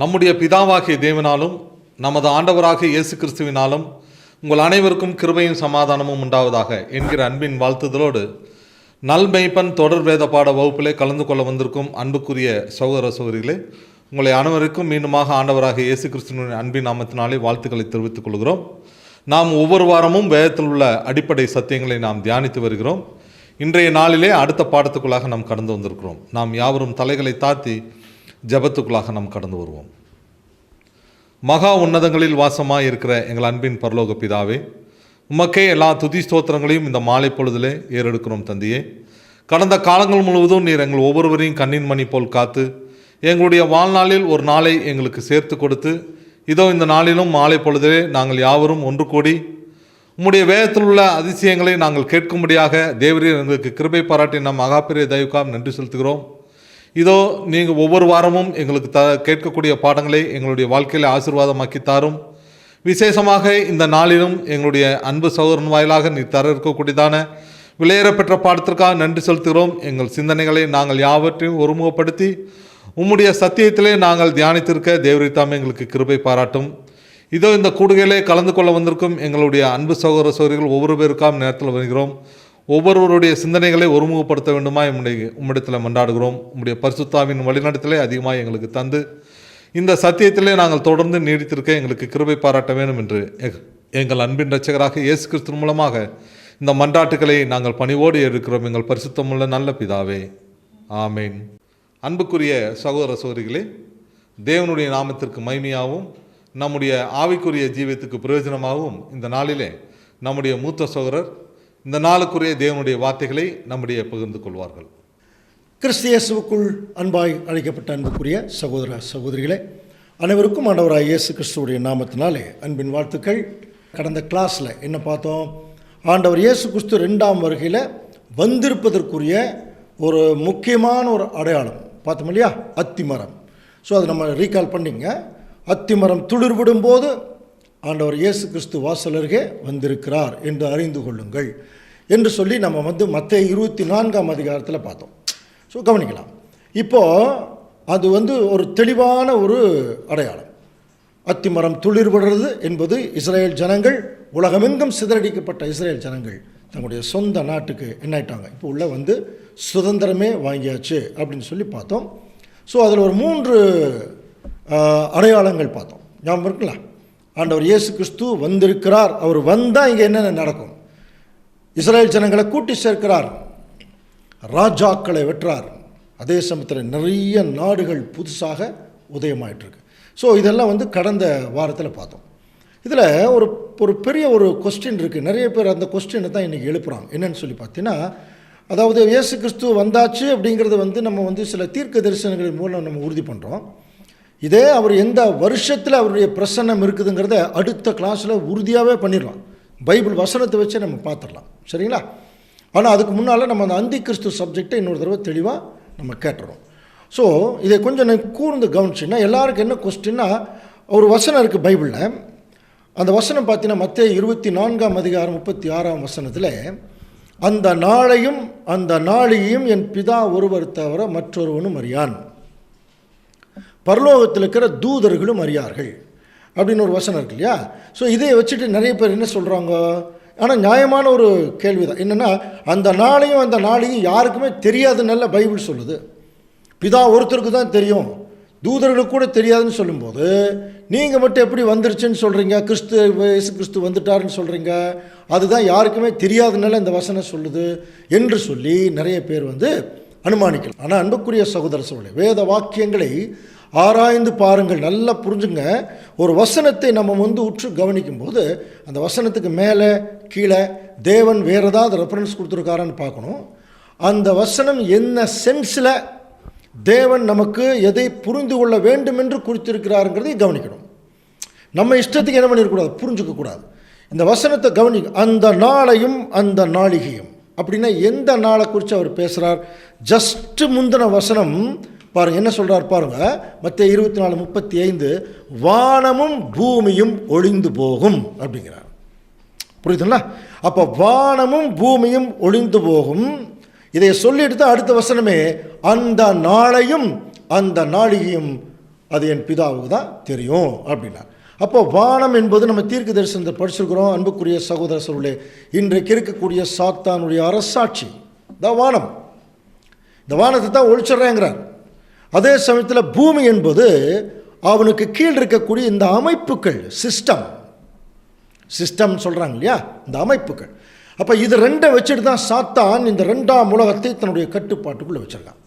நம்முடைய பிதாவாகிய தேவனாலும் நமது ஆண்டவராகிய இயேசு கிறிஸ்துவினாலும் உங்கள் அனைவருக்கும் கிருபையும் சமாதானமும் உண்டாவதாக என்கிற அன்பின் வாழ்த்துதலோடு நல்மெய்ப்பன் தொடர் வேத பாட வகுப்பிலே கலந்து கொள்ள வந்திருக்கும் அன்புக்குரிய சகோதர சகோதரிகளே, உங்களை அனைவருக்கும் மீண்டுமாக ஆண்டவராகிய இயேசு கிறிஸ்துவின் அன்பின் நாமத்தினாலே வாழ்த்துக்களை தெரிவித்துக் கொள்கிறோம். நாம் ஒவ்வொரு வாரமும் வேதத்தில் உள்ள அடிப்படை சத்தியங்களை நாம் தியானித்து வருகிறோம். இன்றைய நாளிலே அடுத்த பாடத்துக்குள்ளாக நாம் கடந்து வந்திருக்கிறோம். நாம் யாவரும் தலைகளை தாழ்த்தி ஜபத்துக்குள்ளாக நாம் கடந்து வருவோம். மகா உன்னதங்களில் வாசமாக இருக்கிற எங்கள் அன்பின் பரலோக பிதாவே, உமக்கே எல்லா துதி ஸ்தோத்திரங்களையும் இந்த மாலை பொழுதிலே ஏறெடுக்கிறோம் தந்தையே. கடந்த காலங்கள் முழுவதும் நீர் எங்கள் ஒவ்வொருவரையும் கண்ணின் மணி போல் காத்து எங்களுடைய வாழ்நாளில் ஒரு நாளை எங்களுக்கு சேர்த்து கொடுத்து, இதோ இந்த நாளிலும் மாலை பொழுதிலே நாங்கள் யாவரும் ஒன்று கூடி உம்முடைய வேதத்தில் உள்ள அதிசயங்களை நாங்கள் கேட்கும்படியாக தேவரீர் எங்களுக்கு கிருபை பாராட்டி நம் மகாபெரிய தயவுக்காக நன்றி செலுத்துகிறோம். இதோ நீங்கள் ஒவ்வொரு வாரமும் எங்களுக்கு கேட்கக்கூடிய பாடங்களை எங்களுடைய வாழ்க்கையில் ஆசீர்வாதமாக்கி தாரும். விசேஷமாக இந்த நாளிலும் எங்களுடைய அன்பு சகோதரன் வாயிலாக நீ தர இருக்கக்கூடியதான விலையேறப்பெற்ற பாடத்திற்காக நன்றி செலுத்துகிறோம். எங்கள் சிந்தனைகளை நாங்கள் யாவற்றையும் ஒருமுகப்படுத்தி உம்முடைய சத்தியத்திலே நாங்கள் தியானித்திருக்க தேவரீர் எங்களுக்கு கிருபை பாராட்டும். இதோ இந்த கூடுகையிலே கலந்து கொள்ள வந்திருக்கும் எங்களுடைய அன்பு சகோதர சகோதரிகள் ஒவ்வொரு பேருக்காம் நேரத்தில் வருகிறோம். ஒவ்வொருவருடைய சிந்தனைகளை ஒருமுகப்படுத்த வேண்டுமா உம்மிடத்தில் மன்றாடுகிறோம். உம்முடைய பரிசுத்தாவின் வழிநடத்திலே அதிகமாக எங்களுக்கு தந்து இந்த சத்தியத்திலே நாங்கள் தொடர்ந்து நீடித்திருக்க எங்களுக்கு கிருபை பாராட்ட வேண்டும் என்று எங்கள் அன்பின் இரட்சகராக இயேசு கிறிஸ்து மூலமாக இந்த மன்றாட்டுக்களை நாங்கள் பணிவோடு இருக்கிறோம். எங்கள் பரிசுத்தமுள்ள நல்ல பிதாவே, ஆமேன். அன்புக்குரிய சகோதர சகோதரிகளே, தேவனுடைய நாமத்திற்கு மகிமையாகவும் நம்முடைய ஆவிக்குரிய ஜீவியத்துக்கு பிரயோஜனமாகவும் இந்த நாளிலே நம்முடைய மூத்த சகோதரர் இந்த நாளுக்குரிய தேவனுடைய வார்த்தைகளை நம்முடைய பகிர்ந்து கொள்வார்கள். கிறிஸ்து இயேசுவுக்குள் அன்பாய் அழைக்கப்பட்ட அன்புக்குரிய சகோதர சகோதரிகளே, அனைவருக்கும் ஆண்டவராய் இயேசு கிறிஸ்துவுடைய நாமத்தினாலே அன்பின் வாழ்த்துக்கள். கடந்த கிளாஸில் என்ன பார்த்தோம்? ஆண்டவர் இயேசு கிறிஸ்து 2ஆம் வருகையில் வந்திருப்பதற்குரிய ஒரு முக்கியமான ஒரு அடையாளம் பார்த்தோம் இல்லையா? அத்திமரம். ஸோ அதை நம்ம ரீகால் பண்ணிங்க. அத்திமரம் துளிர்விடும் போது ஆண்டவர் இயேசு கிறிஸ்து வாசல் அருகே வந்திருக்கிறார் என்று அறிந்து கொள்ளுங்கள் என்று சொல்லி நம்ம மத்தேயு 24ஆம் அதிகாரத்தில் பார்த்தோம். ஸோ கவனிக்கலாம். இப்போது அது ஒரு தெளிவான ஒரு அடையாளம். அத்திமரம் துளிர்விடுறது என்பது இஸ்ரேல் ஜனங்கள், உலகமெங்கும் சிதறடிக்கப்பட்ட இஸ்ரேல் ஜனங்கள் தங்களுடைய சொந்த நாட்டுக்கு என்ன ஆயிட்டாங்க, இப்போ உள்ள சுதந்திரமே வாங்கியாச்சு அப்படின்னு சொல்லி பார்த்தோம். ஸோ அதில் ஒரு 3 அடையாளங்கள் பார்த்தோம். ஞாபகம் இருக்குங்களா? ஆண்டவர் இயேசு கிறிஸ்து வந்திருக்கிறார். அவர் வந்தால் இங்கே என்னென்ன நடக்கும்? இஸ்ரேல் ஜனங்களை கூட்டி சேர்க்கிறார், ராஜாக்களை வெற்றார், அதே சமயத்தில் நிறைய நாடுகள் புதுசாக உதயமாயிட்டிருக்கு. ஸோ இதெல்லாம் கடந்த வாரத்தில் பார்த்தோம். இதில் ஒரு பெரிய ஒரு கொஸ்டின் இருக்குது. நிறைய பேர் அந்த கொஸ்டினை தான் இன்றைக்கி எழுப்புகிறாங்க. என்னன்னு சொல்லி பார்த்தீங்கன்னா, அதாவது இயேசு கிறிஸ்து வந்தாச்சு அப்படிங்கிறது நம்ம சில தீர்க்க தரிசனங்கள் மூலம் நம்ம உறுதி பண்ணுறோம். இதே அவர் எந்த வருஷத்தில் அவருடைய பிரசன்னம் இருக்குதுங்கிறத அடுத்த கிளாஸில் உறுதியாகவே பண்ணிடலாம். பைபிள் வசனத்தை வச்சு நம்ம பார்த்துடலாம், சரிங்களா? ஆனால் அதுக்கு முன்னால் நம்ம அந்த அந்தி கிறிஸ்து சப்ஜெக்டை இன்னொரு தடவை தெளிவாக நம்ம கேட்டுறோம். ஸோ இதை கொஞ்சம் கூர்ந்து கவனிச்சின்னா எல்லாருக்கும் என்ன கொஸ்டின்னா, ஒரு வசனம் இருக்குது பைபிளில். அந்த வசனம் பார்த்தீங்கன்னா மத்தேயு 24ஆம் அதிகாரம் 36ஆம் வசனத்தில், அந்த நாளையும் அந்த நாளையும் என் பிதா ஒருவர் தவிர மற்றொருவனும் அறியான், பரலோகத்தில் இருக்கிற தூதர்களும் அறியார்கள் அப்படின்னு ஒரு வசனம் இருக்கு இல்லையா? ஸோ இதை வச்சுட்டு நிறைய பேர் என்ன சொல்கிறாங்க? ஆனால் நியாயமான ஒரு கேள்வி தான். என்னென்னா, அந்த நாளையும் அந்த நாளையும் யாருக்குமே தெரியாதுன்னு பைபிள் சொல்லுது. பிதா ஒருத்தருக்கு தான் தெரியும், தூதர்களுக்கு கூட தெரியாதுன்னு சொல்லும்போது நீங்கள் மட்டும் எப்படி வந்துருச்சுன்னு சொல்கிறீங்க? இயேசு கிறிஸ்து வந்துட்டாருன்னு சொல்கிறீங்க. அதுதான் யாருக்குமே தெரியாதுனால இந்த வசனம் சொல்லுது என்று சொல்லி நிறைய பேர் அனுமானிக்கலாம். ஆனால் அன்புக்குரிய சகோதர சகோதரர்களே, வேத வாக்கியங்களை ஆராய்ந்து பாருங்கள், நல்லா புரிஞ்சுங்க. ஒரு வசனத்தை நம்ம உற்று கவனிக்கும் போது அந்த வசனத்துக்கு மேலே கீழே தேவன் வேறு ஏதாவது ரெஃபரன்ஸ் கொடுத்துருக்காரான்னு பார்க்கணும். அந்த வசனம் என்ன சென்ஸில் தேவன் நமக்கு எதை புரிந்து கொள்ள வேண்டும் என்று குறித்திருக்கிறாருங்கிறதை கவனிக்கணும். நம்ம இஷ்டத்துக்கு என்ன பண்ணிடக்கூடாது, புரிஞ்சுக்கக்கூடாது. இந்த வசனத்தை அந்த நாளையும் அந்த நாளிகையும் அப்படின்னா எந்த நாளை குறித்து அவர் பேசுகிறார்? ஜஸ்ட் முந்தின வசனம் பாருங்கள், என்ன சொல்கிறார் பாருங்கள். மத்தேயு 24:35, வானமும் பூமியும் ஒழிந்து போகும் அப்படிங்கிறார். புரியுதுங்களா? அப்போ வானமும் பூமியும் ஒழிந்து போகும். இதை சொல்லிட்டு தான் அடுத்த வசனமே, அந்த நாளையும் அந்த நாளிகையும் அது என் பிதாவுக்கு தான் தெரியும் அப்படின்னா. அப்போ வானம் என்பது நம்ம தீர்க்க தரிசனத்தை படிச்சிருக்கிறோம். அன்புக்குரிய சகோதர சொல்லே, இன்றைக்கு இருக்கக்கூடிய சாத்தானுடைய அரசாட்சி தான் வானம். இந்த வானத்தை தான் ஒழிச்சிட்றேங்கிறார். அதே சமயத்தில் பூமி என்பது அவனுக்கு கீழ் இருக்கக்கூடிய இந்த அமைப்புகள், சிஸ்டம் சொல்கிறாங்க இல்லையா, இந்த அமைப்புகள். அப்போ இது ரெண்டை வச்சுட்டு தான் சாத்தான் இந்த 2ஆம் உலகத்தை தன்னுடைய கட்டுப்பாட்டுக்குள்ளே வச்சிருக்கான்.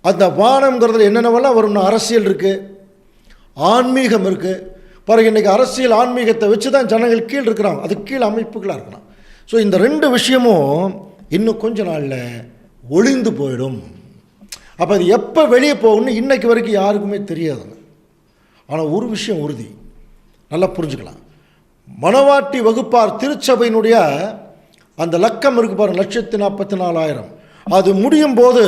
அந்த வானம்ங்கிறதுல என்னென்னவெல்லாம் வரும்னா, அரசியல் இருக்குது, ஆன்மீகம் இருக்குது. பிறகு இன்றைக்கி அரசியல் ஆன்மீகத்தை வச்சு தான் ஜனங்கள் கீழ் இருக்கிறாங்க, அது கீழ் அமைப்புகளாக இருக்கலாம். ஸோ இந்த 2 விஷயமும் இன்னும் கொஞ்ச நாளில் ஒளிந்து போயிடும். அப்போ அது எப்போ வெளியே போகணும்னு இன்றைக்கு வரைக்கும் யாருக்குமே தெரியாதுங்க. ஆனால் ஒரு விஷயம் உறுதி, நல்லா புரிஞ்சுக்கலாம். மணவாட்டி வகுப்பார் திருச்சபையினுடைய அந்த லக்கம் இருக்குது பாருங்கள், 1,44,000. அது முடியும் போது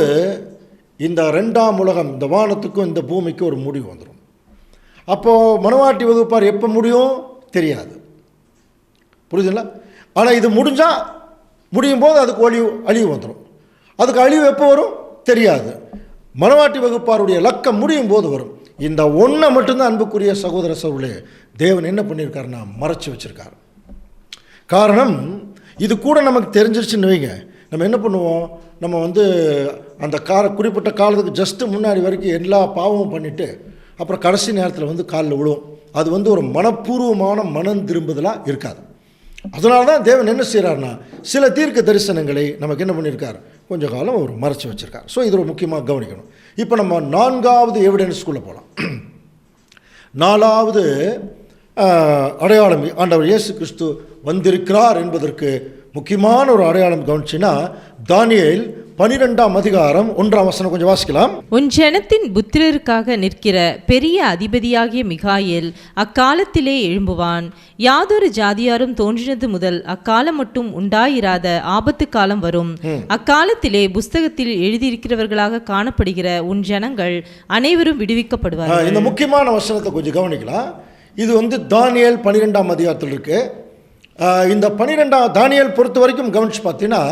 இந்த 2ஆம் உலகம், இந்த வானத்துக்கும் இந்த பூமிக்கும் ஒரு முடிவு வந்துடும். அப்போது மணவாட்டி வகுப்பார் எப்போ முடியும் தெரியாது, புரியுதுங்களா? ஆனால் இது முடியும் போது அதுக்கு அழிவு வந்துடும். அதுக்கு அழிவு எப்போ வரும் தெரியாது. மணவாட்டி வகுப்பாருடைய லக்கம் முடியும் போது வரும். இந்த ஒன்றை மட்டும்தான் அன்புக்குரிய சகோதர சகோதரர்களே தேவன் என்ன பண்ணியிருக்காருன்னா மறைச்சி வச்சுருக்கார். காரணம், இது கூட நமக்கு தெரிஞ்சிருச்சுன்னு வைங்க, நம்ம என்ன பண்ணுவோம், நம்ம அந்த குறிப்பிட்ட காலத்துக்கு ஜஸ்ட்டு முன்னாடி வரைக்கும் எல்லா பாவமும் பண்ணிவிட்டு அப்புறம் கடைசி நேரத்தில் காலில் விழுவோம். அது ஒரு மனப்பூர்வமான மனம் திரும்புதலாக இருக்காது. அதனால தான் தேவன் என்ன செய்கிறார்னா சில தீர்க்க தரிசனங்களை நமக்கு என்ன பண்ணியிருக்கார், கொஞ்ச காலம் அவர் மறைச்சி வச்சுருக்கார். ஸோ இது ஒரு முக்கியமாக கவனிக்கணும். இப்போ நம்ம 4வது எவிடன்ஸ்குள்ளே போகலாம். 4வது அடையாளம், ஆண்டவர் இயேசு கிறிஸ்து வந்திருக்கிறார் என்பதற்கு முக்கியமான ஒரு அடையாளம் கவனிச்சுன்னா, தானியேல் 12ஆம் அதிகாரம் 1ஆம் வசனம் கொஞ்சம் வாசிக்கலாம். உன் ஜனத்தின் புத்திரருக்காக நிற்கிற பெரிய அதிபதியாகிய மிகாயேல் அக்காலத்திலே எழும்புவான். யாதொரு ஜாதியாரும் தோன்றினது முதல் அக்காலம் மட்டும் உண்டாயிராத ஆபத்து காலம் வரும். அக்காலத்திலே புஸ்தகத்தில் எழுதியிருக்கிறவர்களாக காணப்படுகிற உன் ஜனங்கள் அனைவரும் விடுவிக்கப்படுவார்கள். இந்த முக்கியமான வசனத்தை கொஞ்சம் கவனிக்கலாம். இது தானியேல் 12ஆம் அதிகாரத்தில் இருக்கு. இந்த 12ஆம் தானியேல் பொறுத்த வரைக்கும் கவனிச்சு பார்த்தீங்கன்னா,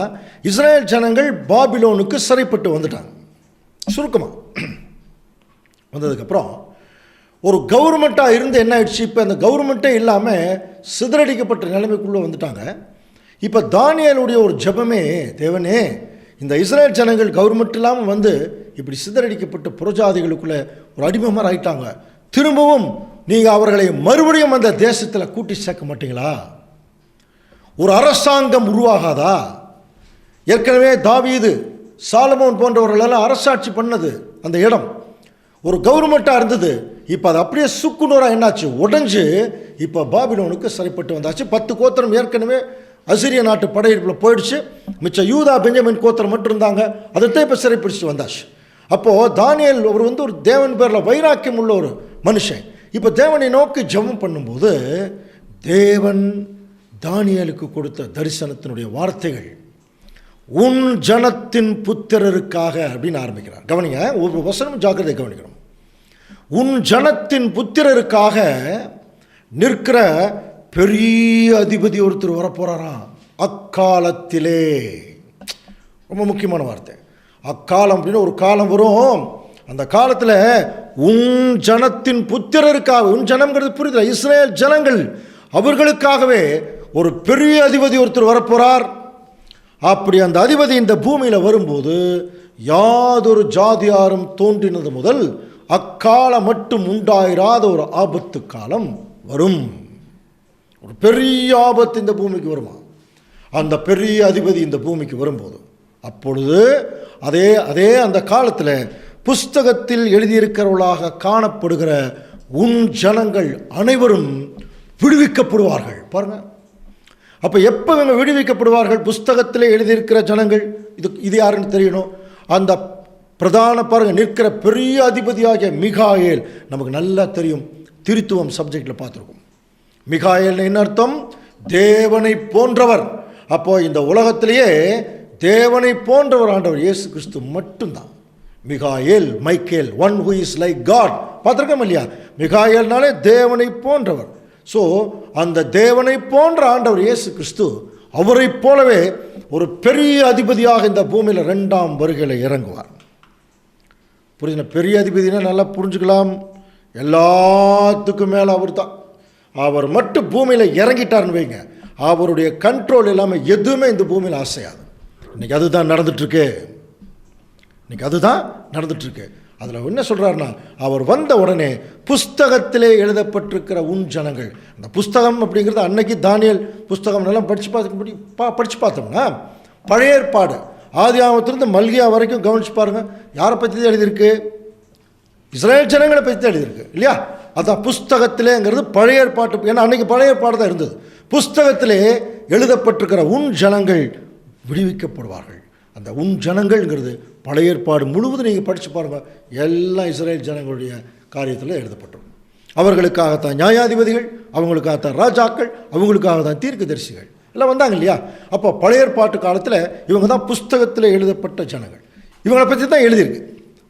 இஸ்ரேல் ஜனங்கள் பாபிலோனுக்கு சிறைப்பட்டு வந்துட்டாங்க. சுருக்கமாக வந்ததுக்கப்புறம் ஒரு கவர்மெண்ட்டாக இருந்து என்ன ஆயிடுச்சு, இப்போ அந்த கவர்மெண்ட்டே இல்லாமல் சிதறடிக்கப்பட்ட நிலைமைக்குள்ளே வந்துட்டாங்க. இப்போ தானியேலுடைய ஒரு ஜெபமே, தேவனே இந்த இஸ்ரேல் ஜனங்கள் கவர்மெண்ட் இல்லாமல் இப்படி சிதறடிக்கப்பட்ட புறஜாதிகளுக்குள்ளே ஒரு அடிமைமாக ஆகிட்டாங்க. திரும்பவும் நீங்கள் அவர்களை மறுபடியும் அந்த தேசத்தில் கூட்டி சேர்க்க மாட்டீங்களா? ஒரு அரசாங்கம் உருவாகாதா? ஏற்கனவே தாவீது, சாலமோன் போன்றவர்களெல்லாம் அரசாட்சி பண்ணது அந்த இடம் ஒரு கவர்மெண்ட்டாக இருந்தது. இப்போ அது அப்படியே சுக்குநூறாக என்னாச்சு, உடஞ்சி இப்போ பாபிலோனுக்கு சிறைப்பட்டு வந்தாச்சு. 10 கோத்திரம் ஏற்கனவே அசிரிய நாட்டு படையெடுப்பில் போயிடுச்சு. மிச்சம் யூதா பெஞ்சமின் கோத்திரம் மட்டும் இருந்தாங்க, அதைத்தான் இப்போ சிறைப்பிடிச்சிட்டு வந்தாச்சு. அப்போது தானியேல் அவர் ஒரு தேவன் பேரில் வைராக்கியம் உள்ள ஒரு மனுஷன். இப்போ தேவனை நோக்கி ஜெபம் பண்ணும்போது தேவன் தானியேலுக்கு கொடுத்த தரிசனத்தினுடைய வார்த்தைகள், உன் ஜனத்தின் புத்திரருக்காக அப்படின்னு ஆரம்பிக்கிறார். கவனிங்க, ஒரு வசனம் ஜாக்கிரதை கவனிக்கணும். உன் ஜனத்தின் புத்திரருக்காக நிற்கிற பெரிய அதிபதி ஒருத்தர் வரப்போறாராம் அக்காலத்திலே. ரொம்ப முக்கியமான வார்த்தை, அக்காலம் அப்படின்னு ஒரு காலம் வரும். அந்த காலத்தில் உன் ஜனத்தின் புத்திரருக்காக, உன் ஜனம்ங்கிறது புரியுது, இஸ்ரேல் ஜனங்கள், அவர்களுக்காகவே ஒரு பெரிய அதிபதி ஒருத்தர் வரப்போறார். அப்படி அந்த அதிபதி இந்த பூமியில் வரும்போது யாதொரு ஜாதியாரும் தோன்றினது முதல் அக்காலம் மட்டும் உண்டாயிராத ஒரு ஆபத்து காலம் வரும். ஒரு பெரிய ஆபத்து இந்த பூமிக்கு வருமா? அந்த பெரிய அதிபதி இந்த பூமிக்கு வரும்போது அப்பொழுது அதே அந்த காலத்தில் புஸ்தகத்தில் எழுதியிருக்கிறவர்களாக காணப்படுகிற உன் ஜனங்கள் அனைவரும் விடுவிக்கப்படுவார்கள். பாருங்க, அப்போ எப்போ இவங்க விடுவிக்கப்படுவார்கள்? புஸ்தகத்தில் எழுதியிருக்கிற ஜனங்கள். இது யாருன்னு தெரியணும். அந்த பிரதான பாருங்க நிற்கிற பெரிய அதிபதியாகிய மிகாயேல், நமக்கு நல்லா தெரியும், திருத்துவம் சப்ஜெக்டில் பார்த்துருக்கோம். மிகாயேல் என்ன அர்த்தம்? தேவனை போன்றவர். அப்போ இந்த உலகத்திலேயே தேவனை போன்றவர் ஆண்டவர் இயேசு கிறிஸ்து மட்டும்தான். Mikayel, Michael, one who is like God, பார்த்துருக்கோம் இல்லையா? மிகாயேல்னாலே தேவனை போன்றவர். ஸோ அந்த தேவனை போன்ற ஆண்டவர் இயேசு கிறிஸ்து, அவரை போலவே ஒரு பெரிய அதிபதியாக இந்த பூமியில் 2ஆம் வருகையில் இறங்குவார். புரியுதுண்ணா? பெரிய அதிபதினா நல்லா புரிஞ்சுக்கலாம். எல்லாத்துக்கும் மேலே அவர் தான். அவர் மட்டும் பூமியில் இறங்கிட்டார்னு வைங்க, அவருடைய கண்ட்ரோல் இல்லாமல் எதுவுமே இந்த பூமியில் ஆசையாது. இன்றைக்கி அதுதான் நடந்துட்டுருக்கு. அதில் என்ன சொல்கிறாருன்னா, அவர் வந்த உடனே புஸ்தகத்திலே எழுதப்பட்டிருக்கிற உன் ஜனங்கள், அந்த புஸ்தகம் அப்படிங்கிறது அன்னைக்கு தானியேல் புஸ்தகம் எல்லாம் படித்து பார்த்தோம்னா பழைய ஏற்பாடு ஆதியாகமத்திலிருந்து மல்கியா வரைக்கும் கவனிச்சு பாருங்கள், யாரை பற்றி தான் எழுதியிருக்கு? இஸ்ரேல் ஜனங்களை பற்றி தான் எழுதியிருக்கு இல்லையா? அதான் புஸ்தகத்திலேங்கிறது பழைய ஏற்பாட்டு, ஏன்னா அன்றைக்கி பழைய ஏற்பாடு தான் இருந்தது. புஸ்தகத்திலே எழுதப்பட்டிருக்கிற உன் ஜனங்கள் விடுவிக்கப்படுவார்கள். அந்த உன் ஜனங்கள்ங்கிறது பழைய ஏற்பாடு முழுவதும் நீங்கள் படித்து பாருங்கள், எல்லாம் இஸ்ரேல் ஜனங்களுடைய காரியத்தில் எழுதப்பட்டிருக்கும். அவர்களுக்காகத்தான் நியாயாதிபதிகள், அவங்களுக்காகத்தான் ராஜாக்கள், அவங்களுக்காகத்தான் தீர்க்கதரிசிகள் எல்லாம் வந்தாங்க இல்லையா? அப்போ பழைய ஏற்பாட்டு காலத்தில் இவங்க தான் புஸ்தகத்தில் எழுதப்பட்ட ஜனங்கள். இவங்களை பற்றி தான் எழுதியிருக்கு,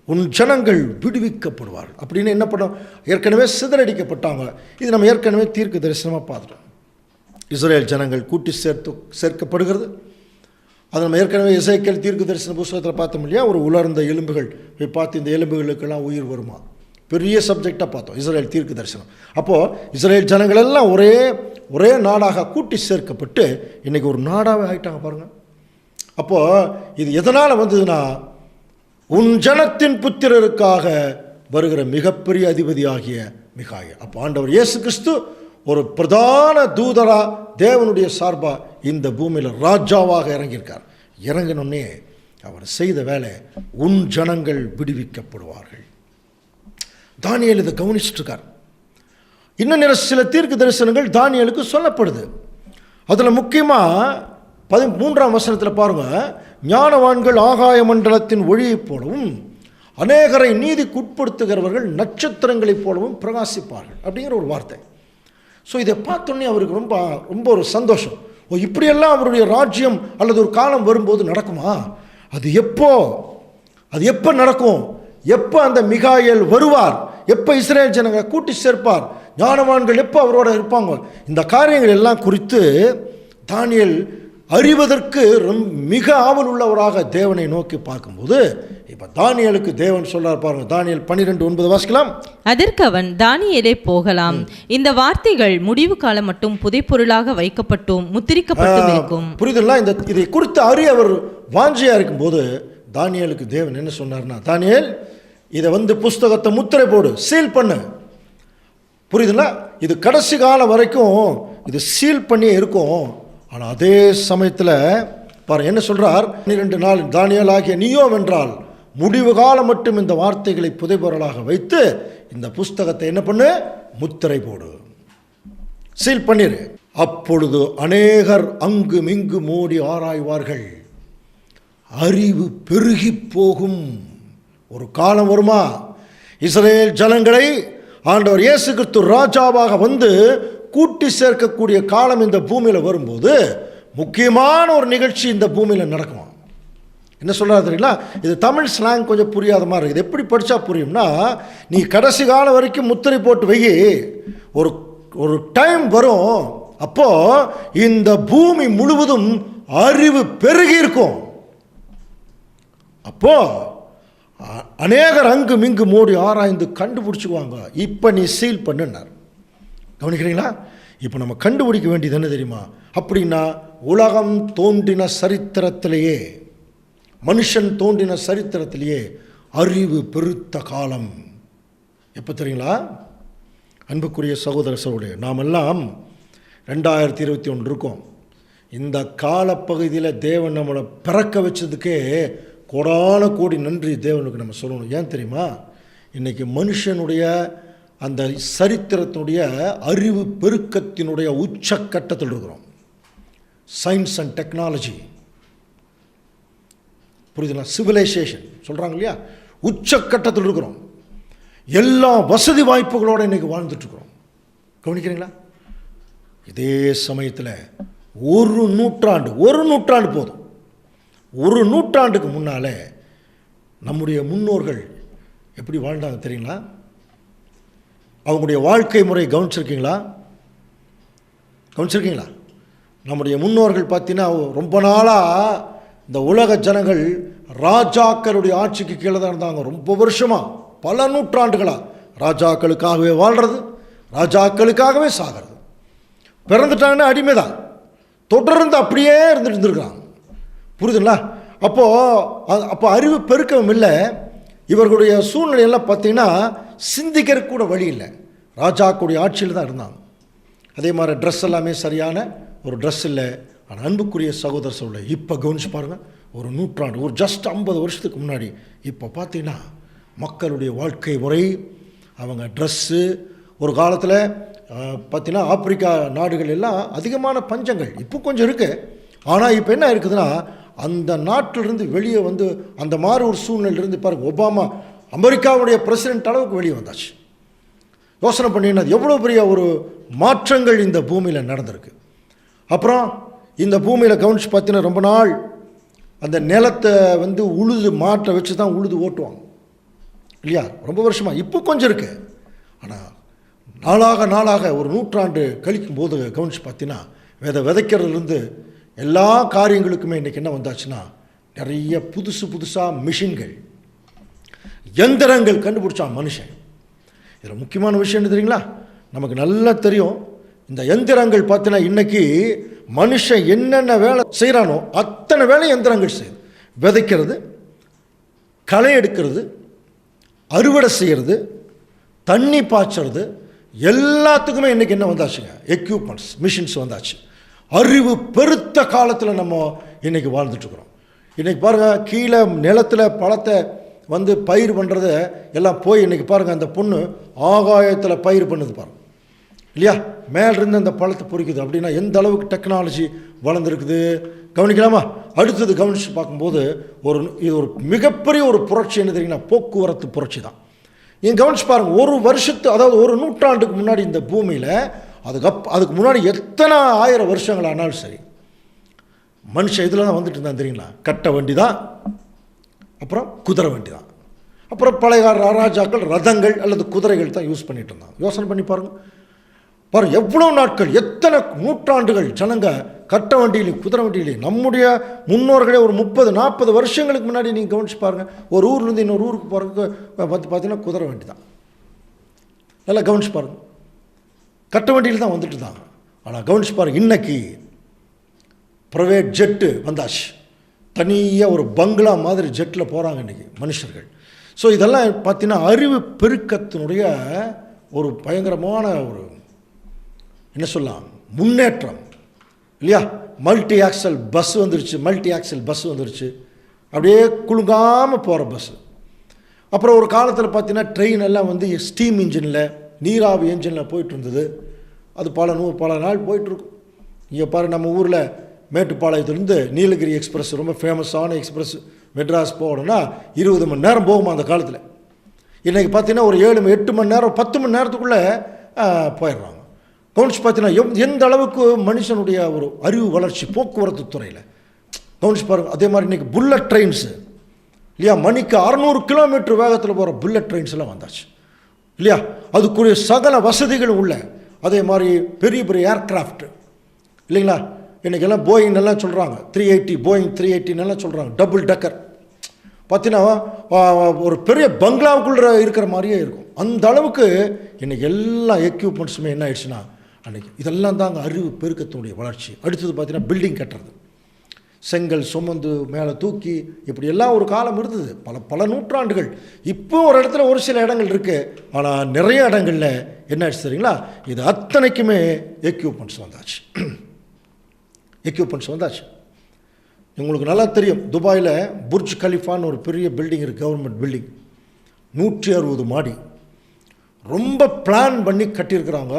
உன் ஜனங்கள் விடுவிக்கப்படுவார்கள் அப்படின்னு. என்ன பண்ணோம்? ஏற்கனவே சிதறடிக்கப்பட்டாங்க. இது நம்ம ஏற்கனவே தீர்க்க தரிசனமாக பார்த்துட்டோம். இஸ்ரேல் ஜனங்கள் கூட்டி சேர்க்கப்படுகிறது. அது நம்ம ஏற்கனவே எசேக்கியேல் தீர்க்க தரிசன புஸ்தகத்தில் பார்த்தோம் இல்லையா? ஒரு உலர்ந்த எலும்புகள் போய் பார்த்து இந்த எலும்புகளுக்கெல்லாம் உயிர் வருமா, பெரிய சப்ஜெக்டாக பார்த்தோம் இஸ்ரேல் தீர்க்க தரிசனம். அப்போது இஸ்ரேல் ஜனங்கள் எல்லாம் ஒரே நாடாக கூட்டி சேர்க்கப்பட்டு இன்றைக்கி ஒரு நாடாகவே ஆகிட்டாங்க பாருங்கள். அப்போது இது எதனால் வந்ததுன்னா, உன் ஜனத்தின் புத்திரருக்காக வருகிற மிகப்பெரிய அதிபதியாகிய மிகாயேல். அப்போ ஆண்டவர் இயேசு கிறிஸ்து ஒரு பிரதான தூதரா தேவனுடைய சார்பா இந்த பூமியில் ராஜாவாக இறங்கியிருக்கார். இறங்கினோடனே அவர் செய்த வேலை, உன் ஜனங்கள் விடுவிக்கப்படுவார்கள். தானியேல் இதை கவனிச்சுட்டு இருக்கார். இன்னும் சில தீர்க்க தரிசனங்கள் தானியேலுக்கு சொல்லப்படுது. அதில் முக்கியமாக 13ஆம் வசனத்தில் பாருங்கள், ஞானவான்கள் ஆகாய மண்டலத்தின் ஒளியைப் போலவும் அநேகரை நீதிக்கு உட்படுத்துகிறவர்கள் நட்சத்திரங்களைப் போலவும் பிரகாசிப்பார்கள் அப்படிங்கிற ஒரு வார்த்தை. ஸோ இதை பார்த்தோன்னே அவருக்கு ரொம்ப ஒரு சந்தோஷம். இப்படியெல்லாம் அவருடைய ராஜ்யம் அல்லது ஒரு காலம் வரும்போது நடக்குமா? அது எப்போ நடக்கும்? எப்போ அந்த மிகாயேல் வருவார்? எப்போ இஸ்ரேல் ஜனங்களை கூட்டி சேர்ப்பார்? ஞானவான்கள் எப்போ அவரோட இருப்பாங்க? இந்த காரியங்கள் எல்லாம் குறித்து தானியேல் அறிவதற்கு மிக ஆவல் உள்ளவராக தேவனை நோக்கி பார்க்கும்போது, இப்போ தானியேலுக்கு தேவன் சொல்றார் பாருங்க. தானியேல் 12:9 வாசிக்கலாம். அதற்கு அவன், தானியேலே போகலாம், இந்த வார்த்தைகள் முடிவு காலம் மட்டும் புதைப்பொருளாக வைக்கப்பட்டும் முத்திரிக்கப்பட்டும் இருக்கும். புரியுதுங்களா? இதை குறித்து அறிய அவர் வாஞ்சியா இருக்கும்போது தானியேலுக்கு தேவன் என்ன சொன்னார்னா, தானியேல் இதை புஸ்தகத்தை முத்திரை போடு, சீல் பண்ணு. புரியுதுங்களா? இது கடைசி காலம் வரைக்கும் இது சீல் பண்ணி இருக்கும். ஆனால் அதே சமயத்தில் பாரு என்ன சொல்றார், 12 நாள் தானியேல் ஆகிய நீயோ வென்றால் முடிவு காலம் மட்டும் இந்த வார்த்தைகளை புதைபொருளாக வைத்து இந்த புஸ்தகத்தை என்ன பண்ணு, முத்திரை போடு, சீல் பண்ணிரு. அப்பொழுது அநேகர் அங்கும் இங்கு மோடி ஆராய்வார்கள், அறிவு பெருகி போகும். ஒரு காலம் வருமா, இஸ்ரேல் ஜனங்களை ஆண்டவர் இயேசு கிறிஸ்து ராஜாவாக வந்து கூட்டி சேர்க்கக்கூடிய காலம் இந்த பூமியில் வரும்போது முக்கியமான ஒரு நிகழ்ச்சி இந்த பூமியில் நடக்குமா. என்ன சொல்கிறாரு தெரியுங்களா? இது தமிழ் ஸ்லாங் கொஞ்சம் புரியாத மாதிரி இருக்குது. எப்படி படித்தா புரியும்னா, நீ கடைசி காலம் வரைக்கும் முத்திரை போட்டு வை, ஒரு டைம் வரும், அப்போது இந்த பூமி முழுவதும் அறிவு பெருகி இருக்கும். அப்போது அநேகர் அங்கும் இங்கு மோடி ஆராய்ந்து கண்டுபிடிச்சிக்குவாங்க. இப்போ நீ சீல் பண்ணுன்னார். கவனிக்கிறீங்களா? இப்போ நம்ம கண்டுபிடிக்க வேண்டியது என்ன தெரியுமா? அப்படின்னா உலகம் தோன்றின சரித்திரத்திலேயே, மனுஷன் தோன்றின சரித்திரத்திலேயே அறிவு பெருத்த காலம் எப்போ தெரியுங்களா? அன்புக்குரிய சகோதர சகோதரி, நாமெல்லாம் 2021 இருக்கோம். இந்த காலப்பகுதியில் தேவன் நம்மளை பிறக்க வச்சதுக்கே கோடான கோடி நன்றி தேவனுக்கு நம்ம சொல்லணும். ஏன் தெரியுமா? இன்றைக்கி மனுஷனுடைய அந்த சரித்திரத்தினுடைய அறிவு பெருக்கத்தினுடைய உச்சக்கட்டத்தில் இருக்கிறோம். சயின்ஸ் அண்ட் டெக்னாலஜி, புரியுதுங்களா? சிவிலைசேஷன் சொல்கிறாங்க இல்லையா? உச்சக்கட்டத்தில் இருக்கிறோம். எல்லா வசதி வாய்ப்புகளோடு இன்றைக்கி வாழ்ந்துட்டுருக்குறோம். கவனிக்கிறீங்களா? இதே சமயத்தில் ஒரு நூற்றாண்டு போதும். ஒரு நூற்றாண்டுக்கு முன்னால் நம்முடைய முன்னோர்கள் எப்படி வாழ்ந்தாங்க தெரியுங்களா? அவங்களுடைய வாழ்க்கை முறை கவனிச்சிருக்கீங்களா? நம்முடைய முன்னோர்கள் பார்த்தீங்கன்னா ரொம்ப நாளாக இந்த உலக ஜனங்கள் ராஜாக்களுடைய ஆட்சிக்கு கீழே தான் இருந்தாங்க ரொம்ப வருஷமாக, பல நூற்றாண்டுகளாக. ராஜாக்களுக்காகவே வாழ்கிறது, ராஜாக்களுக்காகவே சாகிறது. பிறந்துட்டாங்கன்னா அடிமை தான், தொடர்ந்து அப்படியே இருந்துருக்குறாங்க. புரியுதுங்களா? அப்போ அறிவு பெருக்கம் இல்லை. இவர்களுடைய சூழ்நிலையெல்லாம் பார்த்தீங்கன்னா சிந்திக்கிறதுக்கு கூட வழி இல்லை. ராஜாக்களுடைய ஆட்சியில் தான் இருந்தாங்க. அதே மாதிரி ட்ரெஸ் எல்லாமே சரியான ஒரு ட்ரெஸ் இல்லை. ஆனால் அன்புக்குரிய சகோதர சொல்ல, இப்போ கவனிச்சு பாருங்கள், ஒரு நூற்றாண்டு, ஒரு ஜஸ்ட் 50 வருஷத்துக்கு முன்னாடி இப்போ பார்த்தீங்கன்னா மக்களுடைய வாழ்க்கை முறை, அவங்க ட்ரெஸ்ஸு, ஒரு காலத்தில் பார்த்தீங்கன்னா ஆப்பிரிக்கா நாடுகள் எல்லாம் அதிகமான பஞ்சங்கள், இப்போ கொஞ்சம் இருக்குது. ஆனால் இப்போ என்ன இருக்குதுன்னா, அந்த நாட்டிலிருந்து வெளியே வந்து அந்த மாதிரி ஒரு சூழ்நிலையிலிருந்து பாருங்கள், ஒபாமா அமெரிக்காவுடைய பிரசிடென்ட் அளவுக்கு வெளியே வந்தாச்சு. யோசனை பண்ணினா எவ்வளோ பெரிய ஒரு மாற்றங்கள் இந்த பூமியில் நடந்திருக்கு. அப்புறம் இந்த பூமியில் கவனிச்சு பார்த்தீங்கன்னா ரொம்ப நாள் அந்த நிலத்தை வந்து உழுது மாட்டை வச்சு தான் உழுது ஓட்டுவாங்க இல்லையா, ரொம்ப வருஷமாக. இப்போ கொஞ்சம் இருக்குது. ஆனால் நாளாக நாளாக ஒரு நூற்றாண்டு கழிக்கும் போது கவனிச்சு பார்த்தீங்கன்னா விதைக்கிறதுலேருந்து எல்லா காரியங்களுக்குமே இன்றைக்கி என்ன வந்தாச்சுன்னா நிறைய புதுசாக மிஷின்கள், எந்திரங்கள் கண்டுபிடிச்சான் மனுஷன். இதில் முக்கியமான விஷயம் என்ன தெரியுங்களா? நமக்கு நல்லா தெரியும், இந்த எந்திரங்கள் பார்த்தீங்கன்னா இன்றைக்கி மனுஷன் என்னென்ன வேலை செய்கிறானோ அத்தனை வேலை எந்திரங்கள் செய்யுது. விதைக்கிறது, களை எடுக்கிறது, அறுவடை செய்கிறது, தண்ணி பாய்ச்சறது, எல்லாத்துக்குமே இன்றைக்கி என்ன வந்தாச்சுங்க, எக்யூப்மெண்ட்ஸ், மிஷின்ஸ் வந்தாச்சு. அறிவு பெருத்த காலத்தில் நம்ம இன்றைக்கி வாழ்ந்துட்டுருக்குறோம். இன்றைக்கி பாருங்கள், கீழே நிலத்தில் பழத்தை வந்து பயிர் பண்ணுறத எல்லாம் போய் இன்றைக்கி பாருங்கள், அந்த பொண்ணு ஆகாயத்தில் பயிர் பண்ணுது பாருங்கள் இல்லையா, மேலிருந்து அந்த பழத்தை பொறிக்குது. அப்படின்னா எந்த அளவுக்கு டெக்னாலஜி வளர்ந்துருக்குது கவனிக்கலாமா? அடுத்தது கவனித்து பார்க்கும்போது இது ஒரு மிகப்பெரிய ஒரு புரட்சி என்ன தெரியுங்கன்னா, போக்குவரத்து புரட்சி தான். நீங்கள் கவனிச்சு பாருங்கள், ஒரு வருஷத்து, அதாவது ஒரு நூற்றாண்டுக்கு முன்னாடி இந்த பூமியில், அதுக்கு முன்னாடி எத்தனை ஆயிரம் வருஷங்கள் ஆனாலும் சரி, மனுஷன் இதில் தான் வந்துட்டு இருந்தான் தெரியுங்களா. கட்ட வண்டி தான், அப்புறம் குதிரை வண்டி தான், அப்புறம் பழைய ராஜாக்கள் ரதங்கள் அல்லது குதிரைகள் தான் யூஸ் பண்ணிட்டு இருந்தாங்க. யோசனை பண்ணி பாருங்கள், எவ்வளோ நாட்கள், எத்தனை நூற்றாண்டுகள் ஜனங்க கட்ட வண்டியிலையும் குதிரை வண்டியிலையும். நம்முடைய முன்னோர்களே ஒரு 30-40 வருஷங்களுக்கு முன்னாடி நீங்கள் கவனிச்சு பாருங்கள், ஒரு ஊர்லேருந்து இன்னொரு ஊருக்கு போகிறதுக்கு பார்த்தீங்கன்னா குதிரை வண்டி தான். நல்லா கவனிச்சு பாருங்கள், கட்ட வண்டியில் தான் வந்துட்டு இருந்தாங்க. ஆனால் கவனிச்சு பாருங்கள், இன்னைக்கு ப்ரைவேட் ஜெட்டு வந்தாச்சு. தனியாக ஒரு பங்களா மாதிரி ஜெட்டில் போகிறாங்க இன்றைக்கி மனுஷர்கள். ஸோ இதெல்லாம் பார்த்தீங்கன்னா அறிவு பெருக்கத்தினுடைய ஒரு பயங்கரமான ஒரு என்ன சொல்லலாம் முன்னேற்றம் இல்லையா. மல்டி ஆக்சல் பஸ் வந்துருச்சு, அப்படியே குலுங்காமல் போகிற பஸ்ஸு. அப்புறம் ஒரு காலத்தில் பார்த்தீங்கன்னா ட்ரெயின் எல்லாம் வந்து ஸ்டீம் இன்ஜினில், நீராவி என்ஜினில் போயிட்டு இருந்தது. அது பல நாள் போயிட்டுருக்கும். இங்கே பாரு, நம்ம ஊரில் மேட்டுப்பாளையத்துலேருந்து நீலகிரி எக்ஸ்பிரஸ், ரொம்ப ஃபேமஸான எக்ஸ்பிரஸ், மெட்ராஸ் போகணுன்னா 20 மணி நேரம் போகுமா அந்த காலத்தில். இன்றைக்கி பார்த்தீங்கன்னா ஒரு 7-8 மணி நேரம், 10 மணி நேரத்துக்குள்ளே போயிடுறாங்க. கவனிச்சு பார்த்தீங்கன்னா எந்த அளவுக்கு மனுஷனுடைய ஒரு அறிவு வளர்ச்சி போக்குவரத்து துறையில் கவனிச்சு பாருங்கள். அதே மாதிரி இன்றைக்கி புல்லட் ட்ரெயின்ஸு இல்லையா, மணிக்கு 600 கிலோமீட்டர் வேகத்தில் போகிற புல்லட் ட்ரெயின்ஸ் எல்லாம் வந்தாச்சு இல்லையா. அதுக்குரிய சகல வசதிகளும் உள்ள, அதே மாதிரி பெரிய பெரிய ஏர்க்ராஃப்ட் இல்லைங்களா. இன்றைக்கெல்லாம் போயிங் எல்லாம் சொல்கிறாங்க, 380 போயிங் 380 எல்லாம் சொல்கிறாங்க, டபுள் டக்கர். பார்த்தீங்கன்னா ஒரு பெரிய பங்களாவுக்குள்ளே இருக்கிற மாதிரியே இருக்கும். அந்த அளவுக்கு இன்றைக்கி எல்லா எக்யூப்மெண்ட்ஸுமே என்ன ஆயிடுச்சுன்னா அன்றைக்கி இதெல்லாம் தாங்க அறிவு பெருக்கத்தினுடைய வளர்ச்சி. அடுத்தது பார்த்தீங்கன்னா பில்டிங் கட்டுறது, செங்கல் சுமந்து மேலே தூக்கி, இப்படி எல்லாம் ஒரு காலம் இருந்தது, பல நூற்றாண்டுகள். இப்போ ஒரு இடத்துல ஒரு சில இடங்கள் இருக்குது, ஆனால் நிறைய இடங்களில் என்ன ஆச்சு தெரியுங்களா, இது அத்தனைக்குமே எக்யூப்மெண்ட்ஸ் வந்தாச்சு. உங்களுக்கு நல்லா தெரியும், துபாயில் புர்ஜ் கலிஃபான்னு ஒரு பெரிய பில்டிங் இருக்குது, கவர்மெண்ட் பில்டிங், 160 மாடி, ரொம்ப பிளான் பண்ணி கட்டியிருக்கிறாங்க.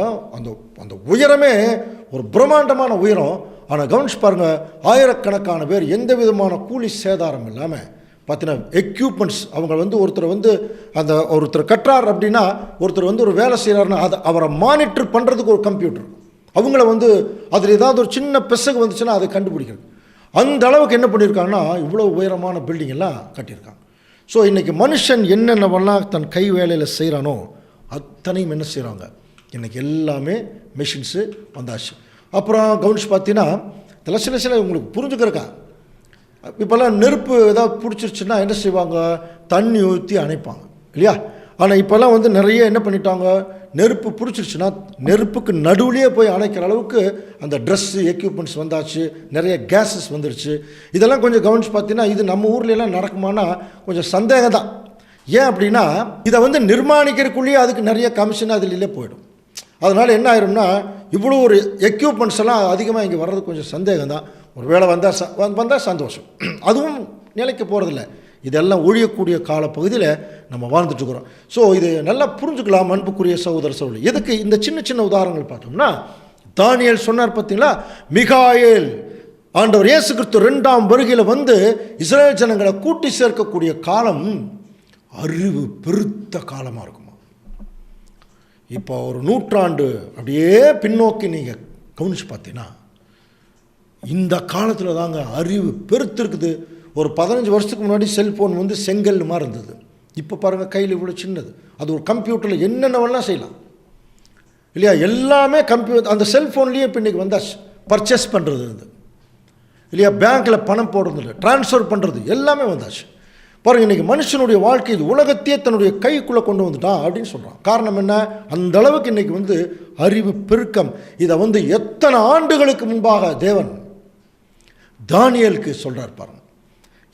அந்த உயரமே ஒரு பிரம்மாண்டமான உயரம். ஆனால் கவனிச்சு பாருங்கள், ஆயிரக்கணக்கான பேர் எந்த விதமான கூலி சேதாரம் இல்லாமல் பார்த்தீங்கன்னா எக்யூப்மெண்ட்ஸ், அவங்க வந்து ஒருத்தர் கட்டுறார் அப்படின்னா, ஒருத்தர் வந்து ஒரு வேலை செய்கிறாருன்னா அவரை மானிட்டர் பண்ணுறதுக்கு ஒரு கம்ப்யூட்டர், அவங்கள வந்து அதில் ஏதாவது ஒரு சின்ன பிசகு வந்துச்சுன்னா அதை கண்டுபிடிக்கிறது. அந்த அளவுக்கு என்ன பண்ணியிருக்காங்கன்னா இவ்வளோ உயரமான பில்டிங் எல்லாம் கட்டியிருக்காங்க. ஸோ இன்றைக்கி மனுஷன் என்னென்னவெல்லாம் தன் கை வேலையில் செய்கிறானோ அத்தனையும் என்ன செய்கிறாங்க, இன்றைக்கி எல்லாமே மிஷின்ஸு வந்தாச்சு. அப்புறம் கவனிச்சு பார்த்தீங்கன்னா இதெல்லாம் சில உங்களுக்கு புரிஞ்சுக்கிறக்கா, இப்போல்லாம் நெருப்பு ஏதாவது பிடிச்சிருச்சுன்னா என்ன செய்வாங்க, தண்ணி ஊற்றி அணைப்பாங்க இல்லையா. ஆனால் இப்போல்லாம் வந்து நிறைய என்ன பண்ணிட்டாங்க, நெருப்பு பிடிச்சிருச்சுன்னா நெருப்புக்கு நடுவுலேயே போய் அணைக்கிற அளவுக்கு அந்த ட்ரெஸ்ஸு எக்யூப்மெண்ட்ஸ் வந்தாச்சு, நிறைய கேஸஸ் வந்துருச்சு. இதெல்லாம் கொஞ்சம் கவனித்து பார்த்தீங்கன்னா இது நம்ம ஊர்லெலாம் நடக்குமானா கொஞ்சம் சந்தேகம் தான். ஏன் அப்படின்னா இதை வந்து நிர்மாணிக்கிறதுக்குள்ளேயே அதுக்கு நிறைய கமிஷன் அதிலே போயிடும். அதனால் என்ன ஆயிரும்னா இவ்வளோ ஒரு எக்யூப்மெண்ட்ஸ் எல்லாம் அதிகமாக இங்கே வர்றது கொஞ்சம் சந்தேகம் தான். ஒரு வேளை வந்தால் சந்தோஷம், அதுவும் நிலைக்க போகிறதில்ல. இதெல்லாம் ஒழியக்கூடிய காலப்பகுதியில் நம்ம வாழ்ந்துட்டுருக்குறோம். ஸோ இது நல்லா புரிஞ்சுக்கலாம் அன்புக்குரிய சகோதர சகோதரி. எதுக்கு இந்த சின்ன சின்ன உதாரணங்கள் பார்த்தோம்னா, தானியேல் சொன்னார் பார்த்தீங்களா, மிகாயேல் ஆண்டவர் இயேசு கிறிஸ்து 2ஆம் வருகையில் வந்து இஸ்ரேல் ஜனங்களை கூட்டி சேர்க்கக்கூடிய காலம் அறிவு பெருத்த காலமாக இருக்குமா. இப்போ ஒரு 100 ஆண்டு அப்படியே பின்னோக்கி நீங்கள் கவனித்து பார்த்தீங்கன்னா இந்த காலத்தில் தாங்க அறிவு பெருத்திருக்குது. ஒரு 15 வருஷத்துக்கு முன்னாடி செல்ஃபோன் வந்து செங்கல் மாதிரி இருந்தது. இப்போ பாருங்கள் கையில் இவ்வளோ சின்னது. அது ஒரு கம்ப்யூட்டரில் என்னென்னவெல்லாம் செய்யலாம் இல்லையா. எல்லாமே கம்ப்யூட்டர், அந்த செல்ஃபோன்லேயே இப்போ இன்றைக்கி வந்தாச்சு. பர்ச்சேஸ் பண்ணுறது இது இல்லையா, பேங்க்கில் பணம் போடுறது, ட்ரான்ஸ்ஃபர் பண்ணுறது எல்லாமே வந்தாச்சு. பாருங்கள் இன்றைக்கி மனுஷனுடைய வாழ்க்கை இது உலகத்தையே தன்னுடைய கைக்குள்ளே கொண்டு வந்துட்டான் அப்படின்னு சொல்கிறான். காரணம் என்ன, அந்த அளவுக்கு இன்றைக்கி வந்து அறிவு பெருக்கம். இதை வந்து எத்தனை ஆண்டுகளுக்கு முன்பாக தேவன் தானியேலுக்கு சொல்கிறார் பாருங்கள்.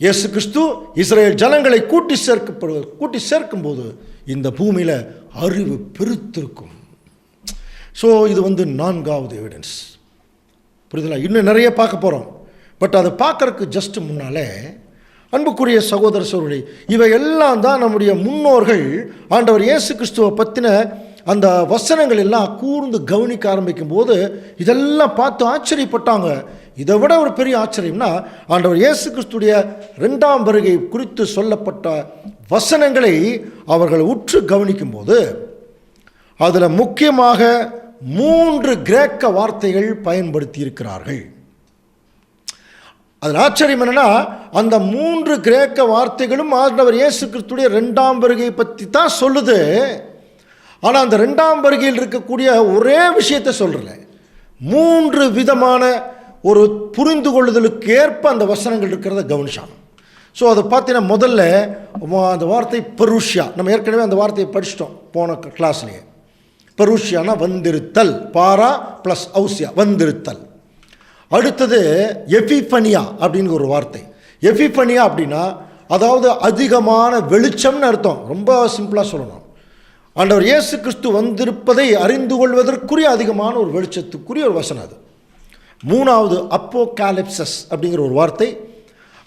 இயேசு கிறிஸ்து இஸ்ரேல் ஜனங்களை கூட்டி சேர்க்கும்போது இந்த பூமியில் அறிவு பெருத்திருக்கும். ஸோ இது வந்து 4வது எவிடன்ஸ். புரியுதுங்களா? இன்னும் நிறைய பார்க்க போகிறோம். பட் அதை பார்க்குறதுக்கு ஜஸ்ட் முன்னாலே அன்புக்குரிய சகோதர சகோதரி, இவை எல்லாம் தான் நம்முடைய முன்னோர்கள் ஆண்டவர் இயேசு கிறிஸ்துவை பற்றின அந்த வசனங்கள் எல்லாம் கூர்ந்து கவனிக்க ஆரம்பிக்கும் போது இதெல்லாம் பார்த்து ஆச்சரியப்பட்டாங்க. இதை விட ஒரு பெரிய ஆச்சரியம்னா ஆண்டவர் இயேசு கிறிஸ்துடைய 2ஆம் வருகை குறித்து சொல்லப்பட்ட வசனங்களை அவர்கள் உற்று கவனிக்கும் போது அதில் முக்கியமாக 3 கிரேக்க வார்த்தைகள் பயன்படுத்தி இருக்கிறார்கள். அதில் ஆச்சரியம் என்னென்னா அந்த 3 கிரேக்க வார்த்தைகளும் ஆண்டவர் இயேசு கிறிஸ்துடைய 2ஆம் வருகை பற்றி தான் சொல்லுது. ஆனால் அந்த 2ஆம் வருகையில் இருக்கக்கூடிய ஒரே விஷயத்தை சொல்கிறல, 3 விதமான ஒரு புரிந்து கொள்ளுதலுக்கு ஏற்ப அந்த வசனங்கள் இருக்கிறத கவனிச்சாங்க. ஸோ அதை பார்த்தீங்கன்னா முதல்ல அந்த வார்த்தை பெருஷியா, நம்ம ஏற்கனவே அந்த வார்த்தையை படிச்சிட்டோம் போன கிளாஸ்லேயே. பெருஷியானா வந்திருத்தல், பாரா ப்ளஸ் ஔசியா வந்திருத்தல். அடுத்தது எபிஃபனியா அப்படிங்கிற ஒரு வார்த்தை. எபிஃபனியா அப்படின்னா அதாவது அதிகமான வெளிச்சம்னு அர்த்தம். ரொம்ப சிம்பிளாக சொல்லணும், ஆண்டவர் இயேசு கிறிஸ்து வந்திருப்பதை அறிந்து கொள்வதற்குரிய அதிகமான ஒரு வெளிச்சத்துக்குரிய ஒரு வசனம் அது. 3வது அப்போகாலிப்சஸ் அப்படிங்கிற ஒரு வார்த்தை.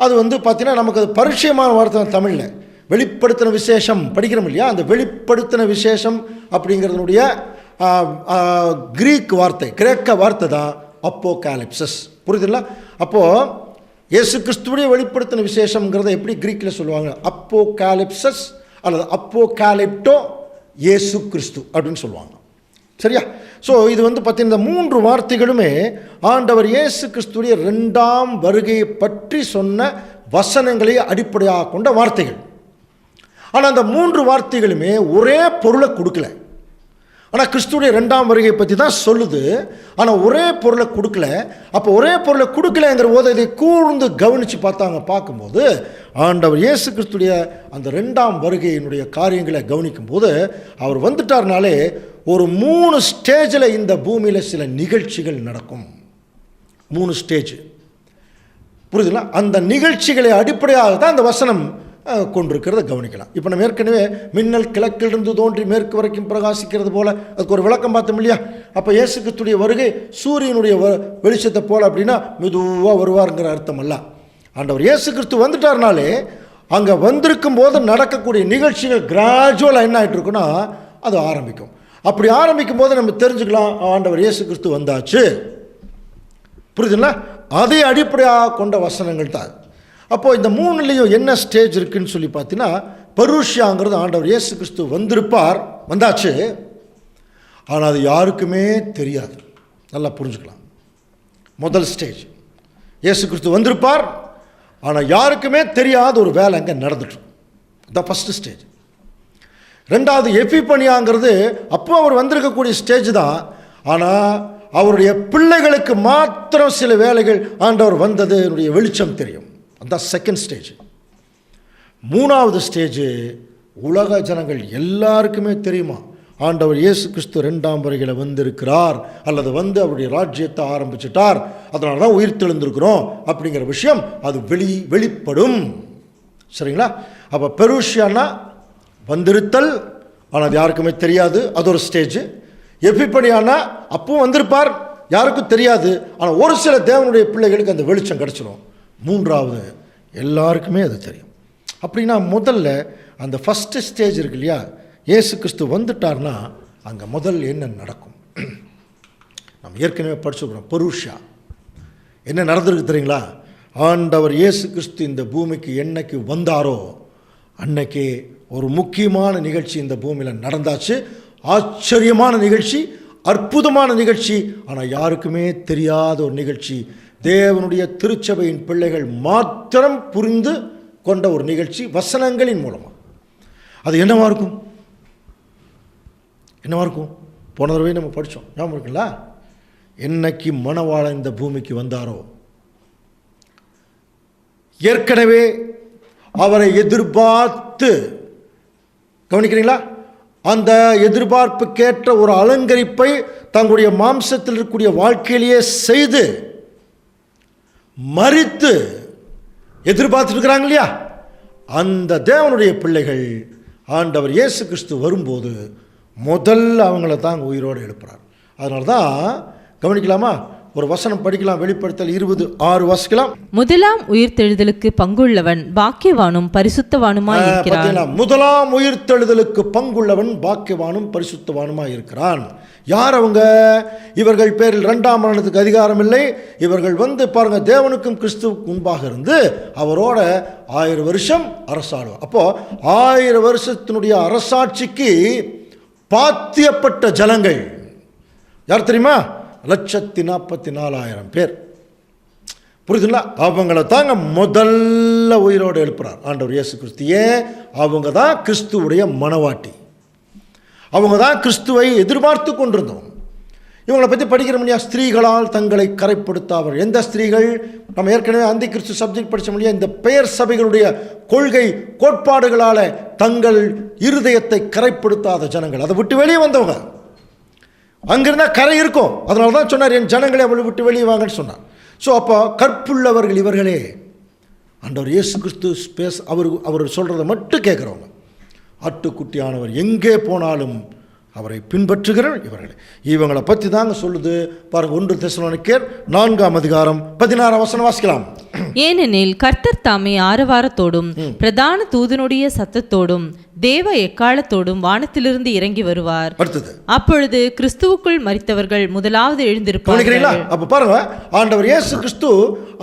அது வந்து பார்த்தீங்கன்னா நமக்கு அது பரிச்சயமான வார்த்தை தமிழில். வெளிப்படுத்தின விசேஷம் படிக்கிறோம் இல்லையா, அந்த வெளிப்படுத்தின விசேஷம் அப்படிங்கிறதுனுடைய கிரீக் வார்த்தை, கிரேக்க வார்த்தை தான் அப்போகாலிப்சஸ். புரியுதுங்களா? அப்போது இயேசு கிறிஸ்துவுடைய வெளிப்படுத்தின விசேஷங்கிறத எப்படி கிரீக்கில் சொல்லுவாங்க, அப்போகாலிப்சஸ் அல்லது அப்போகாலிப்டோ இயேசு கிறிஸ்து அப்படின்னு சொல்லுவாங்க. சரியா? ஸோ இது வந்து பார்த்தீங்கன்னா இந்த 3 வார்த்தைகளுமே ஆண்டவர் இயேசு கிறிஸ்துடைய 2ஆம் வருகையை பற்றி சொன்ன வசனங்களை அடிப்படையாக கொண்ட வார்த்தைகள். ஆனால் அந்த 3 வார்த்தைகளுமே ஒரே பொருளை கொடுக்கல. ஆனால் கிறிஸ்துடைய 2ஆம் வருகை பற்றி தான் சொல்லுது, ஆனால் ஒரே பொருளை கொடுக்கல. அப்போ ஒரே பொருளை கொடுக்கலங்கிற போது இதை கூர்ந்து கவனித்து பார்க்கும்போது ஆண்டவர் இயேசு கிறிஸ்துடைய அந்த 2ஆம் வருகையினுடைய காரியங்களை கவனிக்கும் போது அவர் வந்துட்டார்னாலே ஒரு 3 ஸ்டேஜில் இந்த பூமியில் சில நிகழ்ச்சிகள் நடக்கும். 3 ஸ்டேஜ். புரியுதுங்களா? அந்த நிகழ்ச்சிகளை அடிப்படையாக தான் அந்த வசனம் கொண்டிருக்கிறத கவனிக்கலாம். இப்போ நம்ம ஏற்கனவே மின்னல் கிழக்கிலிருந்து தோன்றி மேற்கு வரைக்கும் பிரகாசிக்கிறது போல் அதுக்கு ஒரு விளக்கம் பார்த்தோம் இல்லையா. அப்போ இயேசு கிறிஸ்துடைய வருகை சூரியனுடைய வெளிச்சத்தை போல் அப்படின்னா மெதுவாக வருவாருங்கிற அர்த்தம் அல்ல. ஆண்டவர் இயேசு கிறிஸ்து வந்துட்டார்னாலே அங்கே வந்திருக்கும் போது நடக்கக்கூடிய நிகழ்ச்சிகள் கிராஜுவலாக என்ன ஆகிட்டு இருக்குன்னா அது ஆரம்பிக்கும். அப்படி ஆரம்பிக்கும் போது நம்ம தெரிஞ்சுக்கலாம் ஆண்டவர் இயேசு கிறிஸ்து வந்தாச்சு. புரியுதுங்களா? அதை அடிப்படையாக கொண்ட வசனங்கள் தான். அப்போது இந்த 3லேயும் என்ன ஸ்டேஜ் இருக்குதுன்னு சொல்லி பார்த்தீங்கன்னா, பெருஷியாங்கிறது ஆண்டவர் இயேசு கிறிஸ்து வந்தாச்சு, ஆனால் அது யாருக்குமே தெரியாது. நல்லா புரிஞ்சுக்கலாம். முதல் ஸ்டேஜ் இயேசு கிறிஸ்து வந்திருப்பார், ஆனால் யாருக்குமே தெரியாத ஒரு வேலை அங்கே நடந்துட்டு. The first stage. 2வது எபிஃபனியாங்கிறது அப்போ அவர் வந்திருக்கக்கூடிய ஸ்டேஜ் தான், ஆனால் அவருடைய பிள்ளைகளுக்கு மாத்திரம் சில வேலைகள் ஆண்டவர் வந்தது என்னுடைய வெளிச்சம் தெரியும். அதான் செகண்ட் ஸ்டேஜ். மூணாவது ஸ்டேஜ், உலக ஜனங்கள் எல்லாருக்குமே தெரியுமா ஆண்டவர் இயேசு கிறிஸ்து 2ஆம் வருகையில் வந்திருக்கிறார், அல்லது வந்து அவருடைய ராஜ்யத்தை ஆரம்பிச்சிட்டார், அதனால தான் உயிர் தெழுந்திருக்கிறோம் அப்படிங்கிற விஷயம் அது வெளிப்படும். சரிங்களா? அப்போ பெருஷியானா வந்திருத்தல், ஆனால் அது யாருக்குமே தெரியாது, அது ஒரு ஸ்டேஜ். எபிப்பனியானா அப்பவும் வந்திருப்பார், யாருக்கும் தெரியாது, ஆனால் ஒரு சில தேவனுடைய பிள்ளைகளுக்கு அந்த வெளிச்சம் கிடச்சிடும். மூன்றாவது எல்லாருக்குமே அது தெரியும். அப்படின்னா முதல்ல அந்த ஃபஸ்ட்டு ஸ்டேஜ் இருக்கு இல்லையா, இயேசு கிறிஸ்து வந்துட்டார்னா அங்கே முதல் என்ன நடக்கும்? நம்ம ஏற்கனவே படிச்சுக்கிறோம். பெருஷா என்ன நடந்திருக்கு தெரியுங்களா? ஆண்டவர் இயேசு கிறிஸ்து இந்த பூமிக்கு என்னைக்கு வந்தாரோ அன்னைக்கு ஒரு முக்கியமான நிகழ்ச்சி இந்த பூமியில் நடந்தாச்சு. ஆச்சரியமான நிகழ்ச்சி, அற்புதமான நிகழ்ச்சி, ஆனால் யாருக்குமே தெரியாத ஒரு நிகழ்ச்சி. தேவனுடைய திருச்சபையின் பிள்ளைகள் மாத்திரம் புரிந்து கொண்ட ஒரு நிகழ்ச்சி, வசனங்களின் மூலமாக. அது என்னவா இருக்கும்? என்னவா இருக்கும்? போன தடவை நம்ம படித்தோம், ஞாபகம் இருக்குங்களா? என்னைக்கு மணவாளன் இந்த பூமிக்கு வந்தாரோ, ஏற்கனவே அவரை எதிர்பார்த்து, கவனிக்கிறீங்களா, அந்த எதிர்பார்ப்புக்கேற்ற ஒரு அலங்கரிப்பை தங்களுடைய மாம்சத்தில் இருக்கக்கூடிய வாழ்க்கையிலேயே செய்து மரித்து எதிர்பார்த்துட்டு இருக்கிறாங்க இல்லையா, அந்த தேவனுடைய பிள்ளைகள் ஆண்டவர் இயேசு கிறிஸ்து வரும்போது முதல்ல அவங்கள தான் உயிரோடு எழுப்புறார். அதனால தான் கவனிக்கலாமா, ஒரு வசனம் படிக்கலாம், வெளிப்படுத்தல் 20:6 வாசிக்கலாம். முதலாம் உயிர்த்தெழுதலுக்கு பங்குள்ளவன் பாக்கியவானும் பரிசுத்தவானுமாய் இருக்கிறான். முதலாம் உயிர்த்தெழுதலுக்கு பங்குள்ளவன் பாக்கியவானும் பரிசுத்தவானுமாய் இருக்கிறான். யார் அவங்க? இவர்கள் பேரில் 2ஆம் மரணத்துக்கு அதிகாரம் இல்லை. இவர்கள் வந்து பாருங்க, தேவனுக்கும் கிறிஸ்துவுக்கு முன்பாக இருந்து அவரோட 1000 வருஷம் அரசாடுவார். அப்போ 1000 வருஷத்தினுடைய அரசாட்சிக்கு பாத்தியப்பட்ட ஜனங்கள் யார் தெரியுமா? 1,44,000 பேர். புரியுதுங்களா? அவங்கள தாங்க முதல்ல உயிரோடு எழுப்புறார் ஆண்டவர் இயேசு கிறிஸ்து. ஏன்? அவங்க தான் கிறிஸ்துவுடைய மணவாட்டி, அவங்க தான் கிறிஸ்துவை எதிர்பார்த்து கொண்டிருந்தோம். இவங்களை பற்றி படிக்கிற முடியா, ஸ்திரீகளால் தங்களை கரைப்படுத்தாவர். எந்த ஸ்திரீகள்? நம்ம ஏற்கனவே அந்தி கிறிஸ்து சப்ஜெக்ட் படித்த முடியா, இந்த பெயர் சபைகளுடைய கொள்கை கோட்பாடுகளால் தங்கள் இருதயத்தை கரைப்படுத்தாத ஜனங்கள், அதை விட்டு வெளியே வந்தவங்க. அங்கிருந்தால் கரை இருக்கும், அதனால தான் சொன்னார், என் ஜனங்களை அவளை விட்டு வெளியே வாங்கன்னு சொன்னார். ஸோ அப்போ கற்புள்ளவர்கள் இவர்களே, ஆண்டவர் இயேசு கிறிஸ்து அவர் சொல்கிறத மட்டும் கேட்குறவங்க. ஆட்டுக்குட்டியானவர் எங்கே போனாலும் அவரை பின்பற்றுகிற இவர்களே, இவங்களை பற்றி தாங்க சொல்லுது பாருங்க. 1 தெசலோனிக்கேயர் 4ஆம் அதிகாரம் 16ஆம் வசனம் வாசிக்கலாம். ஏனெனில் கர்த்தர் தாமே ஆரவாரத்தோடும் பிரதான தூதனுடைய சத்தத்தோடும் தேவ எக்காலத்தோடும் வானத்திலிருந்து இறங்கி வருவார். அடுத்தது, அப்பொழுது கிறிஸ்துவுக்குள் மரித்தவர்கள் முதலாவது எழுந்திருப்பார்கள். அப்ப பாருங்க, ஆண்டவர் இயேசு கிறிஸ்து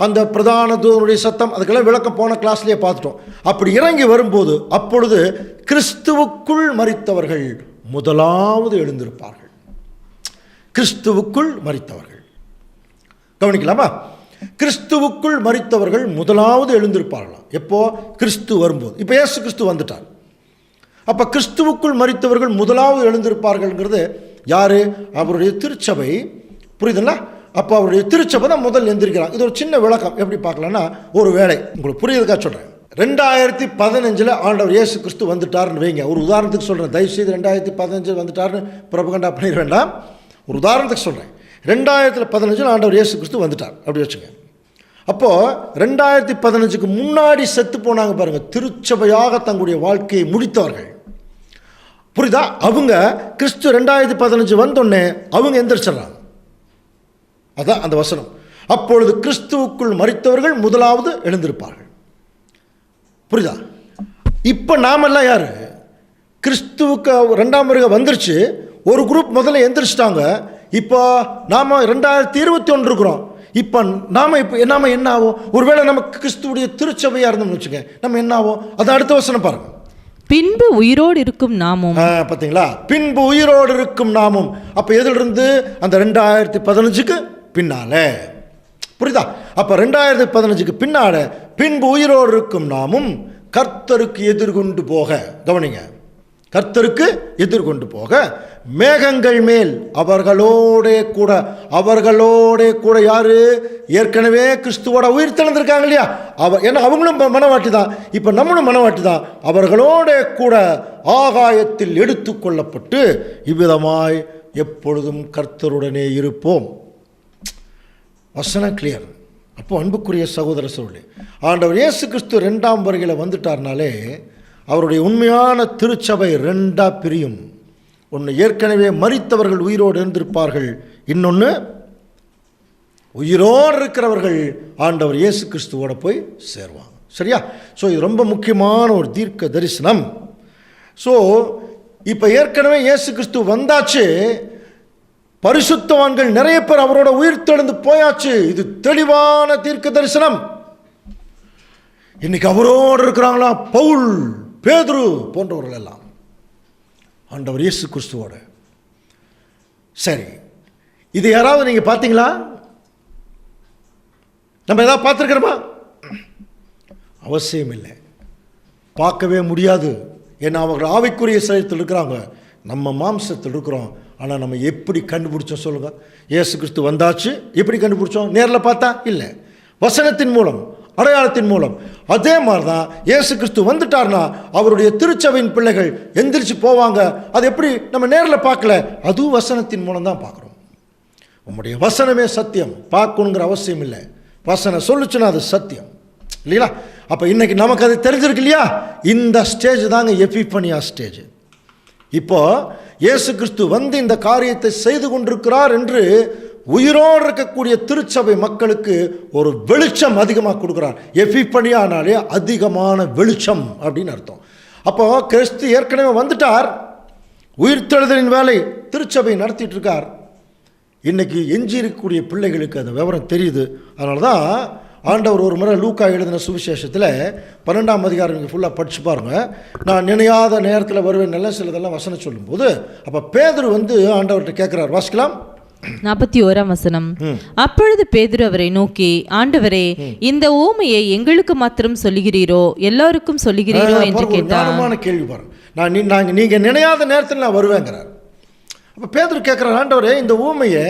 அந்த பிரதான தூதனுடைய சத்தம், அதுக்கெல்லாம் விளக்கம் போன கிளாஸ்லயே பார்த்துட்டோம். அப்படி இறங்கி வரும்போது அப்பொழுது கிறிஸ்துவுக்குள் மரித்தவர்கள் முதலாவது எழுந்திருப்பார்கள். கிறிஸ்துவுக்குள் மரித்தவர்கள், கவனிக்கலாமா? கிறிஸ்துவுக்குள் மரித்தவர்கள் முதலாவது எழுந்திருப்பார்களாம். எப்போ? கிறிஸ்து வரும்போது. இப்போ இயேசு கிறிஸ்து வந்துட்டார். அப்போ கிறிஸ்துவுக்குள் மரித்தவர்கள் முதலாவது எழுந்திருப்பார்கள்ங்கிறது யாரு? அவருடைய திருச்சபை. புரியுதுங்களா? அப்போ அவருடைய திருச்சபை தான் முதல் எழுந்திருக்கிறாங்க. இது ஒரு சின்ன விளக்கம். எப்படி பார்க்கலாம்னா, ஒரு வேளை உங்களுக்கு புரியுதுக்காக சொல்கிறேன். 2015 ஆண்டவர் இயேசு கிறிஸ்து வந்துட்டார்னு வைங்க. ஒரு உதாரணத்துக்கு சொல்கிறேன், தயவுசெய்து 2015 வந்துட்டார்னு பிரபகண்டா பண்ணிட வேண்டாம். ஒரு உதாரணத்துக்கு சொல்கிறேன், 2015 ஆண்டவர் இயேசு கிறிஸ்து வந்துட்டார் அப்படி வச்சுங்க. அப்போது 2015க்கு முன்னாடி செத்து போனாங்க பாருங்க, திருச்சபையாக தங்களுடைய வாழ்க்கையை முடித்தவர்கள். புரியுதா? அவங்க கிறிஸ்து 2015 வந்தோடனே அவங்க எந்திரிச்சிடறாங்க. அதான் அந்த வசனம். அப்பொழுது கிறிஸ்துவுக்குள் மரித்தவர்கள் முதலாவது எழுந்திருப்பார்கள். புரியுதா? இப்போ நாமெல்லாம் யாரு? கிறிஸ்துவுக்கு 2ஆம் வருகை வந்துருச்சு, ஒரு குரூப் முதல்ல எந்திரிச்சிட்டாங்க. இப்போ நாம் 2021 இருக்கிறோம். இப்போ நாம் என்ன ஆகும்? ஒருவேளை நமக்கு கிறிஸ்துவுடைய திருச்சபையாக இருந்தோம்னு வச்சுக்க, நம்ம என்ன ஆகும்? அது அடுத்த வசனம் பாருங்க. பின்பு உயிரோடு இருக்கும் நாமும். பார்த்தீங்களா? பின்பு உயிரோடு இருக்கும் நாமும். அப்போ எதிலிருந்து? அந்த 2015க்கு பின்னால. புரியுதா? அப்போ 2015க்கு பின்னால பின்பு உயிரோடு இருக்கும் நாமும் கர்த்தருக்கு எதிர்கொண்டு போக, கவனிங்க, கர்த்தருக்கு எதிர்கொண்டு போக மேகங்கள் மேல் அவர்களோடே கூட யாரு? ஏற்கனவே கிறிஸ்துவோட உயிர் தெழுந்திருக்காங்க இல்லையா? ஏன்னா அவங்களும் மனவாட்டி தான், இப்போ நம்மளும் மனவாட்டி தான். அவர்களோட கூட ஆகாயத்தில் எடுத்து கொள்ளப்பட்டு இவ்விதமாய் எப்பொழுதும் கர்த்தருடனே இருப்போம். வசனம் கிளியர். அப்போ அன்புக்குரிய சகோதர சகோதரி, ஆண்டவர் இயேசு கிறிஸ்து 2ஆம் வருகையில் வந்துட்டார்னாலே அவருடைய உண்மையான திருச்சபை 2ஆ பிரியும். ஒன்று, ஏற்கனவே மரித்தவர்கள் உயிரோடு இருந்திருப்பார்கள். இன்னொன்று, உயிரோடு இருக்கிறவர்கள் ஆண்டவர் இயேசு கிறிஸ்துவோட போய் சேருவாங்க. சரியா? ஸோ இது ரொம்ப முக்கியமான ஒரு தீர்க்க தரிசனம். ஸோ இப்போ ஏற்கனவே இயேசு கிறிஸ்து வந்தாச்சு, பரிசுத்தவான்கள் நிறைய பேர் அவரோட உயிர் தெழுந்து போயாச்சு. இது தெளிவான தீர்க்க தரிசனம். இன்னைக்கு அவரோடு இருக்கிறாங்களா? பவுல், பேதுரு போன்றவர்கள் எல்லாம் ஆண்டவர் இயேசு கிறிஸ்துவோட. சரி, இது யாராவது நீங்க பார்த்தீங்களா? நம்ம ஏதாவது பார்த்துருக்கிறோமா? அவசியம் இல்லை, பார்க்கவே முடியாது. ஏன்னா அவர்கள் ஆவிக்குரிய சரீரத்தில் இருக்கிறாங்க, நம்ம மாம்சத்தில் இருக்கிறோம். ஆனால் நம்ம எப்படி கண்டுபிடிச்சோம் சொல்லுங்க? இயேசு கிறிஸ்து வந்தாச்சு, எப்படி கண்டுபிடிச்சோம்? நேரில் பார்த்தா இல்லை, வசனத்தின் மூலம், அடையாளத்தின் மூலம். அதே மாதிரி தான் இயேசு கிறிஸ்து வந்துட்டார்னா அவருடைய திருச்சபையின் பிள்ளைகள் எந்திரிச்சு போவாங்க. அது எப்படி? நம்ம நேரில் பார்க்கல, அதுவும் வசனத்தின் மூலம் தான் பார்க்குறோம். உங்களுடைய வசனமே சத்தியம், பார்க்கணுங்கிற அவசியம் இல்லை. வசனம் சொல்லுச்சுன்னா அது சத்தியம் இல்லைங்களா? அப்போ இன்னைக்கு நமக்கு அது தெரிஞ்சிருக்கு இல்லையா? இந்த ஸ்டேஜ் தாங்க எபிஃபனியா ஸ்டேஜ். இப்போ இயேசு கிறிஸ்து வந்து இந்த காரியத்தை செய்து கொண்டிருக்கிறார் என்று உயிரோடு இருக்கக்கூடிய திருச்சபை மக்களுக்கு ஒரு வெளிச்சம் அதிகமாக கொடுக்குறார். எபிஃபனியானாலே அதிகமான வெளிச்சம் அப்படின்னு அர்த்தம். அப்போ கிறிஸ்து ஏற்கனவே வந்துட்டார், உயிர்த்தெழுதலின் வேலை திருச்சபை நடத்திட்டு இருக்கார். இன்னைக்கு எஞ்சி இருக்கக்கூடிய பிள்ளைகளுக்கு அந்த விவரம் தெரியுது. அதனால தான் ஆண்டவர் ஒரு முறை லூக்கா எழுதின சுவிசேஷத்தில் 12ஆம் அதிகாரம் நீங்கள் ஃபுல்லாக படிச்சு பாருங்கள். நான் நினையாத நேரத்தில் வருவேன் நல்ல சிலதெல்லாம் வசனம் சொல்லும்போது, அப்போ பேதுரு வந்து ஆண்டவர்கிட்ட கேட்குறார். வாசிக்கலாம். 41ஆம் வசனம். அப்பொழுது பேதுரு அவரை நோக்கி, ஆண்டவரே, இந்த ஊமையை எங்களுக்கு மாத்திரம் சொல்லுகிறீரோ, எல்லாருக்கும் சொல்லுகிறீரோ என்று கேட்டார். ஞானமான கேள்வி பாருங்க. நீங்கள் நினையாத நேரத்தில் நான் வருவேங்கிறார். அப்போ பேதுரு கேட்குறார், ஆண்டவரே, இந்த ஊமையை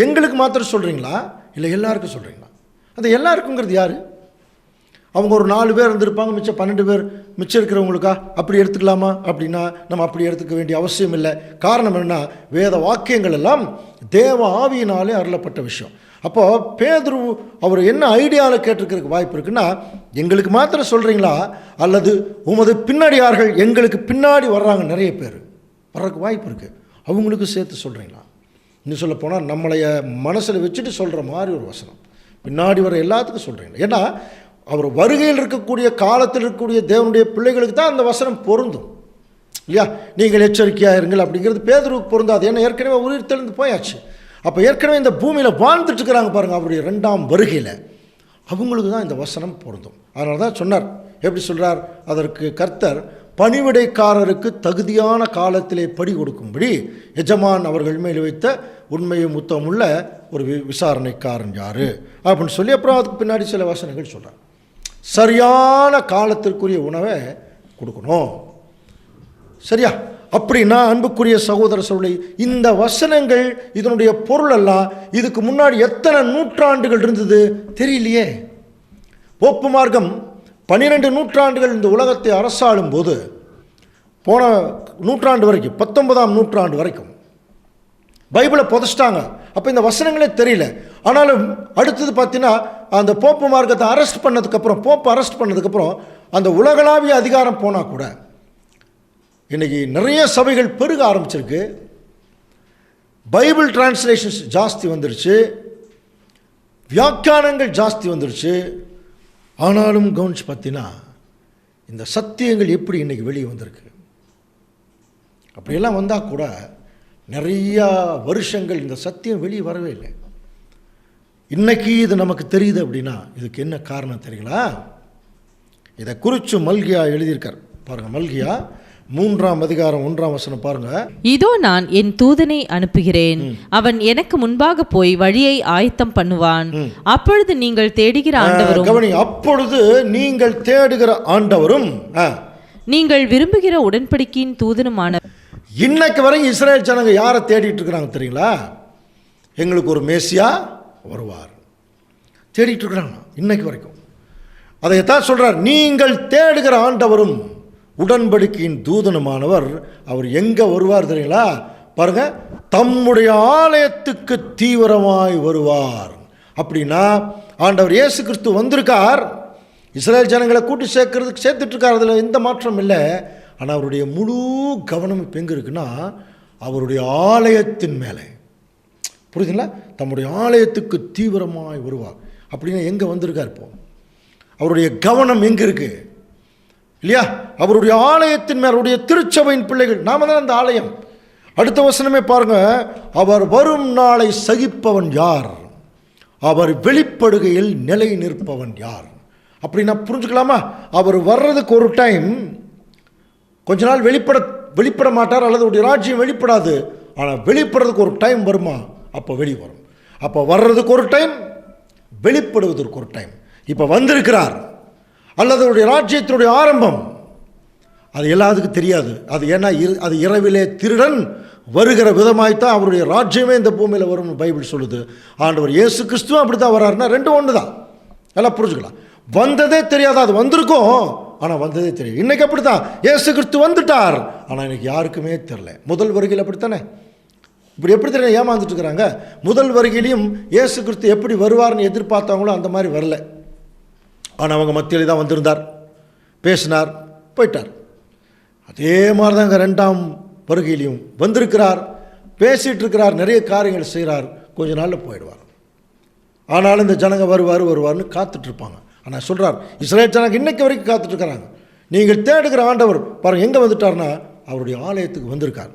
எங்களுக்கு மாத்திரம் சொல்கிறீங்களா இல்லை எல்லாருக்கும் சொல்கிறீங்களா? அது எல்லாருக்குங்கிறது யார்? அவங்க ஒரு 4 பேர் இருந்திருப்பாங்க, மிச்சம் 12 பேர் மிச்சம் இருக்கிறவங்களுக்கா? அப்படி எடுத்துக்கலாமா? அப்படின்னா நம்ம அப்படி எடுத்துக்க வேண்டிய அவசியம் இல்லை. காரணம் என்னன்னா, வேத வாக்கியங்கள் எல்லாம் தேவ ஆவியினாலே அருளப்பட்ட விஷயம். அப்போது பேதுரு அவர் என்ன ஐடியாவில் கேட்டிருக்கிறதுக்கு வாய்ப்பு இருக்குன்னா, எங்களுக்கு மாத்திரம் சொல்கிறீங்களா அல்லது உமது பின்னாடியார்கள் எங்களுக்கு பின்னாடி வர்றாங்க நிறைய பேர் வர்றதுக்கு வாய்ப்பு இருக்குது, அவங்களுக்கு சேர்த்து சொல்கிறீங்களா? இன்னும் சொல்ல போனால் நம்மளைய மனசில் வச்சுட்டு சொல்கிற மாதிரி ஒரு வசனம். பின்னாடி வர எல்லாத்துக்கும் சொல்கிறீங்க. ஏன்னா அவர் வருகையில் இருக்கக்கூடிய காலத்தில் இருக்கக்கூடிய தேவனுடைய பிள்ளைகளுக்கு தான் அந்த வசனம் பொருந்தும் இல்லையா? நீங்கள் எச்சரிக்கையாக இருங்கள் அப்படிங்கிறது பேதுருவுக்கு பொருந்தாது. ஏன்னா ஏற்கனவே உயிர் தெளிந்து போயாச்சு. அப்போ ஏற்கனவே இந்த பூமியில் வாழ்ந்துட்டு இருக்கிறாங்க பாருங்கள், அவருடைய 2ஆம் வருகையில் அவங்களுக்கு தான் இந்த வசனம் பொருந்தும். அதனால தான் சொன்னார். எப்படி சொல்கிறார்? அதற்கு கர்த்தர், பணிவிடைக்காரருக்கு தகுதியான காலத்திலே படி கொடுக்கும்படி எஜமான் அவர்கள் மேல் வைத்த உண்மையும் உத்தமுள்ள ஒரு விசாரணைக்காரன் யார் அப்படின்னு சொல்லி அப்புறம் அதுக்கு பின்னாடி சில வசனங்கள் சொல்கிறார். சரியான காலத்திற்குரிய உணவை கொடுக்கணும். சரியா? அப்படின்னா அன்புக்குரிய சகோதர சகோதரி, இந்த வசனங்கள் இதனுடைய பொருள் எல்லாம் இதுக்கு முன்னாடி எத்தனை நூற்றாண்டுகள் இருந்தது தெரியலையே. போப்பு மார்க்கம் 12 நூற்றாண்டுகள் இந்த உலகத்தை அரசாளும் போது, போன நூற்றாண்டு வரைக்கும் 19ஆம் நூற்றாண்டு வரைக்கும் பைபிளை புதைச்சிட்டாங்க. அப்போ இந்த வசனங்களே தெரியல. ஆனாலும் அடுத்தது பார்த்தீங்கன்னா, அந்த போப்பு மார்க்கத்தை அரெஸ்ட் பண்ணதுக்கப்புறம், போப்பு அரெஸ்ட் பண்ணதுக்கப்புறம் அந்த உலகளாவிய அதிகாரம் போனால் கூட இன்றைக்கி நிறைய சபைகள் பெருக ஆரம்பிச்சிருக்கு. பைபிள் டிரான்ஸ்லேஷன்ஸ் ஜாஸ்தி வந்துருச்சு, வியாக்கியானங்கள் ஜாஸ்தி வந்துருச்சு. ஆனாலும் கவனிச்சு பார்த்தீங்கன்னா இந்த சத்தியங்கள் எப்படி இன்றைக்கி வெளியே வந்திருக்கு. அப்படியெல்லாம் வந்தால் கூட நிறையா வருஷங்கள் இந்த சத்தியம் வெளியே வரவே இல்லை. இன்னைக்கு இது நமக்கு தெரியுது அப்படின்னா இதுக்கு என்ன காரணம் தெரியுங்களா? இதை குறித்து மல்கியா எழுதியிருக்கார் பாருங்கள். மல்கியா 3ஆம் அதிகாரம் 1ஆம் வசனம் பாருங்க. இதோ நான் என் தூதனை அனுப்புகிறேன், அவன் எனக்கு முன்பாக போய் வழியை ஆயத்தம் பண்ணுவான். அப்பொழுது நீங்கள் தேடுகிற ஆண்டவரும், கவனி, அப்பொழுது நீங்கள் தேடுகிற ஆண்டவரும் நீங்கள் விரும்புகிற உடன்படிக்கையின் தூதனுமான இன்னைக்கு வரைக்கும் இஸ்ரேல் ஜனங்க யாரை தேடிட்டு இருக்கிறாங்க தெரியுங்களா? எங்களுக்கு ஒரு மேசியா வருவார் தேடிட்டு இருக்கிறாங்க இன்னைக்கு வரைக்கும். அதைத்தான் சொல்றார், நீங்கள் தேடுகிற ஆண்டவரும் உடன்படிக்கையின் தூதனுமானவர் அவர் எங்க வருவார் தெரியுங்களா? பாருங்க, தம்முடைய ஆலயத்துக்கு தீவிரமாய் வருவார். அப்படின்னா ஆண்டவர் இயேசு கிறிஸ்து வந்திருக்கார், இஸ்ரேல் ஜனங்களை கூட்டி சேர்த்துட்டு இருக்கார், அதில் எந்த மாற்றம் இல்லை. ஆனால் அவருடைய முழு கவனம் இப்போ எங்கே இருக்குன்னா அவருடைய ஆலயத்தின் மேலே. புரியுதுங்களா? தம்முடைய ஆலயத்துக்கு தீவிரமாய் வருவார். அப்படின்னா எங்கே வந்திருக்கார்? இப்போ அவருடைய கவனம் எங்கே இருக்கு இல்லையா? அவருடைய ஆலயத்தின் மேல், அவருடைய திருச்சபையின் பிள்ளைகள், நாம தான் அந்த ஆலயம். அடுத்த வசனமே பாருங்க, அவர் வரும் நாளை சகிப்பவன் யார்? அவர் வெளிப்படுகையில் நிலை நிற்பவன் யார்? அப்படின்னா புரிஞ்சுக்கலாமா? அவர் வர்றதுக்கு ஒரு டைம், கொஞ்ச நாள் வெளிப்பட மாட்டார், அல்லது அவருடைய ராஜ்யம் வெளிப்படாது. ஆனால் வெளிப்படுறதுக்கு ஒரு டைம் வருமா? அப்போ வெளி வரும். அப்போ வர்றதுக்கு ஒரு டைம், வெளிப்படுவதற்கு ஒரு டைம். இப்போ வந்திருக்கிறார், அல்லது அவருடைய ராஜ்யத்தினுடைய ஆரம்பம். அது எல்லாத்துக்கும் தெரியாது. அது ஏன்னா அது இரவிலே திருடன் வருகிற விதமாய்த்தான் அவருடைய ராஜ்யமே இந்த பூமியில் வரும்னு பைபிள் சொல்லுது. ஆண்டவர் இயேசு கிறிஸ்துவும் அப்படி தான் வர்றாருன்னா ரெண்டும் ஒன்று தான். எல்லாம் புரிஞ்சுக்கலாம். வந்ததே தெரியாது, அது வந்திருக்கும், ஆனால் வந்ததே தெரியும். இன்றைக்கி அப்படி தான், இயேசு கிறிஸ்து வந்துட்டார், ஆனால் இன்றைக்கி யாருக்குமே தெரில. முதல் வருகையில் அப்படித்தானே? இப்படி எப்படி தெரியும் ஏமாந்துட்டு இருக்கிறாங்க? முதல் வருகையிலையும் இயேசு கிறிஸ்து எப்படி வருவார்னு எதிர்பார்த்தவங்களோ அந்த மாதிரி வரல. ஆனால் அவங்க மத்தியிலே தான் வந்திருந்தார், பேசினார், போயிட்டார். அதே மாதிரி தான் இங்கே ரெண்டாம் வருகையிலையும் வந்திருக்கிறார், பேசிகிட்டு இருக்கிறார், நிறைய காரியங்கள் செய்கிறார், கொஞ்ச நாளில் போயிடுவார். ஆனாலும் இந்த ஜனங்க வருவார்னு காத்துட்ருப்பாங்க. ஆனால் சொல்கிறார், இஸ்ரேல் ஜனங்க இன்னைக்கு வரைக்கும் காத்துட்ருக்கிறாங்க. நீங்கள் தேடுகிற ஆண்டவர் பாருங்கள் எங்கே வந்துட்டார்னா அவருடைய ஆலயத்துக்கு வந்திருக்கார்.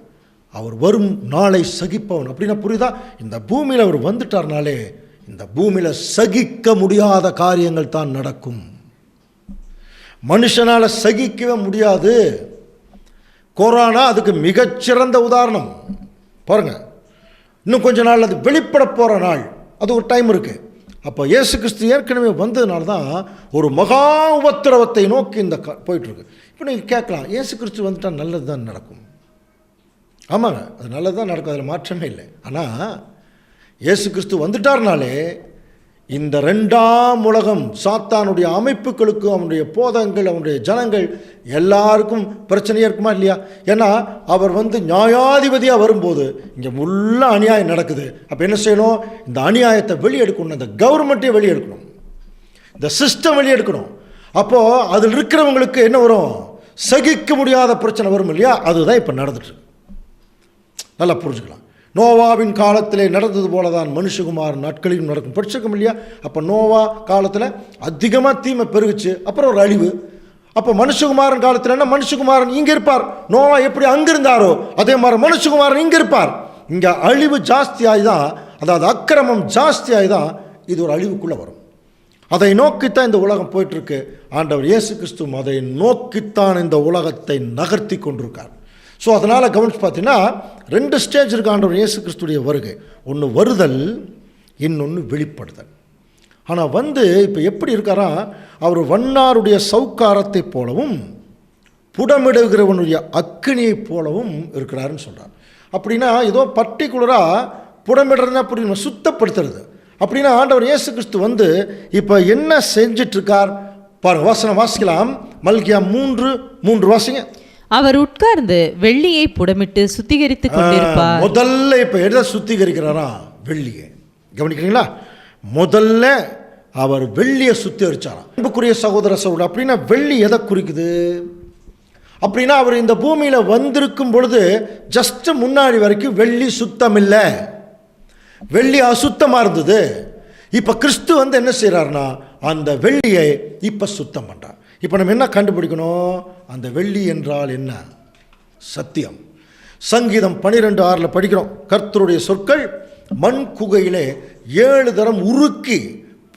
அவர் வரும் நாளை சகிப்பவன். அப்படின்னா புரியுதா? இந்த பூமியில் அவர் வந்துட்டார்னாலே இந்த பூமியில் சகிக்க முடியாத காரியங்கள் தான் நடக்கும். மனுஷனால் சகிக்கவே முடியாது. கொரோனா அதுக்கு மிகச்சிறந்த உதாரணம். பாருங்க, இன்னும் கொஞ்ச நாள் அது வெளிப்பட போகிற நாள், அது ஒரு டைம் இருக்குது. அப்போ இயேசு கிறிஸ்து ஏற்கனவே வந்ததுனால தான் ஒரு மகா உபத்திரவத்தை நோக்கி இந்த போயிட்டுருக்கு. இப்போ நீங்கள் கேட்கலாம், இயேசு கிறிஸ்து வந்துட்டால் நல்லது தான் நடக்கும். ஆமாங்க, அது நல்லது தான் நடக்கும், அதில் மாற்றமே இல்லை. ஆனால் இயேசு கிறிஸ்து வந்துட்டார்னாலே இந்த ரெண்டாம் உலகம், சாத்தானுடைய அமைப்புகளுக்கும் அவனுடைய போதங்கள், அவனுடைய ஜனங்கள் எல்லாருக்கும் பிரச்சனையாக இருக்குமா இல்லையா? ஏன்னா அவர் வந்து நியாயாதிபதியாக வரும்போது இங்கே முள்ள அநியாயம் நடக்குது. அப்போ என்ன செய்யணும்? இந்த அநியாயத்தை வெளியெடுக்கணும், இந்த கவர்மெண்ட்டே வெளியெடுக்கணும், இந்த சிஸ்டம் வெளியெடுக்கணும். அப்போது அதில் இருக்கிறவங்களுக்கு என்ன வரும்? சகிக்க முடியாத பிரச்சனை வரும் இல்லையா? அதுதான் இப்போ நடந்துட்டுருக்கு. நல்லா புரிஞ்சுக்கலாம். நோவாவின் காலத்திலே நடந்தது போல தான் மனுஷகுமார் நாட்களிலும் நடக்கும். படிச்சிருக்கோம் இல்லையா? அப்போ நோவா காலத்தில் அதிகமாக தீமை பெருகுச்சு, அப்புறம் ஒரு அழிவு. அப்போ மனுஷகுமாரன் காலத்தில் என்ன? மனுஷகுமாரன் இங்கே இருப்பார். நோவா எப்படி அங்கே இருந்தாரோ அதே மாதிரி மனுஷகுமாரன் இங்கே இருப்பார். இங்கே அழிவு ஜாஸ்தியாகி தான், அதாவது அக்கிரமம் ஜாஸ்தியாகி தான் இது ஒரு அழிவுக்குள்ளே வரும். அதை நோக்கித்தான் இந்த உலகம் போயிட்டுருக்கு. ஆண்டவர் இயேசு கிறிஸ்துவும் அதை நோக்கித்தான் இந்த உலகத்தை நகர்த்தி கொண்டிருக்கார். ஸோ அதனால் கவனித்து பார்த்தீங்கன்னா ரெண்டு ஸ்டேஜ் இருக்கு ஆண்டவர் இயேசு கிறிஸ்துடைய வருகை. ஒன்று வருதல், இன்னொன்று வெளிப்படுதல். ஆனால் இப்போ எப்படி இருக்காரா? அவர் வண்ணாருடைய சவுக்காரத்தை போலவும் புடமிடுகிறவனுடைய அக்கினியை போலவும் இருக்கிறாருன்னு சொல்கிறார். அப்படின்னா ஏதோ பர்டிகுலராக புடமிடுறதுனா புரியும், சுத்தப்படுத்துறது. அப்படின்னா ஆண்டவர் இயேசு கிறிஸ்து இப்போ என்ன செஞ்சிட்ருக்கார் பாருங்க. வசனம் வாசிக்கலாம். மல்கியா 3:3 வாசிங்க. அவர் உட்கார்ந்து வெள்ளியை புடமிட்டு சுத்திகரித்து கொண்டிருப்பார். முதல்ல இப்போ எதை சுத்திகரிக்கிறாரா? வெள்ளியை. கவனிக்கிறீங்களா? முதல்ல அவர் வெள்ளியை சுத்திகரிச்சாராம். அன்புக்குரிய சகோதர சகோதரர், அப்படின்னா வெள்ளி எதை குறிக்குது? அப்படின்னா அவர் இந்த பூமியில் வந்திருக்கும் பொழுது ஜஸ்ட் முன்னாடி வரைக்கும் வெள்ளி சுத்தம் இல்லை, வெள்ளி அசுத்தமாக இருந்தது. இப்போ கிறிஸ்து என்ன செய்கிறாருன்னா அந்த வெள்ளியை இப்போ சுத்தம் பண்ணுறார். இப்போ நம்ம என்ன கண்டுபிடிக்கணும்? அந்த வெள்ளி என்றால் என்ன? சத்தியம். சங்கீதம் 12:6 படிக்கிறோம், கர்த்தருடைய சொற்கள் மண் குகையிலே 7 தரம் உருக்கி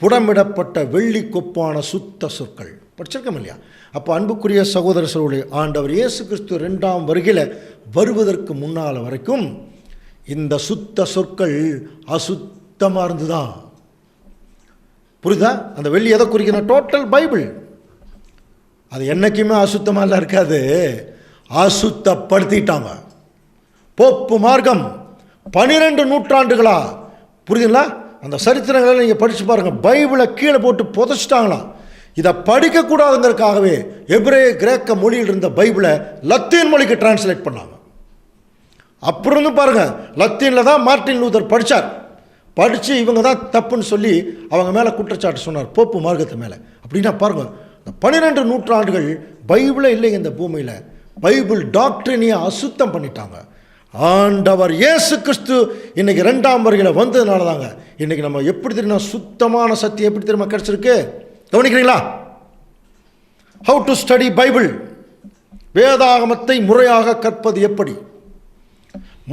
புடமிடப்பட்ட வெள்ளி கொப்பான சுத்த சொற்கள். படிச்சிருக்கோம் இல்லையா? அப்போ அன்புக்குரிய சகோதர சகோதரி, ஆண்டவர் இயேசு கிறிஸ்து 2ஆம் வருகையில் வருவதற்கு முன்னால் வரைக்கும் இந்த சுத்த சொற்கள் அசுத்தமாக இருந்துதான். புரியுதா? அந்த வெள்ளி எதை குறிக்கணும்? Total Bible. அது என்றைக்குமே அசுத்தமாக இருக்காது, அசுத்தப்படுத்திட்டாங்க. போப்பு மார்க்கம் 12 நூற்றாண்டுகளா, புரியுதுங்களா? அந்த சரித்திரங்களை நீங்கள் படித்து பாருங்கள். பைபிளை கீழே போட்டு புதைச்சிட்டாங்களாம். இதை படிக்கக்கூடாதுங்கிறதுக்காகவே எபிரேய கிரேக்க மொழியில் இருந்த பைபிளை லத்தீன் மொழிக்கு டிரான்ஸ்லேட் பண்ணாங்க. அப்புறம் இருந்து பாருங்கள், லத்தீனில் தான் மார்ட்டின் லூதர் படித்தார். படித்து இவங்க தான் தப்புன்னு சொல்லி அவங்க மேலே குற்றச்சாட்டு சொன்னார், போப்பு மார்க்கத்து மேலே. அப்படின்னா பாருங்கள், இந்த 12 நூற்றாண்டுகள் பைபிளே இல்லைங்க இந்த பூமியில். பைபிள் டாக்டரினையை அசுத்தம் பண்ணிட்டாங்க. ஆண்டவர் இயேசு கிறிஸ்து இன்னைக்கு 2ஆம் வருகையில் வந்ததுனால தாங்க இன்னைக்கு நம்ம எப்படி தெரியுமா சுத்தமான சத்தியம் எப்படி தெரியுமா கிடைச்சிருக்கு. கவனிக்கிறீங்களா? ஹவு டு ஸ்டடி பைபிள், வேதாகமத்தை முறையாக கற்பது எப்படி.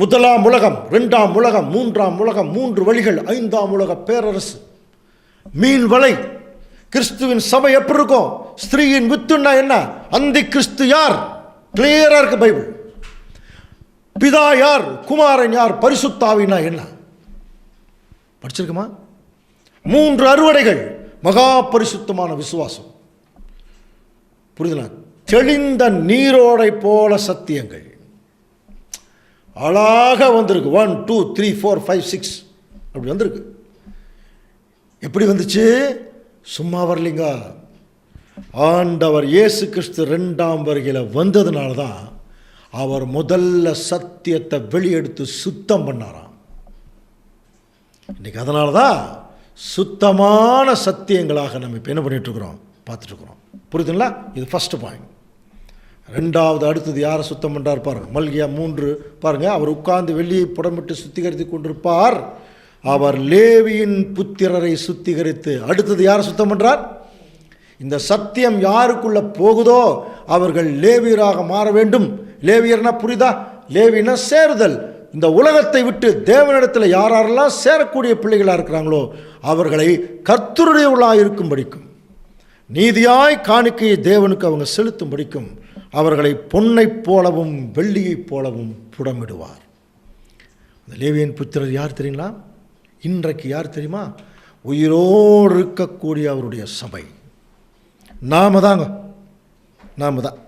1ஆம் உலகம், 2ஆம் உலகம், 3ஆம் உலகம், 3 வழிகள், 5ஆம் உலக பேரரசு, மீன் வலை, கிறிஸ்துவின் சபை எப்படி இருக்கும், ஸ்திரீயின் வித்துன்னா என்ன, அந்தி கிறிஸ்து யார், கிளியரா இருக்கு பைபிள். பிதா யார், குமாரன் யார், பரிசுத்தாவினா என்ன படிச்சிருக்குமா? 3 அறுவடைகள், மகா பரிசுத்தமான விசுவாசம், புரியுதுல, தெளிந்த நீரோடை போல சத்தியங்கள் அழகாக வந்திருக்கு. 1 2 3 4 5 6 அப்படி வந்திருக்கு. எப்படி வந்துச்சு? சும்மா வரலிங்க. ஆண்டவர் இயேசு கிறிஸ்து 2ஆம் வருகையில் வந்ததுனால தான் அவர் முதல்ல சத்தியத்தை வெளியெடுத்து சுத்தம் பண்ணாராம். இன்னைக்கு அதனால தான் சுத்தமான சத்தியங்களாக நம்ம இப்போ என்ன பண்ணிட்டு இருக்கிறோம், பார்த்துட்டு இருக்கிறோம். புரியுதுங்களா? இது ஃபர்ஸ்ட் பாயிண்ட். 2வது அடுத்தது யாரை சுத்தம் பண்ணுறார் பாருங்க. மல்கியா 3 பாருங்க. அவர் உட்கார்ந்து வெள்ளியை புடமிட்டு சுத்திகரித்து கொண்டிருப்பார். அவர் லேவியின் புத்திரரை சுத்திகரித்து, அடுத்தது யாரை சுத்தம் பண்ணுறார்? இந்த சத்தியம் யாருக்குள்ள போகுதோ அவர்கள் லேவியராக மாற வேண்டும். லேவியர்னா புரியுதா? லேவினா சேருதல். இந்த உலகத்தை விட்டு தேவனிடத்தில் யாரெல்லாம் சேரக்கூடிய பிள்ளைகளாக இருக்கிறாங்களோ அவர்களை கர்த்தருடையவர்களாக இருக்கும் படிக்கும், நீதியாய் காணிக்கையை தேவனுக்கு அவங்க செலுத்தும் படிக்கும் அவர்களை பொன்னைப் போலவும் வெள்ளியைப் போலவும் புடமிடுவார். அந்த லேவியன் புத்திரர் யார் தெரியுங்களா? இன்றைக்கு யார் தெரியுமா? உயிரோடு இருக்கக்கூடிய அவருடைய சபை நாம தாங்க, நாம தான்.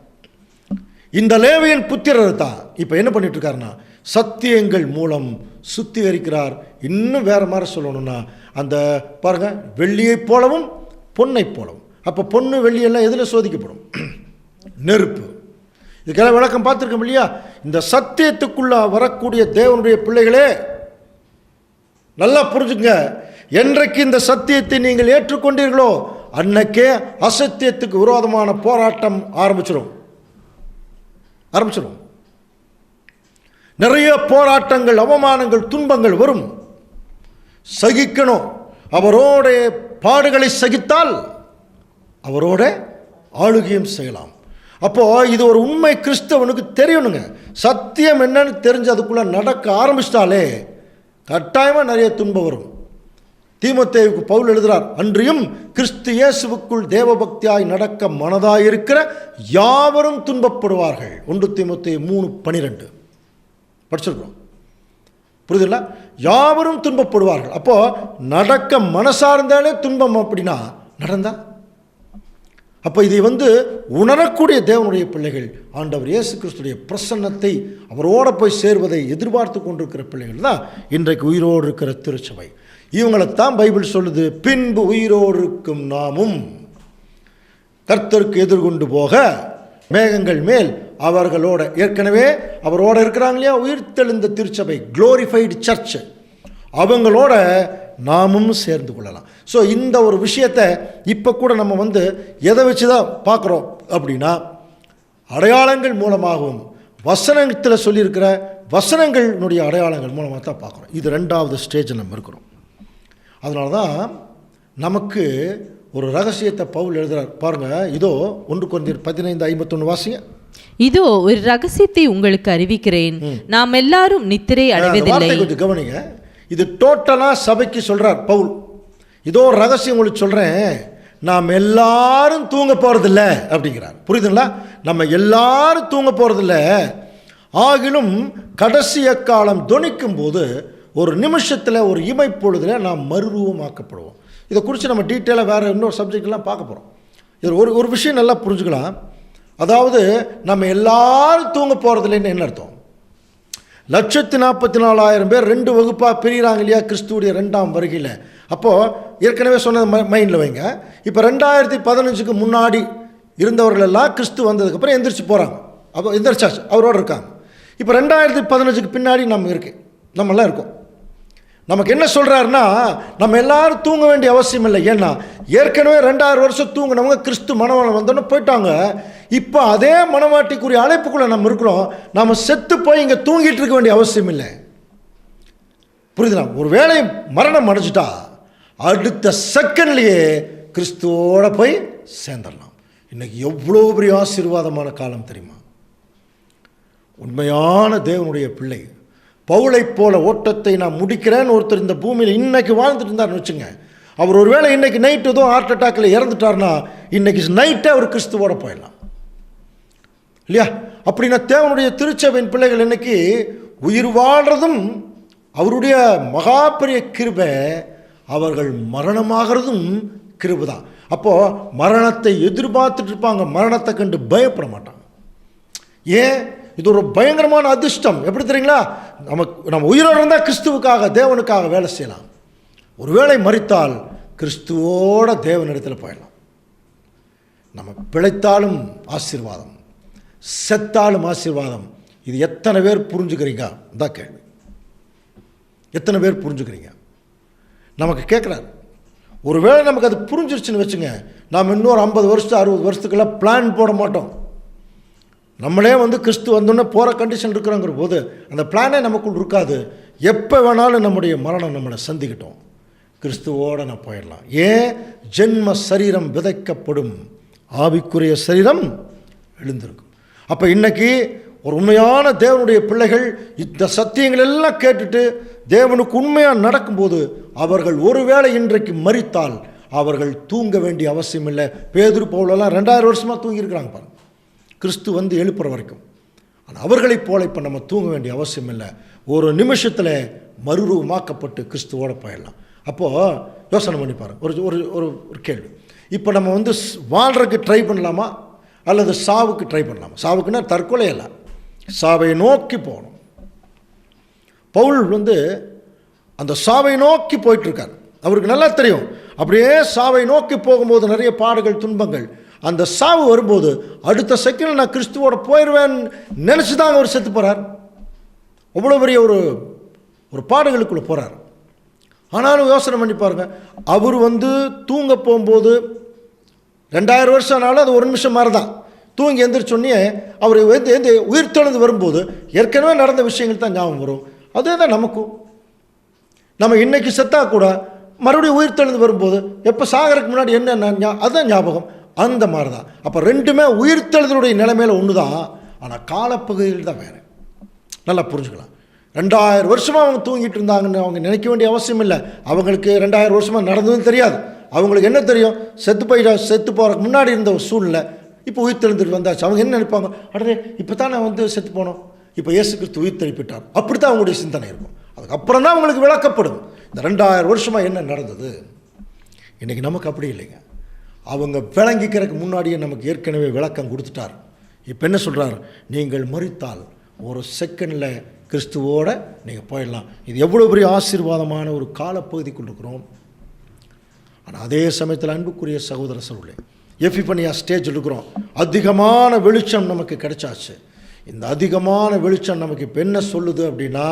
இந்த லேவியன் புத்திரர் தான் இப்போ என்ன பண்ணிட்டு இருக்காருன்னா சத்தியங்கள் மூலம் சுத்திகரிக்கிறார். இன்னும் வேற மாதிரி சொல்லணும்னா அந்த பாருங்க, வெள்ளியைப் போலவும் பொன்னைப் போலவும். அப்போ பொண்ணு வெள்ளியெல்லாம் எதில் சோதிக்கப்படும்? நெருப்பு. இதுக்கெல்லாம் விளக்கம் பார்த்துருக்கோம் இல்லையா? இந்த சத்தியத்துக்குள்ள வரக்கூடிய தேவனுடைய பிள்ளைகளே நல்லா புரிஞ்சுங்க. என்றைக்கு இந்த சத்தியத்தை நீங்கள் ஏற்றுக்கொண்டீர்களோ அன்னைக்கே அசத்தியத்துக்கு விரோதமான போராட்டம் ஆரம்பிச்சிடும். நிறைய போராட்டங்கள், அவமானங்கள், துன்பங்கள் வரும். சகிக்கணும். அவரோட பாடுகளை சகித்தால் அவரோட ஆளுகையும் செய்யலாம். அப்போ இது ஒரு உண்மை கிறிஸ்தவனுக்கு தெரியணுங்க. சத்தியம் என்னன்னு தெரிஞ்சு அதுக்குள்ள நடக்க ஆரம்பிச்சிட்டாலே கட்டாயமாக நிறைய துன்பம் வரும். தீமோத்தேயுக்கு பவுல் எழுதுகிறார், அன்றியும் கிறிஸ்து இயேசுவுக்குள் தேவபக்தியாய் நடக்க மனதாயிருக்கிற யாவரும் துன்பப்படுவார்கள். 1 தீமோத்தேயு 3:12 படிச்சிருக்கிறோம். புரியுதுல்ல? யாவரும் துன்பப்படுவார்கள். அப்போ நடக்க மனசார்ந்தாலே துன்பம். அப்படின்னா நடந்தா அப்போ இதை உணரக்கூடிய தேவனுடைய பிள்ளைகள் ஆண்டவர் இயேசு கிறிஸ்துடைய பிரசன்னத்தை அவரோட போய் சேர்வதை எதிர்பார்த்து கொண்டிருக்கிற பிள்ளைகள் தான் இன்றைக்கு உயிரோடு இருக்கிற திருச்சபை. இவங்களைத்தான் பைபிள் சொல்லுது, பின்பு உயிரோடு இருக்கும் நாமும் கர்த்தருக்கு எதிர்கொண்டு போக மேகங்கள் மேல் அவர்களோட, ஏற்கனவே அவரோட இருக்கிறாங்க இல்லையா உயிர்த்தெழுந்த திருச்சபை, குளோரிஃபைடு சர்ச், அவங்களோட நாமும் சேர்ந்து கொள்ளலாம். ஸோ இந்த ஒரு விஷயத்தை இப்போ கூட நம்ம எதை வச்சு தான் பார்க்குறோம் அப்படின்னா அடையாளங்கள் மூலமாகவும் வசனத்தில் சொல்லியிருக்கிற வசனங்களுடைய அடையாளங்கள் மூலமாக தான் பார்க்குறோம். இது 2வது ஸ்டேஜில் நம்ம இருக்கிறோம். அதனால தான் நமக்கு ஒரு ரகசியத்தை பவுல் எழுதுறார் பாருங்க. இதோ 1 கொரிந்தியர் 15:51 வாசிங்க. இதோ ஒரு ரகசியத்தை உங்களுக்கு அறிவிக்கிறேன், நாம் எல்லாரும் நித்திரை அடைவதில்லை. கொஞ்சம் கவனிங்க. இது டோட்டலாக சபைக்கு சொல்றார் பவுல். இதோ ஒரு ரகசியம் உங்களுக்கு சொல்றேன், நாம் எல்லாரும் தூங்க போறதில்லை அப்படிங்கிறார். புரியுதுங்களா? நம்ம எல்லாரும் தூங்க போறதில்ல. ஆகிலும் கடைசி காலம் தொனிக்கும் போது ஒரு நிமிஷத்தில், ஒரு இமைப்பொழுதில் நாம் மறுரூபமாக்கப்படுவோம். இதை குறித்து நம்ம டீட்டெயிலாக வேறு இன்னொரு சப்ஜெக்ட்லாம் பார்க்க போகிறோம். இது ஒரு விஷயம் நல்லா புரிஞ்சுக்கலாம். அதாவது நம்ம எல்லாரும் தூங்க போகிறதில்லைன்னு என்ன அர்த்தம்? 144,000 பேர் 2 வகுப்பாக பிரிகிறாங்க இல்லையா கிறிஸ்துவுடைய 2ஆம் வருகையில். அப்போது ஏற்கனவே சொன்னது மைண்டில் வைங்க. இப்போ 2015க்கு முன்னாடி இருந்தவர்கள் எல்லாம் கிறிஸ்து வந்ததுக்கப்புறம் எந்திரிச்சு போகிறாங்க. அப்போ எந்திரிச்சாச்சு, அவரோடு இருக்காங்க. இப்போ 2015க்கு பின்னாடி நம்மெல்லாம் இருக்கோம். நமக்கு என்ன சொல்கிறாருன்னா, நம்ம எல்லாரும் தூங்க வேண்டிய அவசியம் இல்லை. ஏன்னா ஏற்கனவே 2000 வருஷம் தூங்கினவங்க கிறிஸ்து மணவாளன் வந்தோன்னு போயிட்டாங்க. இப்போ அதே மணவாட்டிக்குரிய அழைப்புக்குள்ளே நம்ம இருக்கிறோம். நம்ம செத்து போய் இங்கே தூங்கிட்டு இருக்க வேண்டிய அவசியம் இல்லை. புரியுதுங்களா? ஒரு வேளை மரணம் அடைஞ்சிட்டா அடுத்த செகண்ட்லேயே கிறிஸ்துவோட போய் சேர்ந்துடலாம். இன்னைக்கு எவ்வளோ பெரிய ஆசீர்வாதமான காலம் தெரியுமா? உண்மையான தேவனுடைய பிள்ளை பவுலை போல ஓட்டத்தை நான் முடிக்கிறேன்னு ஒருத்தர் இந்த பூமியில் இன்னைக்கு வாழ்ந்துட்டு இருந்தார்னு வச்சுங்க. அவர் ஒருவேளை இன்னைக்கு நைட்டு எதுவும் ஹார்ட் அட்டாக்கில் இறந்துட்டார்னா இன்னைக்கு நைட்டே அவர் கிறிஸ்துவோட போயிடலாம் இல்லையா? அப்படின்னா தேவனுடைய திருச்சபையின் பிள்ளைகள் இன்னைக்கு உயிர் வாழ்றதும் அவருடைய மகா பெரிய கிருபை, அவர்கள் மரணமாகிறதும் கிருபை தான். அப்போது மரணத்தை எதிர்பார்த்துட்டு இருப்பாங்க, மரணத்தை கண்டு பயப்பட மாட்டாங்க. ஏன்? இது ஒரு பயங்கரமான அதிர்ஷ்டம். எப்படி தெரியுங்களா? நம்ம உயிரோடு இருந்தால் கிறிஸ்துவுக்காக தேவனுக்காக வேலை செய்யலாம். ஒருவேளை மரித்தால் கிறிஸ்துவோட தேவனிடத்தில் போயிடலாம். நம்ம பிழைத்தாலும் ஆசீர்வாதம், செத்தாலும் ஆசீர்வாதம். இது எத்தனை பேர் புரிஞ்சுக்கிறீங்க? தான் கேள்வி. எத்தனை பேர் புரிஞ்சுக்கிறீங்க? நமக்கு கேட்குறாரு. ஒருவேளை நமக்கு அது புரிஞ்சிருச்சுன்னு வச்சுங்க, நாம் இன்னொரு 50 வருஷம் 60 வருஷத்துக்கெல்லாம் பிளான் போட மாட்டோம். நம்மளே கிறிஸ்து வந்தோன்னே போகிற கண்டிஷன் இருக்கிறோங்கிற போது அந்த பிளானே நமக்குள் இருக்காது. எப்போ வேணாலும் நம்முடைய மரணம் நம்மளை சந்திக்கிட்டோம், கிறிஸ்துவோடு நான் போயிடலாம். ஏன்? ஜென்ம சரீரம் விதைக்கப்படும், ஆவிக்குரிய சரீரம் எழுந்திருக்கும். அப்போ இன்னைக்கு ஒரு உண்மையான தேவனுடைய பிள்ளைகள் இந்த சத்தியங்கள் எல்லாம் கேட்டுட்டு தேவனுக்கு உண்மையாக நடக்கும்போது அவர்கள் ஒருவேளை இன்றைக்கு மரித்தால் அவர்கள் தூங்க வேண்டிய அவசியம் இல்லை. பேதுரு பவுலெல்லாம் 2000 வருஷமாக தூங்கியிருக்கிறாங்க பாருங்க, கிறிஸ்து வந்து எழுப்புற வரைக்கும். ஆனால் அவர்களைப் போல இப்போ நம்ம தூங்க வேண்டிய அவசியம் இல்லை. ஒரு நிமிஷத்தில் மறுரூபமாக்கப்பட்டு கிறிஸ்துவோடு போயிடலாம். அப்போது யோசனை பண்ணி பாருங்க. ஒரு கேள்வி. இப்போ நம்ம வாழ்கிறதுக்கு ட்ரை பண்ணலாமா அல்லது சாவுக்கு ட்ரை பண்ணலாமா? சாவுக்குன்னா தற்கொலை இல்லை, சாவை நோக்கி போகணும். பவுல் அந்த சாவை நோக்கி போயிட்டுருக்கார். அவருக்கு நல்லா தெரியும், அப்படியே சாவை நோக்கி போகும்போது நிறைய பாடுகள் துன்பங்கள். அந்த சாவு வரும்போது அடுத்த செகண்ட் நான் கிறிஸ்துவோட போயிடுவேன் நினச்சி தான் அவர் செத்து போகிறார். அவ்வளோ பெரிய ஒரு பாடுகளுக்குள்ளே போகிறார். ஆனாலும் யோசனை பண்ணி பாருங்க, அவர் தூங்க போகும்போது 2000 வருஷம் ஆனாலும் அது ஒரு நிமிஷம் மாதிரி தான். தூங்கி எந்திரிச்சோன்னே அவர் உயிர் தெழுந்து வரும்போது ஏற்கனவே நடந்த விஷயங்கள் தான் ஞாபகம் வரும். அதே தான் நமக்கும். நம்ம இன்னைக்கு செத்தா கூட மறுபடியும் உயிர் தெழுந்து வரும்போது எப்போ சாகருக்கு முன்னாடி என்ன அதுதான் ஞாபகம். அந்த மாதிரி தான். அப்போ ரெண்டுமே உயிர்த்தெழுதலுடைய நிலைமையில் ஒன்று தான், ஆனால் காலப்பகுதியில் தான் வேறு. நல்லா புரிஞ்சுக்கலாம். 2000 வருஷமாக அவங்க தூங்கிட்டு இருந்தாங்கன்னு அவங்க நினைக்க வேண்டிய அவசியம் இல்லை. அவங்களுக்கு 2000 வருஷமாக நடந்ததுன்னு தெரியாது. அவங்களுக்கு என்ன தெரியும்? செத்து போகிறதுக்கு முன்னாடி இருந்த ஒரு சூழ்நிலை, இப்போ உயிர் தெழுந்துட்டு வந்தாச்சு. அவங்க என்ன நினைப்பாங்க? அடே இப்போ தான் நான் செத்து போனோம், இப்போ இயேசு கிறிஸ்து உயிர் தெழுப்பிட்டார். அப்படி தான் அவங்களுடைய சிந்தனை இருக்கும். அதுக்கப்புறம் தான் அவங்களுக்கு விளக்கப்படும் இந்த 2000 வருஷமாக என்ன நடந்தது. இன்றைக்கி நமக்கு அப்படி இல்லைங்க. அவங்க விளங்கிக்கிறதுக்கு முன்னாடியே நமக்கு ஏற்கனவே விளக்கம் கொடுத்துட்டார். இப்போ என்ன சொல்கிறார்? நீங்கள் மரித்தால் ஒரு செகண்டில் கிறிஸ்துவோடு நீங்கள் போயிடலாம். இது எவ்வளோ பெரிய ஆசீர்வாதமான ஒரு காலப்பகுதிக்குள் இருக்கிறோம். ஆனால் அதே சமயத்தில் அன்புக்குரிய சகோதர சகோதரர்களே, எபிஃபனியா ஸ்டேஜில் இருக்கிறோம். அதிகமான வெளிச்சம் நமக்கு கிடைச்சாச்சு. இந்த அதிகமான வெளிச்சம் நமக்கு இப்போ என்ன சொல்லுது அப்படின்னா,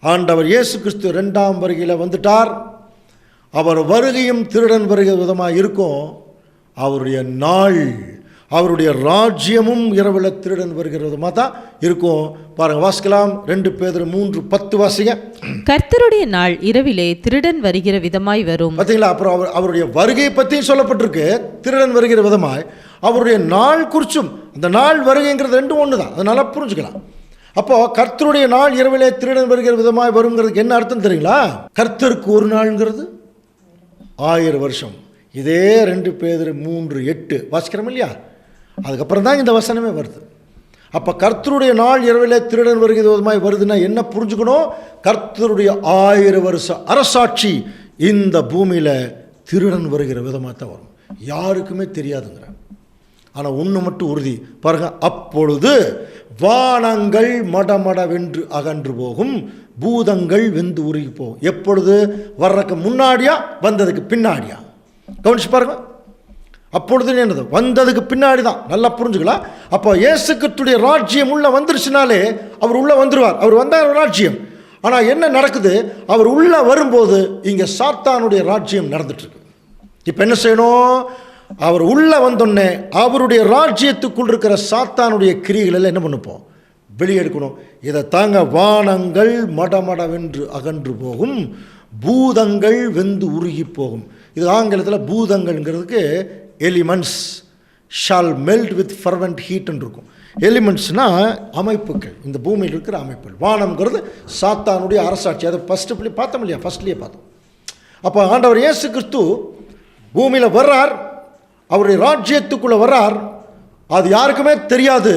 ஆண்டவர் இயேசு கிறிஸ்து 2ஆம் வருகையில் வந்துட்டார். அவர் வருகையும் திருடன் வருகிற விதமாக இருக்கும். அவருடைய நாள், அவருடைய ராஜ்யமும் இரவில் திருடன் வருகிற விதமாக தான் இருக்கும். பாருங்கள், வாசிக்கலாம். 2 பேதுரு 3:10 வாசிங்க. கர்த்தருடைய நாள் இரவிலே திருடன் வருகிற விதமாய் வரும். பார்த்தீங்களா? அப்புறம் அவருடைய வருகையை பற்றியும் சொல்லப்பட்டிருக்கு, திருடன் வருகிற விதமாய். அவருடைய நாள் குறிச்சும், அந்த நாள் வருகைங்கிறது ரெண்டும் ஒன்று தான். அதை நல்லா புரிஞ்சுக்கலாம். அப்போது கர்த்தருடைய நாள் இரவிலே திருடன் வருகிற விதமாய் வருங்கிறதுக்கு என்ன அர்த்தம் தெரியுங்களா? கர்த்தருக்கு ஒரு நாள்ங்கிறது 1000 வருஷம். இதே 2 பேதுரு 3:8 வாசிக்கிறோம் இல்லையா? அதுக்கப்புறம் தான் இந்த வசனமே வருது. அப்போ கர்த்தருடைய நாள் இரவிலே திருடன் வருகிற விதமாய் வருதுன்னா என்ன புரிஞ்சுக்கணும்? கர்த்தருடைய 1000 வருஷ அரசாட்சி இந்த பூமியில் திருடன் வருகிற விதமாக தான் வரும். யாருக்குமே தெரியாதுங்கிறார். ஆனால் ஒன்று மட்டும் உறுதி பாருங்க, அப்பொழுது வானங்கள் மடமடவென்று அகன்று போகும், பூதங்கள் வெந்து உருகி போகும். எப்பொழுது? வர்றதுக்கு முன்னாடியா வந்ததுக்கு பின்னாடியா? கவனிச்சு பாருங்க. அப்பொழுது என்னது? வந்ததுக்கு பின்னாடி தான். நல்லா புரிஞ்சுக்கலாம். அப்போ இயேசு கிறிஸ்துடைய ராஜ்யம் உள்ள வந்துருச்சுனாலே அவர் உள்ள வந்துருவார். அவர் வந்தார் ராஜ்யம். ஆனால் என்ன நடக்குது? அவர் உள்ள வரும்போது இங்கே சாத்தானுடைய ராஜ்யம் நடந்துட்டு இருக்கு. இப்போ என்ன செய்யணும்? அவர் உள்ள வந்தோடனே அவருடைய ராஜ்யத்துக்குள் இருக்கிற சாத்தானுடைய கிரியைகள் என்ன பண்ணுப்போம்? வெளியெடுக்கணும். இதை தாங்க வானங்கள் மடமடவென்று அகன்று போகும், பூதங்கள் வெந்து உருகி போகும். இது ஆங்கிலத்தில் பூதங்கள்ங்கிறதுக்கு எலிமெண்ட்ஸ் ஷால் மெல்ட் வித் ஃபர்வெண்ட் ஹீட்னு இருக்கும். எலிமெண்ட்ஸ்னால் அமைப்புகள், இந்த பூமியில் இருக்கிற அமைப்புகள். வானம்ங்கிறது சாத்தானுடைய அரசாட்சி. அதை ஃபஸ்ட்டு பார்த்தோம் இல்லையா? ஃபஸ்ட்லேயே பார்த்தோம். அப்போ ஆண்டவர் இயேசு கிறிஸ்து பூமியில் வர்றார், அவருடைய ராஜ்யத்துக்குள்ளே வர்றார். அது யாருக்குமே தெரியாது.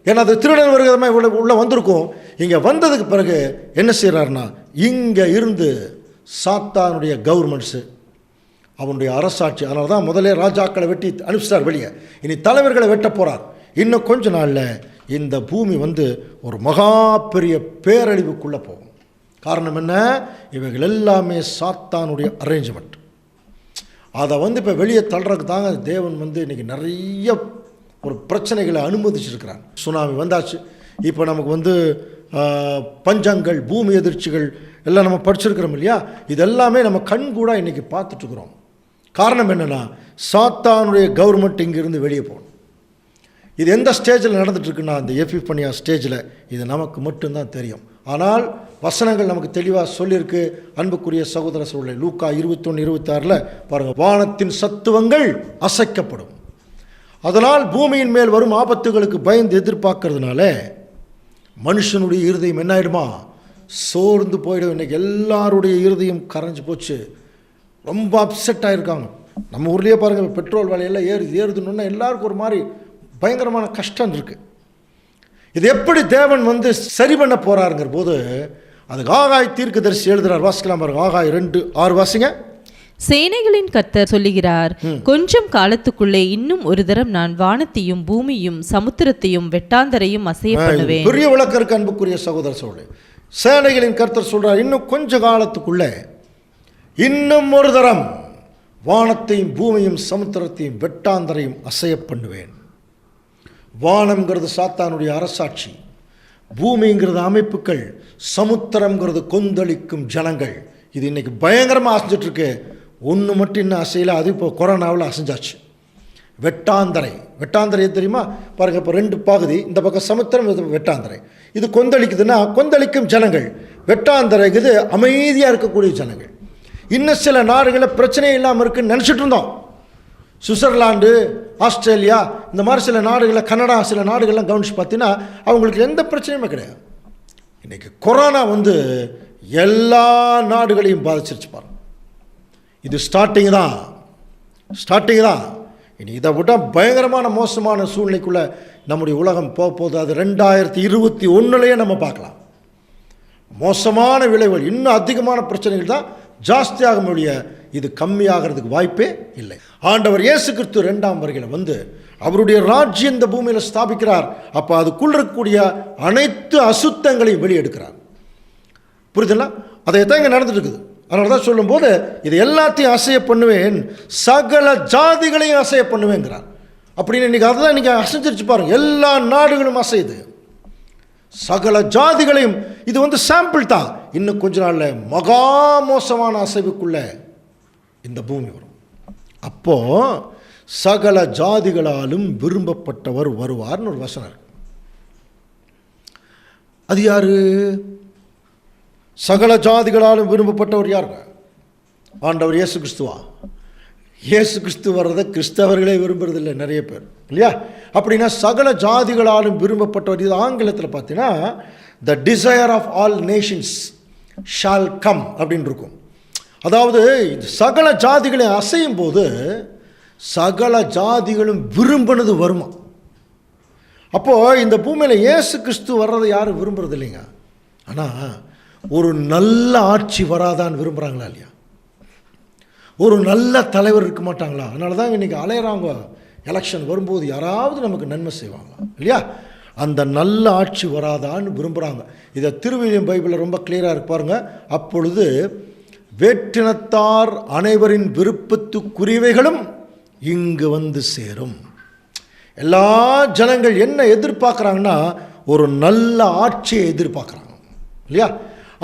ஏன்னா அது திருடன் வருகிறதுமே உள்ளே வந்திருக்கும். இங்கே வந்ததுக்கு பிறகு என்ன செய்கிறாருன்னா, இங்கே இருந்து சாத்தானுடைய கவர்மெண்ட்ஸு, அவனுடைய அரசாட்சி. அதனால தான் முதலே ராஜாக்களை வெட்டி அனுப்பிச்சார் வெளியே. இனி தலைவர்களை வெட்ட போகிறார். இன்னும் கொஞ்ச நாளில் இந்த பூமி ஒரு மகா பெரிய பேரழிவுக்குள்ளே போகும். காரணம் என்ன? இவைகள் எல்லாமே சாத்தானுடைய அரேஞ்ச்மெண்ட். அதை இப்போ வெளியே தள்ளுறதுக்கு தாங்க தேவன் இன்றைக்கி நிறைய ஒரு பிரச்சனைகளை அனுமதிச்சிருக்கிறார். சுனாமி வந்தாச்சு. இப்போ நமக்கு பஞ்சங்கள், பூமி எதிர்ச்சிகள் எல்லாம் நம்ம படிச்சிருக்கிறோம் இல்லையா? இதெல்லாமே நம்ம கண்கூட இன்றைக்கி பார்த்துட்ருக்குறோம். காரணம் என்னென்னா, சாத்தானுடைய கவர்மெண்ட் இங்கிருந்து வெளியே போகணும். இது எந்த ஸ்டேஜில் நடந்துகிட்ருக்குன்னா, அந்த எஃபிபனியா ஸ்டேஜில். இது நமக்கு மட்டும்தான் தெரியும். ஆனால் வசனங்கள் நமக்கு தெளிவாக சொல்லியிருக்கு. அன்புக்குரிய சகோதர சூழலை லூக்கா 21:26 பாருங்கள், வானத்தின் சத்துவங்கள் அசைக்கப்படும். அதனால் பூமியின் மேல் வரும் ஆபத்துகளுக்கு பயந்து எதிர்பார்க்கறதுனால மனுஷனுடைய இருதயம் என்ன ஆகிடுமா? சோர்ந்து போயிடும். இன்றைக்கி எல்லாருடைய இருதயம் கரைஞ்சி போச்சு. ரொம்ப அப்செட் ஆகிருக்காங்க. நம்ம ஊர்லேயே பாருங்கள், பெட்ரோல் விலையெல்லாம் ஏறுதுன்னு எல்லாருக்கும் ஒரு மாதிரி பயங்கரமான கஷ்டம் இருக்குது. இது எப்படி தேவன் சரி பண்ண போகிறாருங்கிற போது அதுக்கு ஆகாய் தீர்க்கதரிசி எழுதுகிறார். வாசிக்கலாம் பாருங்க, ஆகாய் 2:6 வாசிங்க. சேனைகளின் கர்த்தர் சொல்லுகிறார், கொஞ்சம் காலத்துக்குள்ளே இன்னும் ஒரு தரம் நான் வானத்தையும் பூமியும் சமுத்திரத்தையும் வெட்டாந்தரையும் அசைய பண்ணுவேன். பெரிய விளக்கம் இருக்கு அன்புக்குரிய சகோதர சகோதரி. சேனைகளின் கர்த்தர் சொல்றார், இன்னும் கொஞ்ச காலத்துக்குள்ளே இன்னும் ஒரு தரம் வானத்தையும் பூமியும் சமுத்திரத்தையும் வெட்டாந்தரையும் அசைய பண்ணுவேன். வானம்ங்கிறது சாத்தானுடைய அரசாட்சி, பூமிங்கிறது அமைப்புகள், சமுத்திரம்ங்கிறது கொந்தளிக்கும் ஜனங்கள். இது இன்னைக்கு பயங்கரமாக அசைஞ்சிட்ருக்கு. ஒன்று மட்டும் இன்னும் அசையலை, அது இப்போ கொரோனாவில் அசைஞ்சாச்சு. வெட்டாந்தரை தெரியுமா? பாருங்கள், இப்போ 2 பகுதி, இந்த பக்கம் சமுத்திரம், இது வெட்டாந்தரை. இது கொந்தளிக்குதுன்னா கொந்தளிக்கும் ஜனங்கள், வெட்டாந்தரைக்குது அமைதியாக இருக்கக்கூடிய ஜனங்கள். இன்னும் சில நாடுகளில் பிரச்சனையே இல்லாமல் இருக்குன்னு நினச்சிட்டு இருந்தோம். சுவிட்சர்லாந்து, ஆஸ்திரேலியா, இந்த மாதிரி சில நாடுகளில், கனடா, சில நாடுகள்லாம் கவனித்து பார்த்தீங்கன்னா அவங்களுக்கு எந்த பிரச்சனையுமே கிடையாது. இன்றைக்கி கொரோனா எல்லா நாடுகளையும் பாதிச்சிருச்சு பாருங்க. இது ஸ்டார்டிங் தான். இனி இதை விட்டால் பயங்கரமான மோசமான சூழ்நிலைக்குள்ளே நம்முடைய உலகம் போகுது. அது 2021 நம்ம பார்க்கலாம். மோசமான விளைவுகள், இன்னும் அதிகமான பிரச்சனைகள் தான் ஜாஸ்தியாக முடிய, இது கம்மியாகிறதுக்கு வாய்ப்பே இல்லை. ஆண்டவர் இயேசு கிறிஸ்து 2ஆம் வருகையில் அவருடைய ராஜ்யம் இந்த பூமியில் ஸ்தாபிக்கிறார். அப்போ அதுக்குள் இருக்கக்கூடிய அனைத்து அசுத்தங்களையும் வெளியெடுக்கிறார். புரியுதுங்களா? அதைத்தான் இங்கே நடந்துட்டு இருக்குது. அதனால தான் சொல்லும்போது இது எல்லாத்தையும் அசைய பண்ணுவேன், சகல ஜாதிகளையும் அசைய பண்ணுவேங்கிறார். அப்படின்னு இன்றைக்கி அதுதான் இன்றைக்கி அசைஞ்சிருச்சு பாருங்கள். எல்லா நாடுகளும் அசையுது, சகல ஜாதிகளையும். இது சாம்பிள் தான். இன்னும் கொஞ்ச நாளில் மகா மோசமான அசைவுக்குள்ளே இந்த பூமி வரும். அப்போது சகல ஜாதிகளாலும் விரும்பப்பட்டவர் வருவார்னு ஒரு வசனம் இருக்கு. அது யாரு? சகல ஜாதிகளாலும் விரும்பப்பட்டவர் யாருங்க? ஆண்டவர் இயேசு கிறிஸ்துவா? இயேசு கிறிஸ்து வர்றதை கிறிஸ்தவர்களே விரும்புறதில்லை நிறைய பேர், இல்லையா? அப்படின்னா சகல ஜாதிகளாலும் விரும்பப்பட்டவர். இது ஆங்கிலத்தில் பார்த்தீங்கன்னா the desire of all nations shall come அப்படின்னு இருக்கும். அதாவது சகல ஜாதிகளை அசையும் போது சகல ஜாதிகளும் விரும்பினது வருமா? அப்போது இந்த பூமியில் இயேசு கிறிஸ்து வர்றதை யாரும் விரும்புறது இல்லைங்க. ஆனால் ஒரு நல்ல ஆட்சி வராதான்னு விரும்புகிறாங்களா இல்லையா? ஒரு நல்ல தலைவர் இருக்க மாட்டாங்களா? அதனால தான் இன்றைக்கி அலையிறாங்க. எலெக்ஷன் வரும்போது யாராவது நமக்கு நன்மை செய்வாங்களா இல்லையா? அந்த நல்ல ஆட்சி வராதான்னு விரும்புகிறாங்க. இதை திருவிழியம் பைபிளில் ரொம்ப கிளியராக இருக்கு பாருங்க. அப்பொழுது வேற்றினத்தார் அனைவரின் விருப்பத்துக்குரியவைகளும் இங்கு வந்து சேரும். எல்லா ஜனங்கள் என்ன எதிர்பார்க்குறாங்கன்னா, ஒரு நல்ல ஆட்சியை எதிர்பார்க்குறாங்க இல்லையா?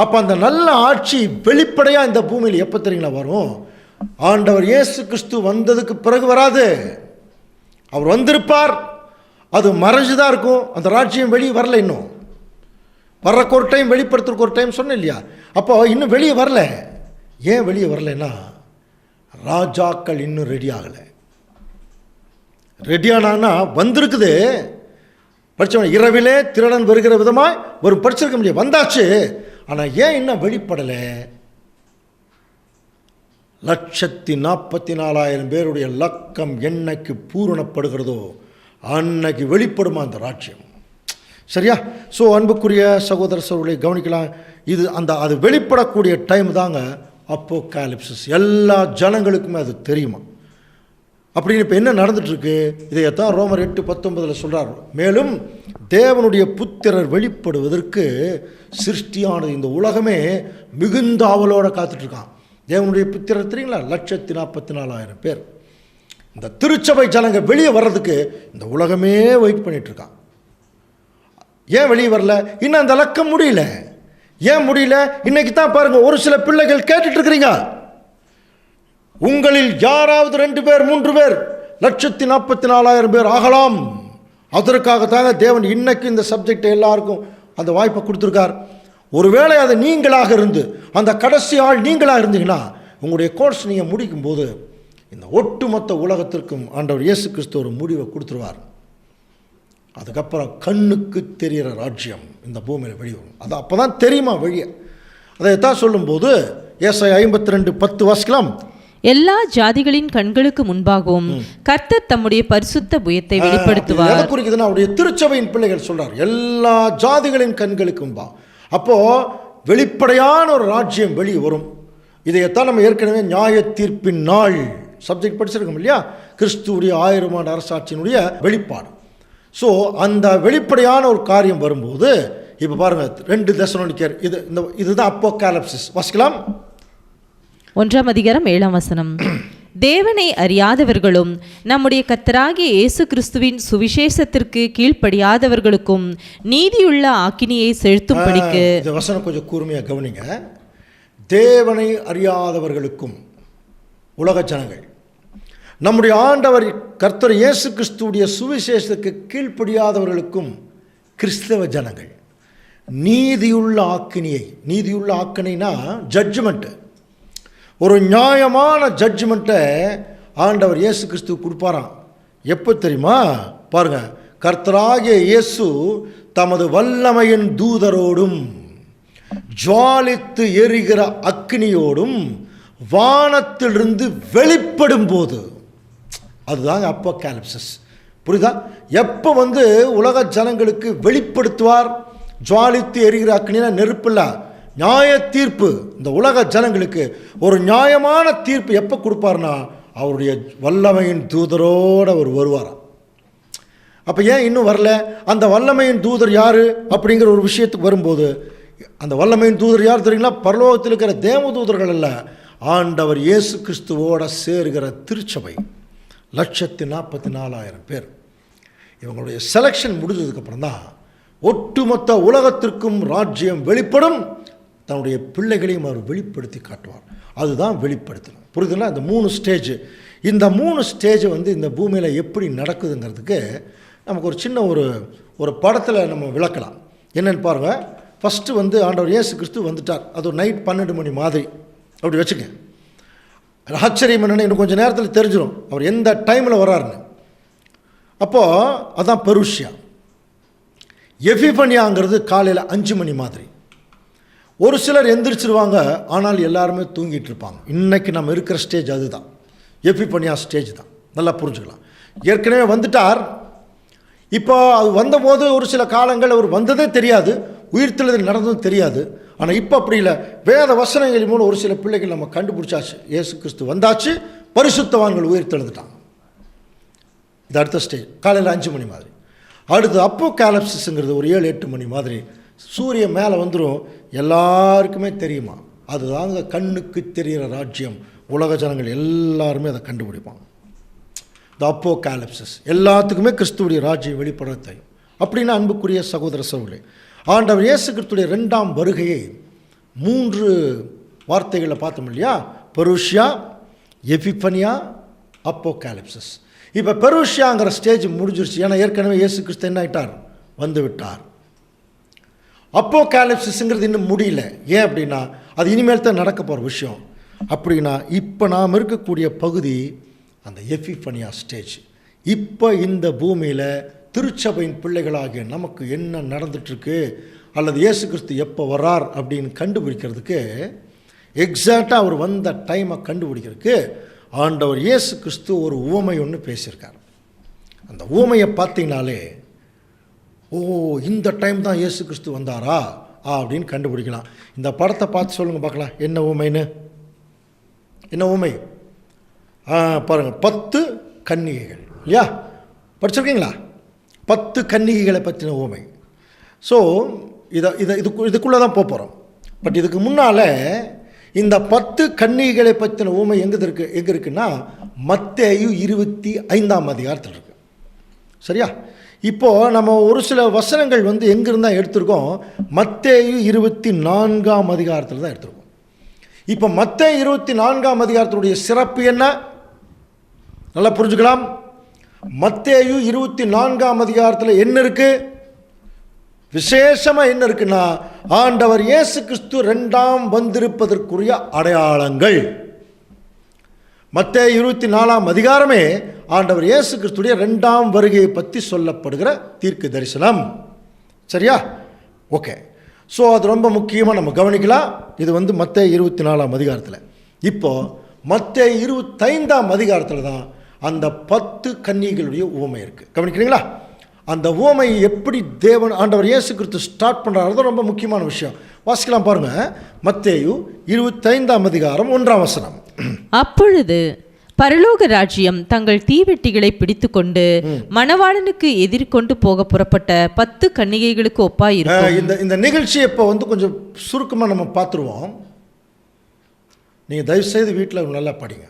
அப்போ அந்த நல்ல ஆட்சி வெளிப்படையாக இந்த பூமியில் எப்போ தெரியுங்களா வரும்? ஆண்டவர் இயேசு கிறிஸ்து வந்ததுக்கு பிறகு வராது. அவர் வந்திருப்பார், அது மறைஞ்சுதான் இருக்கும். அந்த ராஜ்யம் வெளியே வரல. இன்னும் வர்றக்கு ஒரு டைம், வெளிப்படுத்துறதுக்கு ஒரு டைம் சொன்னேன் இல்லையா? அப்போ இன்னும் வெளியே வரல. ஏன் வெளியே வரலைன்னா, ராஜாக்கள் இன்னும் ரெடி ஆகலை. ரெடியானா வந்திருக்குது. படித்தவன் இரவிலே திருடன் வருகிற விதமாக ஒரு படிச்சிருக்க முடியாது, வந்தாச்சு. ஆனால் ஏன் இன்னும் வெளிப்படலை? 1,44,000 பேருடைய லக்கம் என்னைக்கு பூரணப்படுகிறதோ அன்னைக்கு வெளிப்படுமா அந்த ராஜ்யம். சரியா? ஸோ அன்புக்குரிய சகோதர சகோதரிகளை கவனிக்கலாம். இது அது வெளிப்படக்கூடிய டைம் தாங்க அப்போகாலிப்சிஸ். எல்லா ஜனங்களுக்குமே அது தெரியுமா? அப்படின்னு இப்போ என்ன நடந்துட்டுருக்கு? இதையத்தான் ரோமர் 8:19 சொல்கிறார். மேலும் தேவனுடைய புத்திரர் வெளிப்படுவதற்கு சிருஷ்டியானது இந்த உலகமே மிகுந்த ஆவலோடு காத்துட்ருக்கான். தேவனுடைய புத்திரர் தெரியுங்களா? 1,44,000 பேர். இந்த திருச்சபை ஜனங்க வெளியே வர்றதுக்கு இந்த உலகமே வெயிட் பண்ணிகிட்ருக்கான். ஏன் வெளியே வரல? இன்னும் அந்த லக்கம் முடியல. ஏன் முடியல? இன்னைக்கு தான் பாருங்கள், ஒரு சில பிள்ளைகள் கேட்டுட்ருக்கிறீங்க, உங்களில் யாராவது 2 பேர் 3 பேர் 1,44,000 பேர் ஆகலாம். அதற்காகத்தாங்க தேவன் இன்னைக்கு இந்த சப்ஜெக்டை எல்லாருக்கும் அந்த வாய்ப்பை கொடுத்துருக்கார். ஒருவேளை அது நீங்களாக இருந்து, அந்த கடைசி ஆள் நீங்களாக இருந்தீங்கன்னா, உங்களுடைய கோர்ஸ் நீங்கள் முடிக்கும்போது இந்த ஒட்டுமொத்த உலகத்திற்கும் ஆண்டவர் இயேசு கிறிஸ்து ஒரு முடிவை கொடுத்துருவார். அதுக்கப்புறம் கண்ணுக்கு தெரிகிற ராஜ்யம் இந்த பூமியில் வெளிவரும். அது அப்போ தான் தெரியுமா வெளியே? அதைத்தான் சொல்லும்போது ஏசாயா 52:10 வாசிக்கலாம். எல்லா ஜாதிகளின் கண்களுக்கு முன்பாகவும் கர்த்தர் தம்முடைய பரிசுத்த புயத்தை வெளிப்படுத்துவார். எதை குறிக்குதுன்னா, அவருடைய திருச்சபையின் பிள்ளைகள் சொல்றார், எல்லா ஜாதிகளின் கண்களுக்கு முன்பா. அப்போ வெளிப்படையான ஒரு ராஜ்யம் வெளியே வரும். இதையத்தான் நம்ம ஏற்கனவே நியாய தீர்ப்பின் நாள் சப்ஜெக்ட் படிச்சிருக்கோம் இல்லையா? கிறிஸ்துவுடைய 1000 ஆண்டு அரசாட்சியினுடைய வெளிப்பாடு. ஸோ அந்த வெளிப்படையான ஒரு காரியம் வரும்போது இப்போ பாருங்க 2 தெசலோனிக்கர், இதுதான் அப்போகாலிப்சிஸ். வாசிக்கலாம். 1:7. தேவனை அறியாதவர்களும் நம்முடைய கர்த்தராகிய இயேசு கிறிஸ்துவின் சுவிசேஷத்திற்கு கீழ்ப்படியாதவர்களுக்கும் நீதியுள்ள ஆக்கினியை செலுத்தும் படிக்கு. இந்த வசனம் கொஞ்சம் கூர்மையாக கவனிங்க. தேவனை அறியாதவர்களுக்கும், உலக ஜனங்கள், நம்முடைய ஆண்டவர் கர்த்தர் இயேசு கிறிஸ்துவுடைய சுவிசேஷத்துக்கு கீழ்ப்படியாதவர்களுக்கும், கிறிஸ்தவ ஜனங்கள், நீதியுள்ள ஆக்கினியை. நீதியுள்ள ஆக்கினைனா ஜட்ஜ்மெண்ட்டு, ஒரு நியாயமான ஜட்ஜ்மெண்ட்டை ஆண்டவர் இயேசு கிறிஸ்து கொடுப்பாராம். எப்போ தெரியுமா? பாருங்க, கர்த்தராகிய இயேசு தமது வல்லமையின் தூதரோடும் ஜுவாலித்து எரிகிற அக்னியோடும் வானத்திலிருந்து வெளிப்படும் போது, அதுதாங்க அப்போகாலிப்சிஸ். புரியுதா? எப்போ உலக ஜனங்களுக்கு வெளிப்படுத்துவார்? ஜுவாலித்து எரிகிற அக்னினா நெருப்பில்ல, நியாய தீர்ப்பு. இந்த உலக ஜனங்களுக்கு ஒரு நியாயமான தீர்ப்பு எப்போ கொடுப்பார்னா, அவருடைய வல்லமையின் தூதரோடு அவர் வருவாராம். அப்போ ஏன் இன்னும் வரல? அந்த வல்லமையின் தூதர் யார் அப்படிங்கிற ஒரு விஷயத்துக்கு வரும்போது, அந்த வல்லமையின் தூதர் யார் தெரியுங்களா? பரலோகத்தில் இருக்கிற தேவதூதர்கள் அல்ல, ஆண்டவர் இயேசு கிறிஸ்துவோட சேருகிற திருச்சபை 1,44,000 பேர். இவங்களுடைய செலெக்ஷன் முடிஞ்சதுக்கப்புறம் தான் ஒட்டுமொத்த உலகத்திற்கும் ராஜ்யம் வெளிப்படும். தன்னுடைய பிள்ளைகளையும் அவர் வெளிப்படுத்தி காட்டுவார். அதுதான் வெளிப்படுத்தணும். புரியுதுங்களா? இந்த 3 ஸ்டேஜ். இந்த 3 ஸ்டேஜ் இந்த பூமியில் எப்படி நடக்குதுங்கிறதுக்கு நமக்கு ஒரு சின்ன ஒரு படத்தில் நம்ம விளக்கலாம். என்னென்னு பாருங்கள். ஃபஸ்ட்டு ஆண்டவர் இயேசு கிறிஸ்து வந்துட்டார். அது ஒரு நைட் 12 மணி மாதிரி அப்படி வச்சுக்க. ஆச்சரியம் என்னென்னு இன்னும் கொஞ்சம் நேரத்தில் தெரிஞ்சிடும் அவர் எந்த டைமில் வர்றாருன்னு. அப்போது அதுதான் பெருஷியா. எபிஃபனியாங்கிறது காலையில் 5 மணி மாதிரி. ஒரு சிலர் எந்திரிச்சிருவாங்க, ஆனால் எல்லாருமே தூங்கிட்டு இருப்பாங்க. இன்றைக்கி நம்ம இருக்கிற ஸ்டேஜ் அதுதான், எபிஃபனியா ஸ்டேஜ் தான். நல்லா புரிஞ்சுக்கலாம். ஏற்கனவே வந்துட்டார். இப்போ அது வந்தபோது ஒரு சில காலங்கள் அவர் வந்ததே தெரியாது. உயிர்த்தெழுதல் நடந்ததும் தெரியாது. ஆனால் இப்போ அப்படி இல்லை. வேத வசனங்களின் மூலம் ஒரு சில பிள்ளைகள் நம்ம கண்டுபிடிச்சாச்சு. இயேசு கிறிஸ்து வந்தாச்சு, பரிசுத்தவான்கள் உயிர்த்தெழுந்துட்டாங்க. இது அடுத்த ஸ்டேஜ். காலையில் 5 மணி மாதிரி. அடுத்து அப்போகாலிப்சிஸ்ங்கிறது ஒரு 7-8 மணி மாதிரி. சூரியன் மேலே வந்துடும், எல்லாருக்குமே தெரியுமா. அதுதாங்க கண்ணுக்கு தெரிகிற ராஜ்யம். உலக ஜனங்கள் எல்லாருமே அதை கண்டுபிடிப்பாங்க. த அப்போகாலிப்சிஸ். எல்லாத்துக்குமே கிறிஸ்துவுடைய ராஜ்யம் வெளிப்பட தெரியும். அப்படின்னா அன்புக்குரிய சகோதர சகோதரர்களே, ஆண்டவர் இயேசு கிறிஸ்துடைய 2ஆம் வருகையை 3 வார்த்தைகளில் பார்த்தோம் இல்லையா? பெருஷியா, எபிஃபனியா, அப்போகாலிப்சிஸ். இப்போ பெருஷியாங்கிற ஸ்டேஜ் முடிஞ்சிருச்சு. ஏன்னா ஏற்கனவே இயேசு கிறிஸ்து என்ன ஆகிட்டார்? வந்து விட்டார். அப்போகாலிப்சிஸ்ங்கிறது இன்னும் முடியல. ஏன் அப்படின்னா அது இனிமேல் தான் நடக்க போகிற விஷயம். அப்படின்னா இப்போ நாம் இருக்கக்கூடிய பகுதி அந்த எபிஃபனியா ஸ்டேஜ். இப்போ இந்த பூமியில் திருச்சபையின் பிள்ளைகளாகிய நமக்கு என்ன நடந்துட்டுருக்கு, அல்லது இயேசு கிறிஸ்து எப்போ வர்றார் அப்படின்னு கண்டுபிடிக்கிறதுக்கு, எக்ஸாக்டாக அவர் வந்த டைமை கண்டுபிடிக்கிறதுக்கு ஆண்டவர் இயேசு கிறிஸ்து ஒரு உவமை ஒன்று பேசியிருக்கார். அந்த உவமையை பார்த்தீங்கனாலே, ஓ இந்த டைம் தான் இயேசு கிறிஸ்து வந்தாரா அப்படின்னு கண்டுபிடிக்கலாம். இந்த படத்தை பார்த்து சொல்லுங்கள் பார்க்கலாம், என்ன உவமைன்னு. என்ன உவமை? பாருங்கள், 10 கன்னிகைகள் இல்லையா? படிச்சிருக்கீங்களா? 10 கன்னிகைகளை பற்றின உவமை. ஸோ இதுக்குள்ளே தான் போகிறோம். பட் இதுக்கு முன்னால் இந்த 10 கன்னிகைகளை பற்றின உவமை எங்கே இருக்குன்னா மத்தேயு 25ஆம் அதிகாரத்தில் இருக்குது. சரியா? இப்போது நம்ம ஒரு சில வசனங்கள் எங்கிருந்தான் எடுத்திருக்கோம்? மத்தேயு 24ஆம் அதிகாரத்தில் தான் எடுத்திருக்கோம். இப்போ மத்தேயு 24ஆம் அதிகாரத்தினுடைய சிறப்பு என்ன? நல்லா புரிஞ்சுக்கலாம். மத்தேயு 24ஆம் அதிகாரத்தில் என்ன இருக்குது? விசேஷமாக என்ன இருக்குன்னா, ஆண்டவர் இயேசு கிறிஸ்து 2ஆம் வந்திருப்பதற்குரிய அடையாளங்கள். மத்தேயு 24ஆம் அதிகாரமே ஆண்டவர் இயேசு கிறிஸ்துடைய 2ஆம் வருகையை பற்றி சொல்லப்படுகிற தீர்க்க தரிசனம். சரியா? ஓகே. ஸோ அது ரொம்ப முக்கியமாக நம்ம கவனிக்கலாம். இது மத்தேயு 24ஆம் அதிகாரத்தில். இப்போது மத்தேயு 25ஆம் அதிகாரத்தில் தான் அந்த 10 கன்னிகளுடைய உவமை இருக்குது. கவனிக்கிறீங்களா? அந்த உவமை எப்படி தேவன் ஆண்டவர் இயேசு கிறிஸ்து ஸ்டார்ட் பண்ணுறாரு ரொம்ப முக்கியமான விஷயம். வாசிக்கலாம் பாருங்கள். மத்தேயு 25ஆம் அதிகாரம் 1ஆம் வசனம். அப்பொழுது பரலோக ராஜ்யம் தங்கள் தீவெட்டிகளை பிடித்து கொண்டு மணவாளனுக்கு எதிர்கொண்டு போக புறப்பட்ட 10 கன்னிகைகளுக்கு ஒப்பாயிருக்கும். இந்த நிகழ்ச்சியை இப்போ கொஞ்சம் சுருக்கமாக நம்ம பார்த்துருவோம். நீங்கள் தயவுசெய்து வீட்டில் நல்லா படிங்க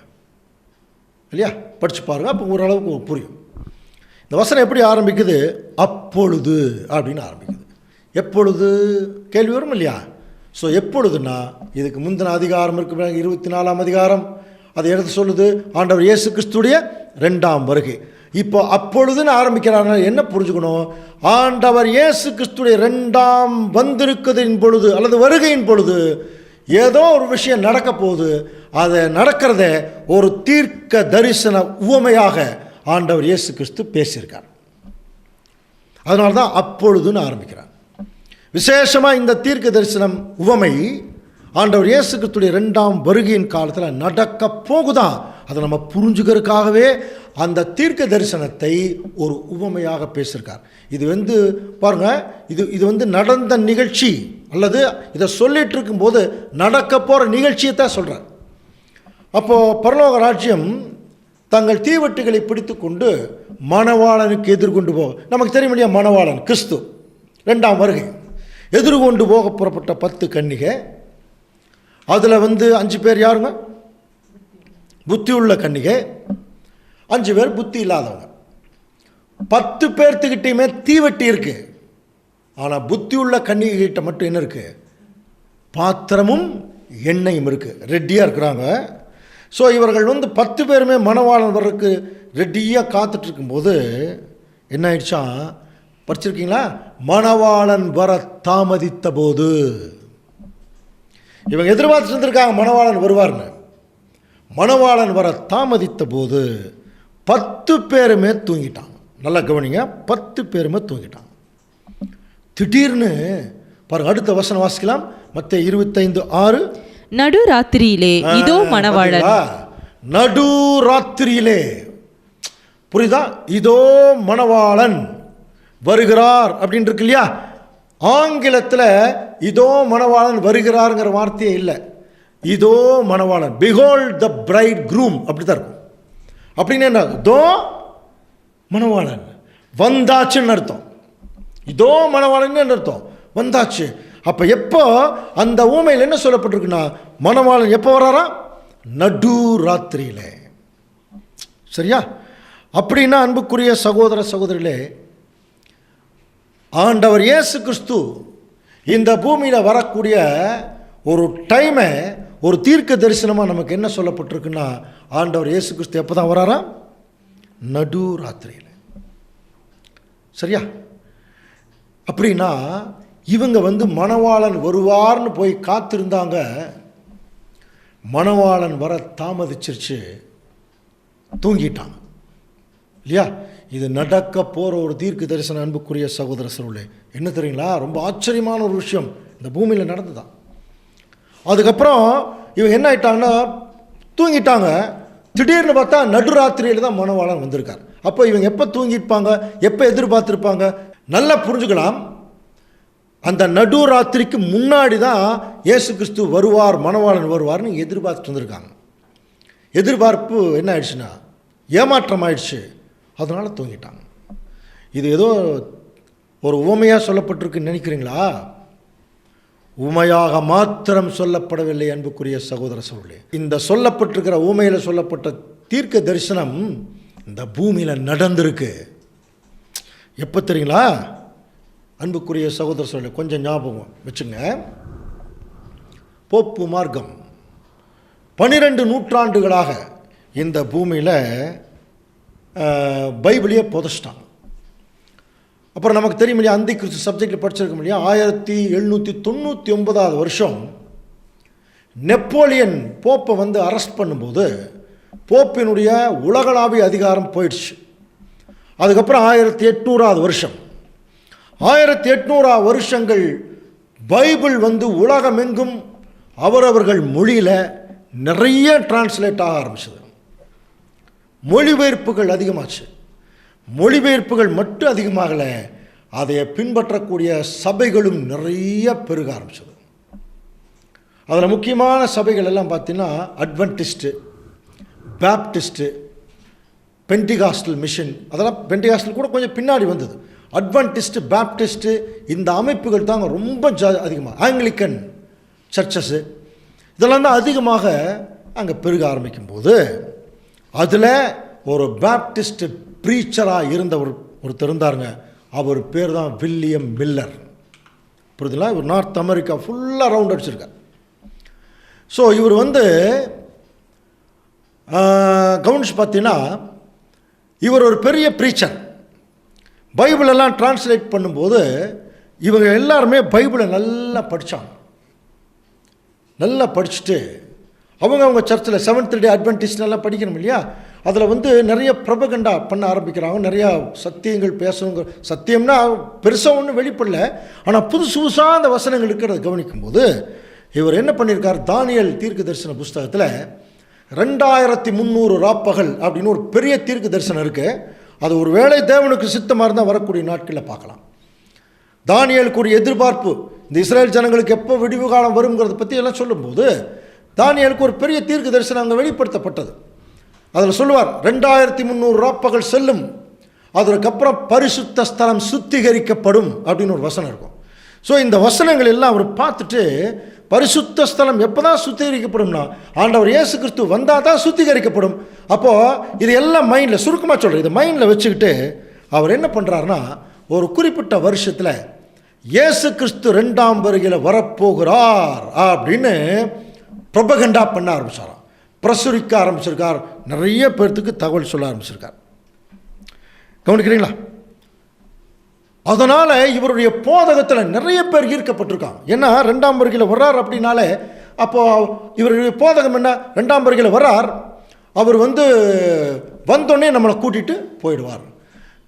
இல்லையா? படித்து பாருங்கள், அப்போ ஓரளவுக்கு புரியும். இந்த வசனம் எப்படி ஆரம்பிக்குது? அப்பொழுது அப்படின்னு ஆரம்பிக்குது. எப்பொழுது கேள்வி வரும் இல்லையா? ஸோ எப்பொழுதுன்னா இதுக்கு முந்தின அதிகாரம் இருக்கு, 24ஆம் அதிகாரம். அது எடுத்து சொல்லுது ஆண்டவர் இயேசு கிறிஸ்துடைய 2ஆம் வருகை. இப்போ அப்பொழுதுன்னு ஆரம்பிக்கிறாங்க. என்ன புரிஞ்சுக்கணும்? ஆண்டவர் இயேசு கிறிஸ்துடைய 2ஆம் வந்திருக்குதின் பொழுது அல்லது வருகையின் பொழுது ஏதோ ஒரு விஷயம் நடக்க போகுது. அதை நடக்கிறத ஒரு தீர்க்க தரிசன உவமையாக ஆண்டவர் இயேசு கிறிஸ்து பேசியிருக்கார். அதனால தான் அப்பொழுதுன்னு ஆரம்பிக்கிறார். விசேஷமாக இந்த தீர்க்க தரிசனம் உவமை ஆண்டவர் இயேசு கிறிஸ்துடைய 2ஆம் வருகையின் காலத்தில் நடக்க போகுதான். அதை நம்ம புரிஞ்சுக்கிறதுக்காகவே அந்த தீர்க்க தரிசனத்தை ஒரு உவமையாக பேசியிருக்கார். இது பாருங்கள், இது நடந்த நிகழ்ச்சி அல்லது இதை சொல்லிட்டு இருக்கும்போது நடக்க போகிற நிகழ்ச்சியை தான் சொல்கிறார். அப்போது பரலோக ராஜ்யம் தங்கள் தீவெட்டிகளை பிடித்து கொண்டு மணவாளனுக்கு எதிர்கொண்டு போக, நமக்கு தெரியும் இல்லையா? மணவாளன் கிறிஸ்து 2ஆம் வருகை எதிர்கொண்டு போக புறப்பட்ட 10 கன்னிகை. அதில் 5 பேர் யாருங்க? புத்தி உள்ள கன்னிகை. 5 பேர் புத்தி இல்லாதவங்க. 10 பேர்த்துக்கிட்டையுமே தீவெட்டி இருக்கு. ஆனால் புத்தி உள்ள கன்னிகைகிட்ட மட்டும் என்ன இருக்கு? பாத்திரமும் எண்ணெயும் இருக்கு. ரெடியாக இருக்கிறாங்க. ஸோ இவர்கள் 10 பேருமே மணவாளன் வர்றதுக்கு ரெடியாக காத்துட்டு இருக்கும்போது என்ன ஆயிடுச்சா? படிச்சிருக்கீங்களா? மணவாளன் வர தாமதித்த போது, இவங்க எதிர்பார்த்து இருந்திருக்காங்க மணவாளன் வருவார்னு. மணவாளன் வர தாமதித்த போது 10 பேருமே தூங்கிட்டாங்க. நல்லா கவனிங்க, 10 பேருமே தூங்கிட்டாங்க. திடீர்னு பாருங்க, அடுத்த வசனம் வாசிக்கலாம். மத்தேயு 25:6. நடு ராத்திரியிலே இதோ மணவாளன். நடு ராத்திரியிலே, புரியுதா? இதோ மணவாளன் வருகிறார் அப்படின்னு இருக்கு இல்லையா? ஆங்கிலத்தில் இதோ மணவாளன் வருகிறாருங்கிற வார்த்தையே இல்லை, இதோ மணவாளன், behold the bridegroom அப்படி தான் இருக்கும். அப்படின்னு என்ன, இதோ மணவாளன் வந்தாச்சுன்னு அர்த்தம். இதோ மணவாளன் அர்த்தம், வந்தாச்சு. அப்போ எப்போ அந்த ஊமையில் என்ன சொல்லப்பட்டிருக்குன்னா, மணவாளன் எப்போ வராரா, நடு ராத்திரியில். சரியா? அப்படின்னா அன்புக்குரிய சகோதர சகோதரிகளே, ஆண்டவர் இயேசு கிறிஸ்து இந்த பூமியில் வரக்கூடிய ஒரு டைமை ஒரு தீர்க்க தரிசனமாக நமக்கு என்ன சொல்லப்பட்டிருக்குன்னா, ஆண்டவர் இயேசு கிறிஸ்து எப்போ தான் வராரா, நடு ராத்திரியில். சரியா? அப்படின்னா இவங்க மணவாளன் வருவார்னு போய் காத்திருந்தாங்க. மணவாளன் வர தாமதிச்சிருச்சு, தூங்கிட்டாங்க இல்லையா? இது நடக்க போகிற ஒரு தீர்க்க தரிசனம். அன்புக்குரிய சகோதர சகோதரர்களே, என்ன தெரியுங்களா, ரொம்ப ஆச்சரியமான ஒரு விஷயம் இந்த பூமியில் நடந்துதான். அதுக்கப்புறம் இவங்க என்ன ஆயிட்டாங்கன்னா, தூங்கிட்டாங்க. திடீர்னு பார்த்தா நடுராத்திரியில் தான் மணவாளன் வந்திருக்கார். அப்போ இவங்க எப்போ தூங்கியிருப்பாங்க, எப்போ எதிர்பார்த்துருப்பாங்க? நல்லா புரிஞ்சுக்கலாம். அந்த நடுராத்திரிக்கு முன்னாடி தான் இயேசு கிறிஸ்து வருவார், மணவாளன் வருவார்னு எதிர்பார்த்துட்டு வந்திருக்காங்க. எதிர்பார்ப்பு என்ன ஆயிடுச்சுன்னா ஏமாற்றம் ஆயிடுச்சு, அதனால் தூங்கிட்டாங்க. இது ஏதோ ஒரு உவமையாக சொல்லப்பட்டிருக்குன்னு நினைக்கிறீங்களா? உமையாக மாத்திரம் சொல்லப்படவில்லை அன்புக்குரிய சகோதர சகோதரர்களே. இந்த சொல்லப்பட்டிருக்கிற ஊமையில் சொல்லப்பட்ட தீர்க்க தரிசனம் இந்த பூமியில் நடந்திருக்கு. எப்போ தெரியுங்களா அன்புக்குரிய சகோதர சகோதரர்களே, கொஞ்சம் ஞாபகம் வச்சுங்க. போப்பு மார்க்கம் 12 நூற்றாண்டுகளாக இந்த பூமியில் பைபிளையே புதைச்சிட்டாங்க. அப்புறம் நமக்கு தெரியும் இல்லையா, அந்தி கிறிஸ்து சப்ஜெக்டில் படிச்சிருக்க இல்லையா, 1799 வருஷம் நெப்போலியன் போப்பை அரெஸ்ட் பண்ணும்போது போப்பினுடைய உலகளாவிய அதிகாரம் போயிடுச்சு. அதுக்கப்புறம் 1800 வருஷம், 1800 வருஷங்கள் பைபிள் உலகமெங்கும் அவரவர்கள் மொழியில் நிறைய டிரான்ஸ்லேட் ஆக ஆரம்பிச்சது. மொழிபெயர்ப்புகள் அதிகமாச்சு. மொழிபெயர்ப்புகள் மட்டும் அதிகமாகலை, அதை பின்பற்றக்கூடிய சபைகளும் நிறைய பெருக ஆரம்பிச்சது. அதில் முக்கியமான சபைகள் எல்லாம் பார்த்தீங்கன்னா அட்வென்டிஸ்ட்டு, பேப்டிஸ்ட்டு, பென்டிகாஸ்டல் மிஷன். அதெல்லாம் பென்டிகாஸ்டல் கூட கொஞ்சம் பின்னாடி வந்தது. அட்வென்டிஸ்ட்டு, பேப்டிஸ்ட்டு இந்த அமைப்புகள் தாங்க ரொம்ப அதிகமாக. ஆங்கிலிக்கன் சர்ச்சஸ்ஸு இதெல்லாம் தான் அதிகமாக அங்கே பெருக ஆரம்பிக்கும் போது, அதில் ஒரு பேப்டிஸ்ட் ப்ரீச்சராக இருந்தவர் ஒருத்தர் இருந்தாருங்க. அவர் பேர் தான் வில்லியம் மில்லர். புரியுதுங்களா? இவர் நார்த் அமெரிக்கா ஃபுல்லாக ரவுண்ட் அடிச்சிருக்கார். ஸோ இவர் கவனிச்சு பார்த்தீங்கன்னா, இவர் ஒரு பெரிய ப்ரீச்சர். பைபிளெல்லாம் டிரான்ஸ்லேட் பண்ணும்போது இவங்க எல்லாருமே பைபிளை நல்லா படித்தாங்க. நல்லா படிச்சுட்டு அவங்க சர்ச்சில் செவன்த் டே அட்வென்டிஸ்ட் எல்லாம் படிக்கணும் இல்லையா, அதில் நிறைய ப்ரொபகண்டா பண்ண ஆரம்பிக்கிறாங்க. நிறையா சத்தியங்கள் பேசணுங்க. சத்தியம்னா பெருசாக ஒன்றும் வெளிப்படல, ஆனால் புதுசு புதுசாக அந்த வசனங்கள் இருக்கிறத கவனிக்கும்போது இவர் என்ன பண்ணியிருக்கார், தானியேல் தீர்க்க தரிசன புஸ்தகத்தில் 2300 ராப்பகல் அப்படின்னு ஒரு பெரிய தீர்க்க தரிசனம் இருக்குது. அது ஒரு வேளை தேவனுக்கு சித்தமாக இருந்தால் வரக்கூடிய நாட்களில் பார்க்கலாம். தானியேலுக்கு எதிர்பார்ப்பு, இந்த இஸ்ரேல் ஜனங்களுக்கு எப்போ விடிவு காலம் வருங்கிறத பற்றி எல்லாம் சொல்லும்போது தானியேலுக்கு ஒரு பெரிய தீர்க்க தரிசனம் அங்கே வெளிப்படுத்தப்பட்டது. அதில் சொல்லுவார், 2300 ராப்பகல் செல்லும், அதற்கப்புறம் பரிசுத்த ஸ்தலம் சுத்திகரிக்கப்படும் அப்படின்னு ஒரு வசனம் இருக்கும். ஸோ இந்த வசனங்கள் எல்லாம் அவர் பார்த்துட்டு, பரிசுத்த ஸ்தலம் எப்போ தான் சுத்திகரிக்கப்படும்னா ஆண்டவர் இயேசு கிறிஸ்து வந்தால் தான் சுத்திகரிக்கப்படும். அப்போது இது எல்லாம் மைண்டில் சுருக்கமாக சொல்கிறேன், இதை மைண்டில் வச்சுக்கிட்டு அவர் என்ன பண்ணுறாருனா, ஒரு குறிப்பிட்ட வருஷத்தில் இயேசு கிறிஸ்து 2ஆம் வருகையில் வரப்போகிறார் அப்படின்னு ப்ரொபகண்டா பண்ண ஆரம்பிச்சாராம், பிரசுரிக்க ஆரம்பிச்சிருக்கார். நிறைய பேர்த்துக்கு தகவல் சொல்ல ஆரம்பிச்சிருக்கார். கவனிக்கிறீங்களா? அதனால் இவருடைய போதகத்தில் நிறைய பேர் ஈர்க்கப்பட்டிருக்காங்க. ஏன்னா 2ஆம் வருகையில் வர்றார் அப்படின்னாலே, அப்போது இவருடைய போதகம் என்ன, 2ஆம் வருகையில் வர்றார், அவர் வந்தோடனே நம்மளை கூட்டிகிட்டு போயிடுவார்.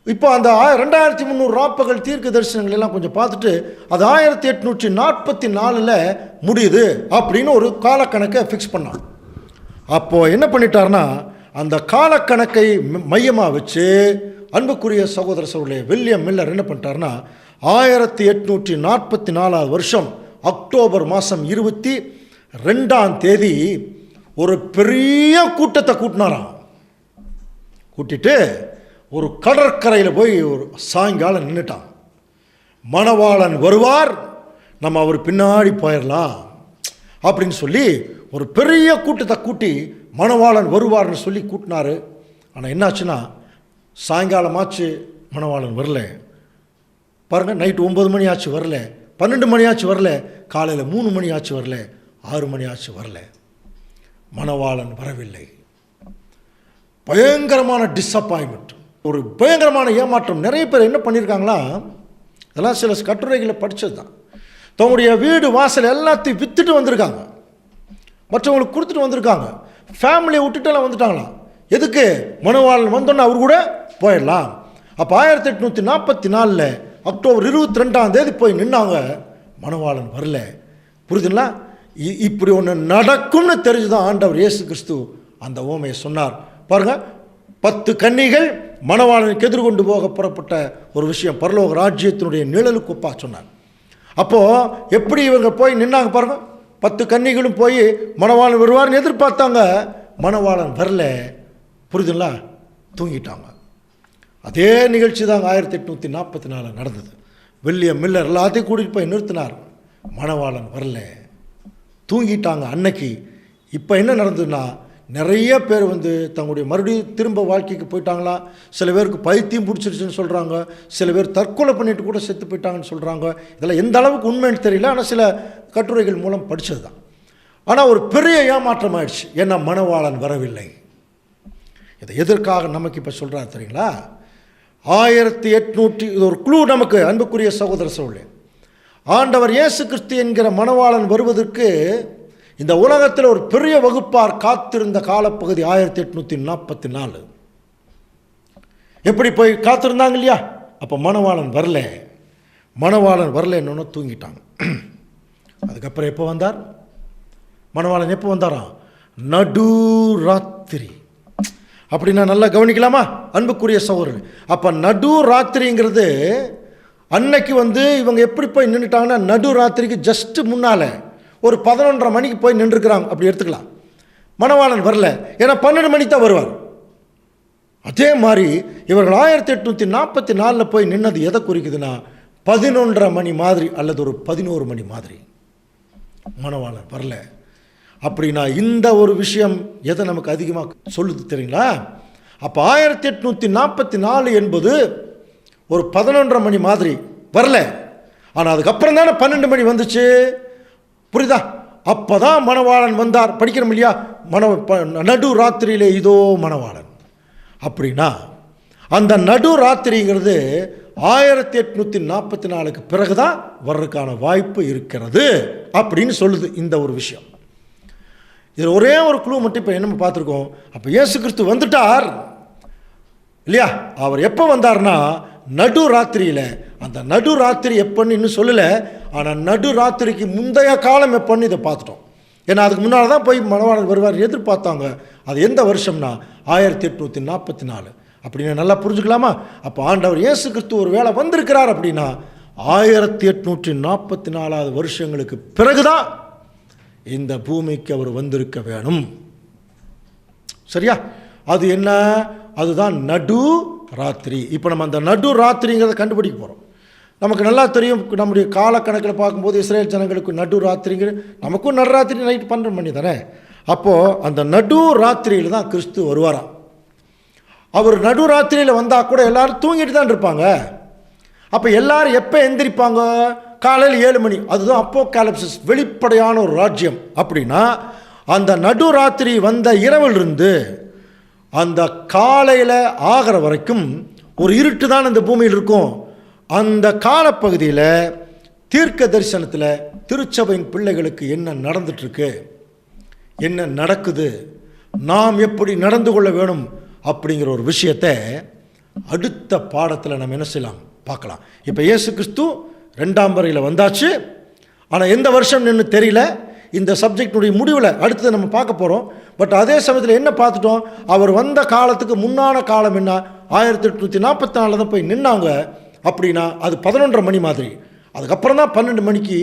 இப்போ அந்த 2300 ராப்பகல் தீர்க்க தரிசனங்கள் எல்லாம் கொஞ்சம் பார்த்துட்டு அது 1844 முடியுது அப்படின்னு ஒரு காலக்கணக்கை ஃபிக்ஸ் பண்ணாங்க. அப்போது என்ன பண்ணிட்டார்னா, அந்த காலக்கணக்கை மையமாக வச்சு அன்புக்குரிய சகோதர சகோதரர்களே, வில்லியம் மில்லர் என்ன பண்ணிட்டாருன்னா 1844 வருஷம் அக்டோபர் மாதம் 22ஆம் தேதி ஒரு பெரிய கூட்டத்தை கூட்டினாராம். கூட்டிட்டு ஒரு கடற்கரையில் போய் ஒரு சாயங்காலம் நின்றுட்டான். மணவாளன் வருவார், நம்ம அவர் பின்னாடி போயிடலாம் அப்படின்னு சொல்லி ஒரு பெரிய கூட்டத்தை கூட்டி மணவாளன் வருவார்னு சொல்லி கூட்டினாரு. ஆனால் என்னாச்சுன்னா சாயங்காலமாச்சு, மணவாளன் வரல. பாருங்கள், நைட்டு 9 மணி ஆச்சு வரல, 12 மணி ஆச்சு வரல, காலையில் 3 மணி ஆச்சு வரல, 6 மணி ஆச்சு வரல. மணவாளன் வரவில்லை. பயங்கரமான டிஸப்பாயின்மெண்ட், ஒரு பயங்கரமான ஏமாற்றம். நிறைய பேர் என்ன பண்ணியிருக்காங்களா, இதெல்லாம் சில கட்டுரைகளை படித்தது தான். தன்னுடைய வீடு வாசல் எல்லாத்தையும் விற்றுட்டு வந்திருக்காங்க, மற்றவங்களுக்கு கொடுத்துட்டு வந்திருக்காங்க, ஃபேமிலியை விட்டுட்டுலாம் வந்துட்டாங்களாம். எதுக்கு? மணவாளன் வந்தோன்னு அவர் கூட போயிடலாம். அப்போ 1844 அக்டோபர் 22ஆம் தேதி போய் நின்னாங்க. மணவாளன் வரல. புரியுதுங்களா? இப்படி ஒன்று நடக்கும்னு தெரிஞ்சுதான் ஆண்டவர் இயேசு கிறிஸ்து அந்த ஓமையை சொன்னார். பாருங்க, 10 கன்னிகள் மணவாளனுக்கு எதிர்கொண்டு போக புறப்பட்ட ஒரு விஷயம் பரலோக ராஜ்யத்தினுடைய நிழலுக்கு ஒப்பா சொன்னார். அப்போது எப்படி இவங்க போய் நின்னாங்க பாருங்க. 10 கன்னிகளும் போய் மணவாளன் வருவார்னு எதிர்பார்த்தாங்க. மணவாளன் வரல. புரியுதுங்களா? தூங்கிட்டாங்க. அதே நிகழ்ச்சி தாங்க 1844 நடந்தது. வில்லியம் மில்லர் எல்லாத்தையும் கூட்டிகிட்டு போய் நிறுத்தினார். மணவாளன் வரல, தூங்கிட்டாங்க அன்னைக்கு. இப்போ என்ன நடந்ததுன்னா, நிறைய பேர் தங்களுடைய மறுபடியும் திரும்ப வாழ்க்கைக்கு போயிட்டாங்களா. சில பேருக்கு பைத்தியம் பிடிச்சிருச்சுன்னு சொல்கிறாங்க, சில பேர் தற்கொலை பண்ணிட்டு கூட செத்து போயிட்டாங்கன்னு சொல்கிறாங்க. இதெல்லாம் எந்த அளவுக்கு உண்மைன்னு தெரியல, ஆனால் சில கட்டுரைகள் மூலம் படித்தது தான். ஆனால் ஒரு பெரிய ஏமாற்றம் ஆயிடுச்சு. ஏன்னா மணவாளன் வரவில்லை. இதை எதற்காக நமக்கு இப்போ சொல்கிறாரு தெரியுங்களா? 1800 இது ஒரு குழு நமக்கு. அன்புக்குரிய சகோதர சகோதரர்களே, ஆண்டவர் இயேசு கிறிஸ்து என்கிற மணவாளன் வருவதற்கு இந்த உலகத்தில் ஒரு பெரிய வகுப்பார் காத்திருந்த காலப்பகுதி 1844. எப்படி போய் காத்திருந்தாங்க இல்லையா? அப்போ மணவாளன் வரல. மணவாளன் வரலன்னு தூங்கிட்டாங்க. அதுக்கப்புறம் எப்போ வந்தார் மணவாளன்? எப்போ வந்தாராம்? நடு ராத்திரி. அப்படின்னா நல்லா கவனிக்கலாமா அன்புக்குரிய சகோதரர்கள்? அப்போ நடு ராத்திரிங்கிறது அன்னைக்கு இவங்க எப்படி போய் நின்றுட்டாங்கன்னா, நடு ராத்திரிக்கு ஜஸ்ட்டு முன்னால் ஒரு 11:30 மணிக்கு போய் நின்றுக்கிறாங்க, அப்படி எடுத்துக்கலாம். மணவாளன் வரல, ஏன்னா 12 மணிக்கு தான் வருவார். அதே மாதிரி இவர்கள் 1844 போய் நின்னது எதை குறிக்குதுன்னா, 11:30 மணி மாதிரி அல்லது ஒரு 11 மணி மாதிரி. மணவாளன் வரல. அப்படின்னா இந்த ஒரு விஷயம் எதை நமக்கு அதிகமாக சொல்லுது தெரியுங்களா? அப்போ 1844 என்பது ஒரு 11:30 மணி மாதிரி வரல. ஆனால் அதுக்கப்புறம் தானே 12 மணி வந்துச்சு. புரியுதா? அப்போ தான் மணவாளன் வந்தார். படிக்கிறோம் இல்லையா? நடு ராத்திரியிலே இதோ மணவாளன். அப்படின்னா அந்த நடு ராத்திரிங்கிறது 1844க்கு பிறகு தான் வர்றதுக்கான வாய்ப்பு இருக்கிறது அப்படின்னு சொல்லுது இந்த ஒரு விஷயம். இதில் ஒரே ஒரு குழு மட்டும் இப்போ என்ன பார்த்துருக்கோம். அப்போ இயேசு கிறிஸ்து வந்துட்டார் இல்லையா? அவர் எப்போ வந்தார்னா நடு ராத்திரியில். அந்த நடு ராத்திரி எப்போன்னு இன்னும் சொல்லலை, ஆனால் நடு ராத்திரிக்கு முந்தைய காலம் எப்போன்னு இதை பார்த்துட்டோம். ஏன்னா அதுக்கு முன்னால் தான் போய் மணவாளன் வருவார் எதிர்பார்த்தாங்க. அது எந்த வருஷம்னா 1844. அப்படின்னு நல்லா புரிஞ்சுக்கலாமா? அப்போ ஆண்டவர் இயேசு கிறிஸ்து ஒரு வேளை வந்திருக்கிறார் அப்படின்னா 1844 வருஷங்களுக்கு பிறகுதான் இந்த பூமிக்கு அவர் வந்திருக்க வேணும். சரியா? அது என்ன? அதுதான் நடு ராத்திரி. இப்போ நம்ம அந்த நடு ராத்திரிங்கிறத கண்டுபிடிக்க போகிறோம். நமக்கு நல்லா தெரியும், நம்முடைய காலக்கணக்கில் பார்க்கும்போது இஸ்ரேல் ஜனங்களுக்கு நடு ராத்திரிங்கிற, நமக்கும் நடுராத்திரி நைட்டு 12 மணி தானே. அப்போது அந்த நடு ராத்திரியில் தான் கிறிஸ்து வருவாராம். அவர் நடு ராத்திரியில் வந்தால் கூட எல்லோரும் தூங்கிட்டு தான் இருப்பாங்க. அப்போ எல்லோரும் எப்போ எந்திரிப்பாங்க? காலையில் 7 மணி. அதுதான் அப்போகாலிப்சிஸ், வெளிப்படையான ஒரு ராஜ்யம். அப்படின்னா அந்த நடு ராத்திரி வந்த இரவிலிருந்து அந்த காலையில் ஆகிற வரைக்கும் ஒரு இருட்டு தான் அந்த பூமியில் இருக்கும். அந்த காலப்பகுதியில் தீர்க்க தரிசனத்தில் திருச்சபையின் பிள்ளைகளுக்கு என்ன நடந்துட்டுருக்கு, என்ன நடக்குது, நாம் எப்படி நடந்து கொள்ள வேணும் அப்படிங்கிற ஒரு விஷயத்தை அடுத்த பாடத்தில் நம்ம என்ன செய்யலாம் பார்க்கலாம். இப்போ இயேசு கிறிஸ்து 2ஆம் வரையில் வந்தாச்சு. ஆனால் எந்த வருஷம் நின்று தெரியல. இந்த சப்ஜெக்டினுடைய முடிவில் அடுத்தது நம்ம பார்க்க போகிறோம். பட் அதே சமயத்தில் என்ன பார்த்துட்டோம்? அவர் வந்த காலத்துக்கு முன்னான காலம் என்ன? 1844 தான் போய் நின்னாங்க. அப்படின்னா அது 11:30 மணி மாதிரி. அதுக்கப்புறம் தான் 12 மணிக்கு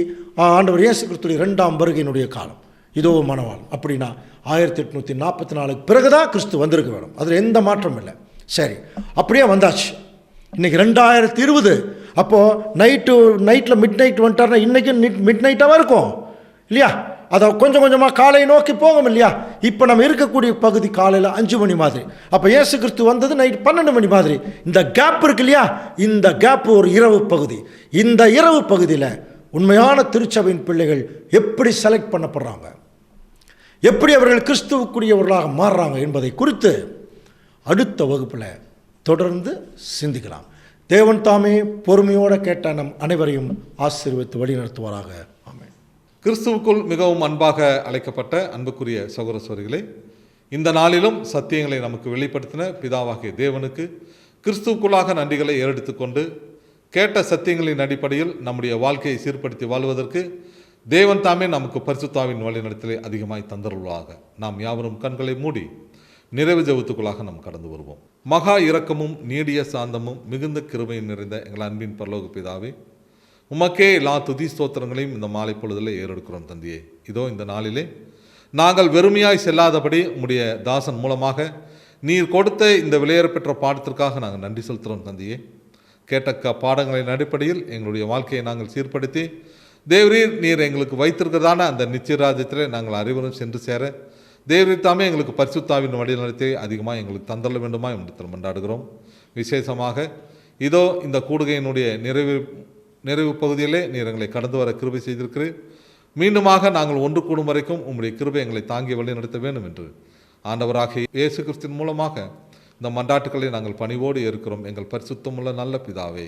ஆண்டவர் இயேசு கிறிஸ்துடைய 2ஆம் வருகையினுடைய காலம். இதோ மணவாளன். அப்படின்னா 1844 பிறகு தான் கிறிஸ்து வந்திருக்க வேணும். அதில் எந்த மாற்றம் இல்லை. சரி, அப்படியே வந்தாச்சு. இன்றைக்கி 2020. அப்போது நைட்டில் மிட் நைட் வந்துட்டார்னா இன்றைக்கும் மிட் நைட்டாக இருக்கும் இல்லையா? அதை கொஞ்சம் கொஞ்சமாக காலையை நோக்கி போகும் இல்லையா? இப்போ நம்ம இருக்கக்கூடிய பகுதி காலையில் 5 மணி மாதிரி. அப்போ இயேசு கிறிஸ்து வந்தது நைட் 12 மணி மாதிரி. இந்த கேப் இருக்கு இல்லையா? இந்த கேப் ஒரு இரவு பகுதி. இந்த இரவு பகுதியில் உண்மையான திருச்சபையின் பிள்ளைகள் எப்படி செலக்ட் பண்ணப்படுறாங்க, எப்படி அவர்கள் கிறிஸ்துவுக்குரியவர்களாக மாறுறாங்க என்பதை குறித்து அடுத்த வகுப்பில் தொடர்ந்து சிந்திக்கலாம். தேவன் தாமே பொறுமையோடு கேட்ட நம் அனைவரையும் ஆசீர்வதித்து வழிநடத்துவாராக. ஆமென். கிறிஸ்துவுக்குள் மிகவும் அன்பாக அழைக்கப்பட்ட அன்புக்குரிய சகோதர சகோதரிகளே, இந்த நாளிலும் சத்தியங்களை நமக்கு வெளிப்படுத்தின பிதாவாகிய தேவனுக்கு கிறிஸ்துவுக்குள்ளாக நன்றிகளை ஏறெடுத்துக்கொண்டு கேட்ட சத்தியங்களின் அடிப்படையில் நம்முடைய வாழ்க்கையை சீர்படுத்தி வாழ்வதற்கு தேவன் தாமே நமக்கு பரிசுத்தாவின் வழிநடத்தலை அதிகமாய் தந்தருள்ளாக. நாம் யாவரும் கண்களை மூடி நிறைவு ஜெபத்துக்குள்ளாக நாம் கடந்து வருவோம். மகா இரக்கமும் நீடிய சாந்தமும் மிகுந்த கிருபையும் நிறைந்த எங்கள் அன்பின் பரலோக பிதாவே, உமக்கே எல்லா துதி ஸ்தோத்திரங்களையும் இந்த மாலை பொழுதில் ஏறெடுக்கிறோம் தந்தையே. இதோ இந்த நாளிலே நாங்கள் வெறுமையாய் செல்லாதபடி உம்முடைய தாசன் மூலமாக நீர் கொடுத்த இந்த விலையேற பெற்ற பாடத்திற்காக நாங்கள் நன்றி செலுத்துகிறோம் தந்தையே. கேட்ட பாடங்களின் அடிப்படையில் எங்களுடைய வாழ்க்கையை நாங்கள் சீர்படுத்தி தேவரீர் நீர் எங்களுக்கு வைத்திருக்கிறதான அந்த நிச்சயராஜ்யத்தில் நாங்கள் அனைவரும் சென்று சேர தேவரீர் தாமே எங்களுக்கு பரிசுத்தாவின் வழிநடத்தை அதிகமாக எங்களுக்கு தந்தள்ள வேண்டுமா என்று கொண்டாடுகிறோம். விசேஷமாக இதோ இந்த கூடுகையினுடைய நிறைவு பகுதியிலே நீர் எங்களை கடந்து வர கிருபை செய்திருக்கிறீர். மீண்டுமாக நாங்கள் ஒன்று கூடும் வரைக்கும் உம்முடைய கிருபை எங்களை தாங்கி வழி நடத்த வேண்டும் என்று ஆண்டவராகிய இயேசு கிறிஸ்துவின் மூலமாக இந்த மன்றாட்டுக்களை நாங்கள் பணிவோடு ஏற்கிறோம். எங்கள் பரிசுத்தமுள்ள நல்ல பிதாவே,